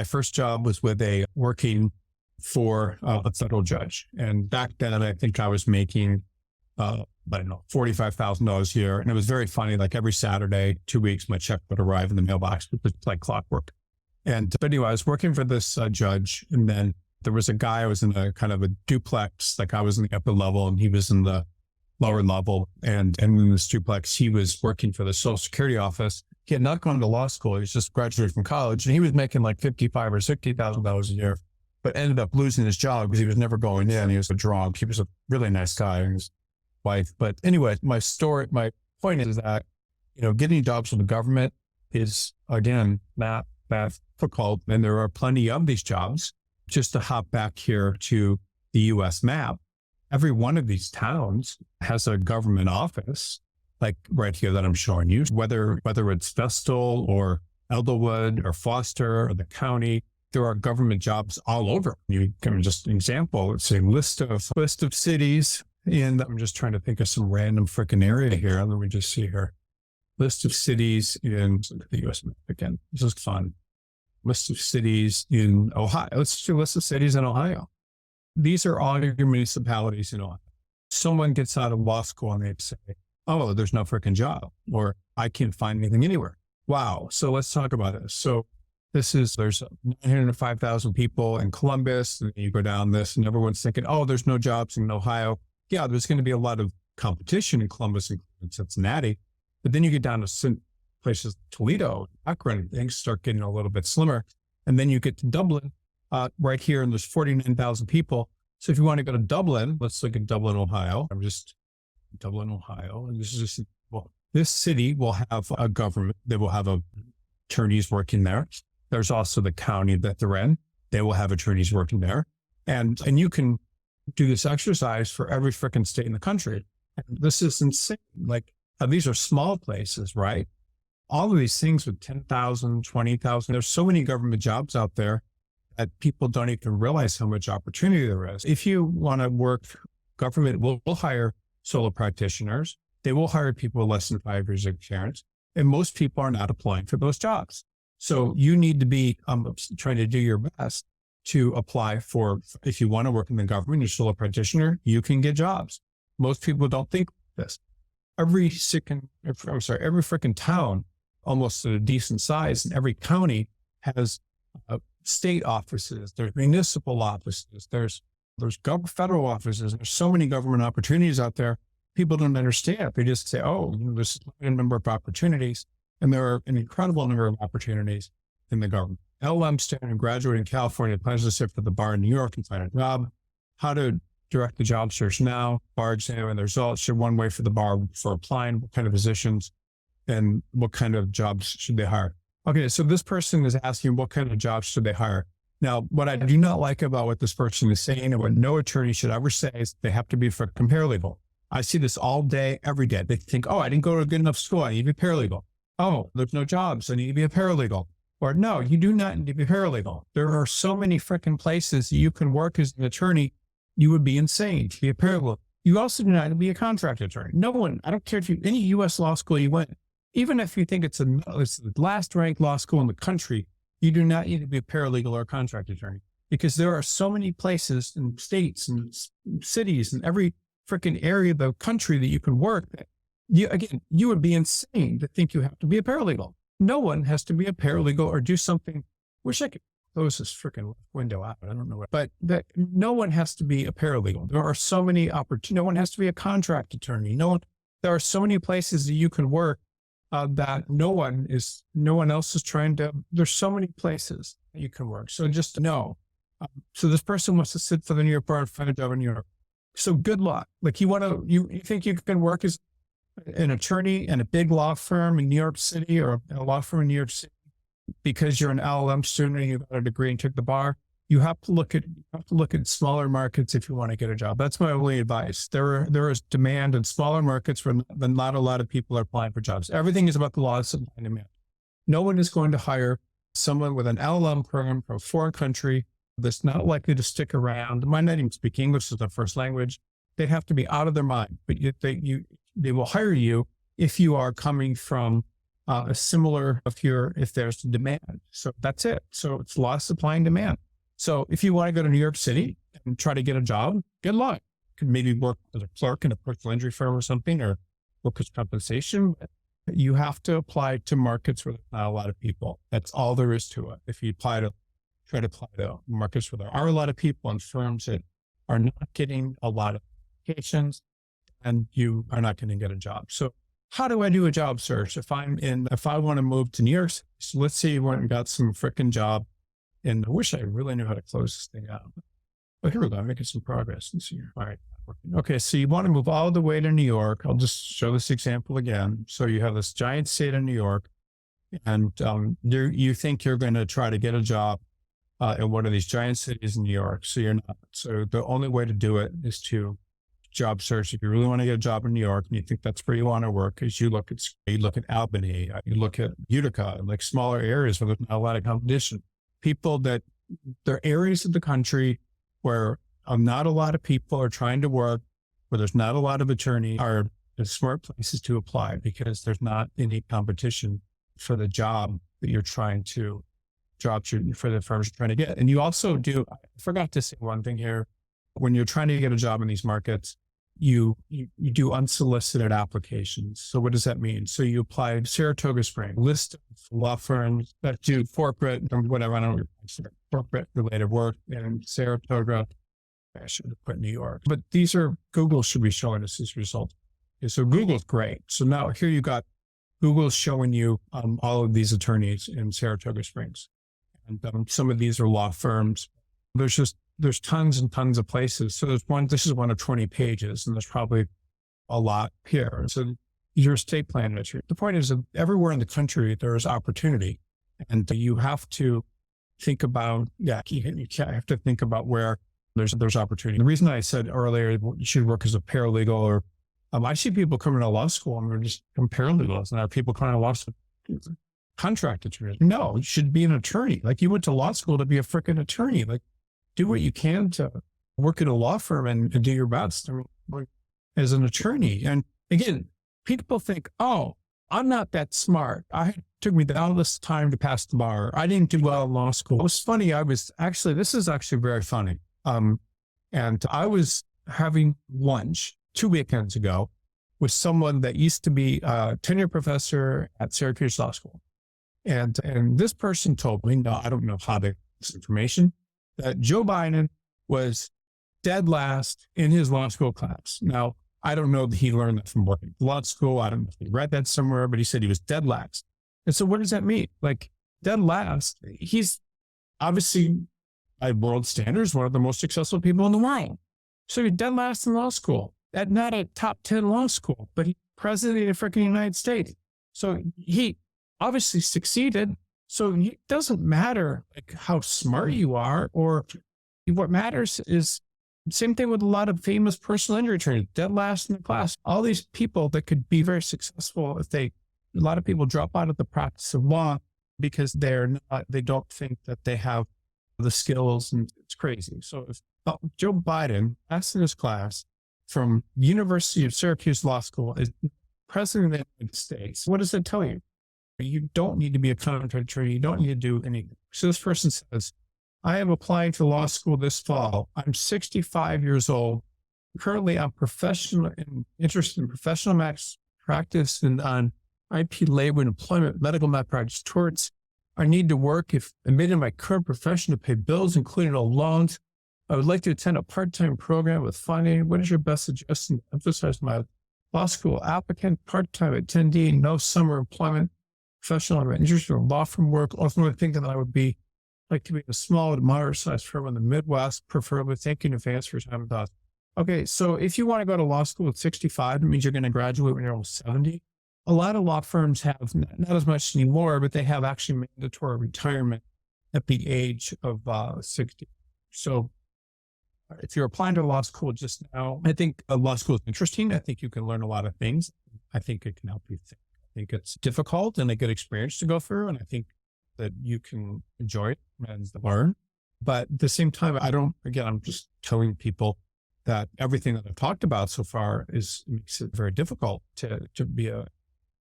first job was working for a federal judge. And back then, I think I was making, $45,000 a year. And it was very funny. Like every Saturday, 2 weeks, my check would arrive in the mailbox. It was like clockwork. But anyway, I was working for this judge, and then there was a guy, I was in a kind of a duplex, like I was in the upper level and he was in the lower level. And in this duplex, he was working for the Social Security office. He had not gone to law school. He was just graduated from college, and he was making like $55,000 or $60,000 a year, but ended up losing his job because he was never going in. He was a drunk. He was a really nice guy and his wife. But anyway, my point is that, getting jobs with the government is, again, not that difficult. And there are plenty of these jobs. Just to hop back here to the US map, every one of these towns has a government office, like right here that I'm showing you, whether it's Vestal or Elderwood or Foster or the county, there are government jobs all over. You can just example, it's a list of cities. And I'm just trying to think of some random freaking area here. Let me just see here. List of cities in the US map again. This is fun. List of cities in Ohio. Let's do a list of cities in Ohio. These are all your municipalities in Ohio. Someone gets out of law school and they say, oh, there's no freaking job, or I can't find anything anywhere. Wow. So let's talk about this. So there's 905,000 people in Columbus, and you go down this and everyone's thinking, oh, there's no jobs in Ohio. Yeah, there's going to be a lot of competition in Columbus and Cincinnati, but then you get down to places like Toledo, Akron, things start getting a little bit slimmer. And then you get to Dublin right here, and there's 49,000 people. So if you want to go to Dublin, let's look at Dublin, Ohio. Dublin, Ohio. And this city will have a government. They will have attorneys working there. There's also the county that they're in. They will have attorneys working there. And you can do this exercise for every freaking state in the country. And this is insane. Like, these are small places, right? All of these things with 10,000, 20,000, there's so many government jobs out there. that people don't even realize how much opportunity there is. If you want to work, government will hire solo practitioners. They will hire people with less than 5 years of experience. And most people are not applying for those jobs. So you need to be trying to do your best to apply for, if you want to work in the government, you're solo practitioner, you can get jobs. Most people don't think this. Every freaking town, almost at a decent size, in every county has state offices, there's municipal offices, there's federal offices. There's so many government opportunities out there. People don't understand. They just say, oh, there's a number of opportunities. And there are an incredible number of opportunities in the government. LLM student and graduate in California plans to sit for the bar in New York and find a job. How to direct the job search now, bar exam and the results. Should one way for the bar for applying, what kind of positions and what kind of jobs should they hire? Okay, so this person is asking what kind of jobs should they hire? Now, what I do not like about what this person is saying and what no attorney should ever say is they have to be for paralegal. I see this all day, every day. They think, oh, I didn't go to a good enough school. I need to be a paralegal. Oh, there's no jobs. I need to be a paralegal. Or no, you do not need to be a paralegal. There are so many freaking places you can work as an attorney. You would be insane to be a paralegal. You also do not need to be a contract attorney. No one, I don't care if any U.S. law school you went, even if you think it's the last ranked law school in the country, you do not need to be a paralegal or a contract attorney because there are so many places and states and cities and every freaking area of the country that you can work. You would be insane to think you have to be a paralegal. No one has to be a paralegal or do something. Wish I could close this freaking window out. I don't know what, but that no one has to be a paralegal. There are so many opportunities. No one has to be a contract attorney. There are so many places that you can work that no one else is trying to. There's so many places that you can work. So just know. So this person wants to sit for the New York bar and find a job in New York. So good luck. Like you think you can work as an attorney in a big law firm in New York City or a law firm in New York City because you're an LLM student and you got a degree and took the bar. You have to look at smaller markets if you want to get a job. That's my only advice. There is demand in smaller markets where not a lot of people are applying for jobs. Everything is about the law of supply and demand. No one is going to hire someone with an LLM program from a foreign country that's not likely to stick around, might not even speak English as their first language. They have to be out of their mind, but they will hire you if you are coming from a similar, if there's demand. So that's it. So it's law of supply and demand. So if you want to go to New York City and try to get a job, good luck. You can maybe work as a clerk in a personal injury firm or something, or workers' compensation. But you have to apply to markets where there's not a lot of people. That's all there is to it. If you try to apply to markets where there are a lot of people and firms that are not getting a lot of applications, and you are not going to get a job. So how do I do a job search? If I want to move to New York City, so let's say you went and got some freaking job. And I wish I really knew how to close this thing out. But here we go. I'm making some progress this year. All right. Okay. So you want to move all the way to New York. I'll just show this example again. So you have this giant state of New York and you think you're going to try to get a job in one of these giant cities in New York. So you're not. So the only way to do it is to job search. If you really want to get a job in New York and you think that's where you want to work, is you look at Albany, you look at Utica, like smaller areas where there's not a lot of competition. People there are areas of the country where not a lot of people are trying to work, where there's not a lot of attorneys, are the smart places to apply because there's not any competition for the job that you're trying to for the firms you're trying to get. And you also do, I forgot to say one thing here, when you're trying to get a job in these markets, you do unsolicited applications. So what does that mean? So you apply Saratoga Springs, list of law firms that do corporate or whatever, I don't know, corporate related work in Saratoga. I should have put New York, but Google should be showing us these results. Okay, so Google's great. So now here you got Google's showing you all of these attorneys in Saratoga Springs. And some of these are law firms. There's tons and tons of places. So this is one of 20 pages, and there's probably a lot here. So your estate plan ministry. The point is that everywhere in the country, there is opportunity, and you have to think about, you have to think about where there's opportunity. The reason I said earlier, you should work as a paralegal or, I see people coming to law school and they're just paralegals, and there are people coming to law school. contract attorney. No, you should be an attorney. Like, you went to law school to be a freaking attorney. Like, do what you can to work at a law firm and do your best. I mean, like, as an attorney. And again, people think, oh, I'm not that smart. It took me all this time to pass the bar. I didn't do well in law school. It was funny. This is actually very funny. And I was having lunch 2 weekends ago with someone that used to be a tenured professor at Syracuse Law School. And this person told me, no, I don't know how to get this information, that Joe Biden was dead last in his law school class. Now, I don't know that he learned that from working at law school. I don't know if he read that somewhere, but he said he was dead last. And so what does that mean? Like, dead last, he's obviously, by world standards, one of the most successful people in the world. So you're dead last in law school, at not a top 10 law school, but he's president of the freaking United States. So he obviously succeeded. So it doesn't matter like how smart you are, or what matters is same thing with a lot of famous personal injury attorneys, dead last in the class. All these people that could be very successful a lot of people drop out of the practice of law because they don't think that they have the skills, and it's crazy. So if Joe Biden passed in his class from University of Syracuse Law School is president of the United States, what does that tell you? You don't need to be a contract attorney. You don't need to do anything. So this person says, I am applying to law school this fall. I'm 65 years old. Currently, I'm interested in professional practice and on IP, labor, and employment, medical malpractice, torts. I need to work if admitted in my current profession to pay bills, including all loans. I would like to attend a part-time program with funding. What is your best suggestion to emphasize my law school applicant, part-time attendee, no summer employment, professional, I'm interested in law firm work. Ultimately thinking that I would like to be in a small, moderate-sized firm in the Midwest, preferably. Thank you in advance for your time and thoughts. Okay, so if you want to go to law school at 65, it means you're going to graduate when you're almost 70. A lot of law firms have, not as much anymore, but they have actually mandatory retirement at the age of 60. So if you're applying to law school just now, I think law school is interesting. I think you can learn a lot of things. I think it can help you think. I think it's difficult and a good experience to go through. And I think that you can enjoy it and learn. But at the same time, I'm just telling people that everything that I've talked about so far makes it very difficult to be a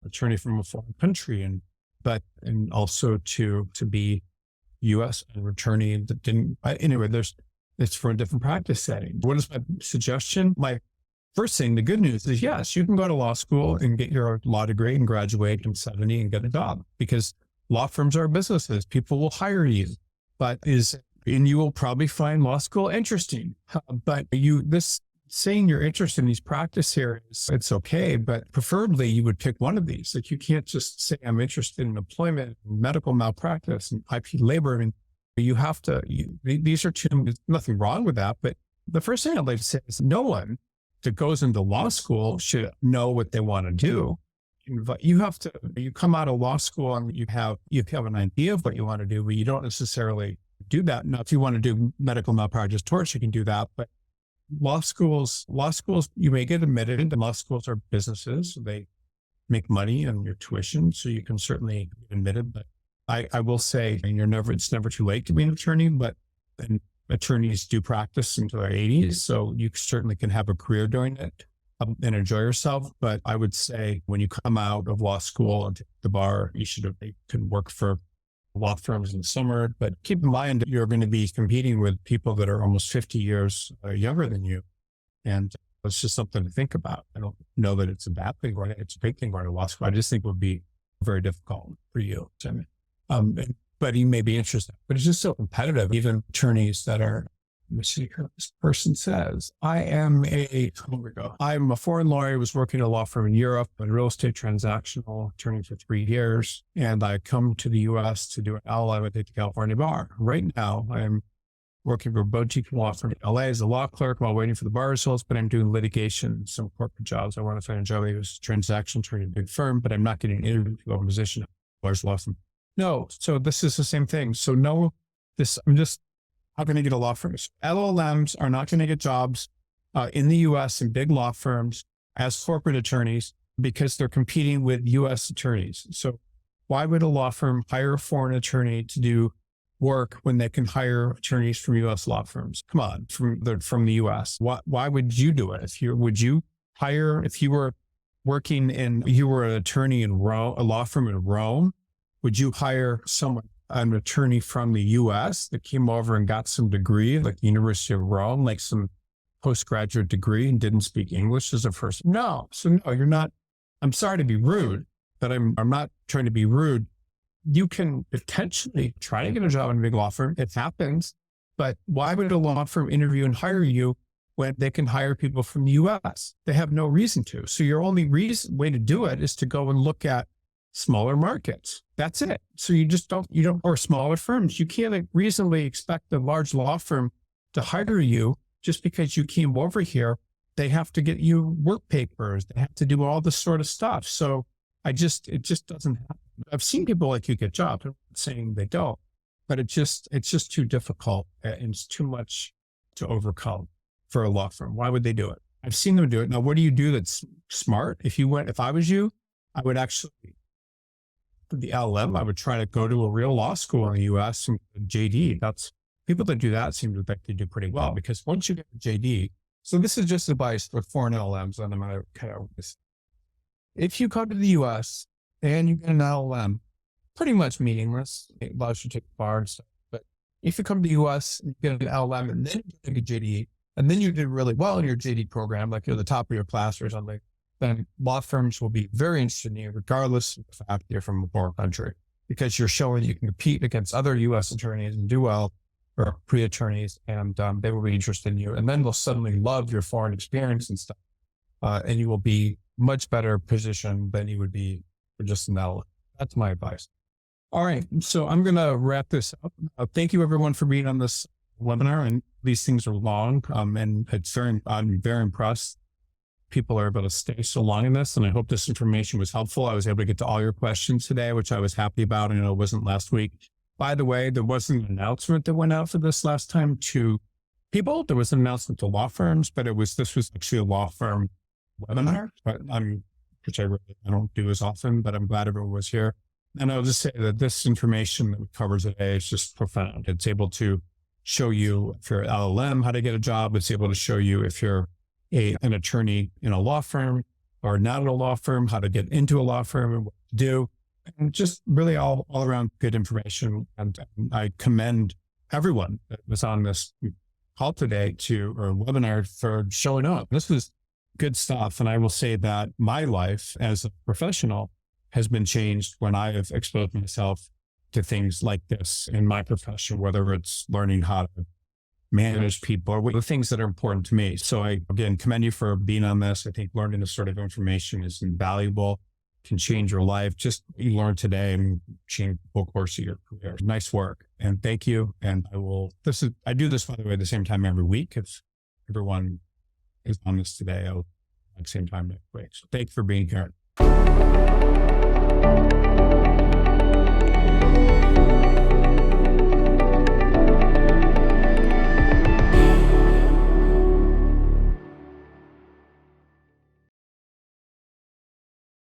attorney from a foreign country, and also to be U.S. and attorney that didn't. Anyway, it's for a different practice setting. What is my suggestion? My first thing, the good news is yes, you can go to law school and get your law degree and graduate in 70 and get a job, because law firms are businesses. People will hire you, and you will probably find law school interesting. But saying you're interested in these practice areas, it's okay, but preferably you would pick one of these. Like, you can't just say, I'm interested in employment, medical malpractice, and IP labor. I mean, you have to, these are two, there's nothing wrong with that. But the first thing I'd like to say is no one that goes into law school should know what they want to do. You come out of law school and you have an idea of what you want to do, but you don't necessarily do that. Now, if you want to do medical malpractice torts, you can do that. But law schools, you may get admitted, and law schools are businesses. They make money on your tuition, so you can certainly get admitted. But I will say, it's never too late to be an attorney, and attorneys do practice until their 80s. So you certainly can have a career doing it and enjoy yourself. But I would say when you come out of law school and take the bar, you can work for law firms in the summer. But keep in mind that you're going to be competing with people that are almost 50 years younger than you. And it's just something to think about. I don't know that it's a bad thing, right? It's a big thing going to law school. I just think it would be very difficult for you. But you may be interested, but it's just so competitive. Even attorneys that are, let me see here, this person says, I'm a foreign lawyer, was working at a law firm in Europe, a real estate transactional attorney for 3 years. And I come to the US to do an LLM at the California bar. Right now, I'm working for a boutique law firm in LA as a law clerk while waiting for the bar results, but I'm doing litigation, some corporate jobs. I want to find a job as a transaction attorney at a big firm, but I'm not getting an interview to go in a position at a large law firm. No, so this is the same thing. So I'm just not going to get a law firm. LLMs are not going to get jobs in the US in big law firms as corporate attorneys because they're competing with US attorneys. So Why would a law firm hire a foreign attorney to do work when they can hire attorneys from U.S. law firms? Come on, from the U.S. Why would you do it? Would you hire, if you were you were an attorney in Rome, a law firm in Rome, would you hire an attorney from the U.S. that came over and got some degree, like the University of Rome, like some postgraduate degree, and didn't speak English as a first? No. So no, you're not. I'm sorry to be rude, but I'm not trying to be rude. You can potentially try to get a job in a big law firm. It happens. But why would a law firm interview and hire you when they can hire people from the U.S.? They have no reason to. So your only way to do it is to go and look at smaller markets. That's it. So you don't, or smaller firms. You can't reasonably expect a large law firm to hire you just because you came over here. They have to get you work papers. They have to do all this sort of stuff. So it just doesn't happen. I've seen people like you get jobs. I'm not saying they don't, but it's just too difficult and it's too much to overcome for a law firm. Why would they do it? I've seen them do it. Now, what do you do that's smart? If I was you, I would actually, the LLM, I would try to go to a real law school in the US and JD. People that do that seem to think they do pretty well, because once you get to JD, so this is just advice for foreign LLMs, and I'm going to kind of, if you come to the US and you get an LLM, pretty much meaningless. It allows you to take the bar and stuff. But if you come to the US and you get an LLM and then you take a JD, and then you did really well in your JD program, like you're the top of your class or something, then law firms will be very interested in you, regardless of the fact you're from a foreign country, because you're showing you can compete against other US attorneys and do well, or pre-attorneys, and they will be interested in you. And then they'll suddenly love your foreign experience and stuff. And you will be much better positioned than you would be for just an LLM. That's my advice. All right. So I'm going to wrap this up. Thank you everyone for being on this webinar. And these things are long, and I'm very impressed people are able to stay so long in this. And I hope this information was helpful. I was able to get to all your questions today, which I was happy about. I know it wasn't last week. By the way, there wasn't an announcement that went out for this last time to people. There was an announcement to law firms, but this was actually a law firm webinar, which I don't do as often, but I'm glad everyone was here. And I'll just say that this information that we cover today is just profound. It's able to show you, if you're an LLM, how to get a job. It's able to show you, if you're an attorney in a law firm or not in a law firm, how to get into a law firm and what to do. And just really all around good information. And I commend everyone that was on this call today or webinar for showing up. This was good stuff. And I will say that my life as a professional has been changed when I have exposed myself to things like this in my profession, whether it's learning how to manage people or the things that are important to me. So I, again, commend you for being on this. I think learning this sort of information is invaluable, can change your life. Just what you learned today and change the whole course of your career. Nice work. And thank you. And I do this, by the way, at the same time every week. If everyone is on this today, I'll at the same time next week. So thank you for being here.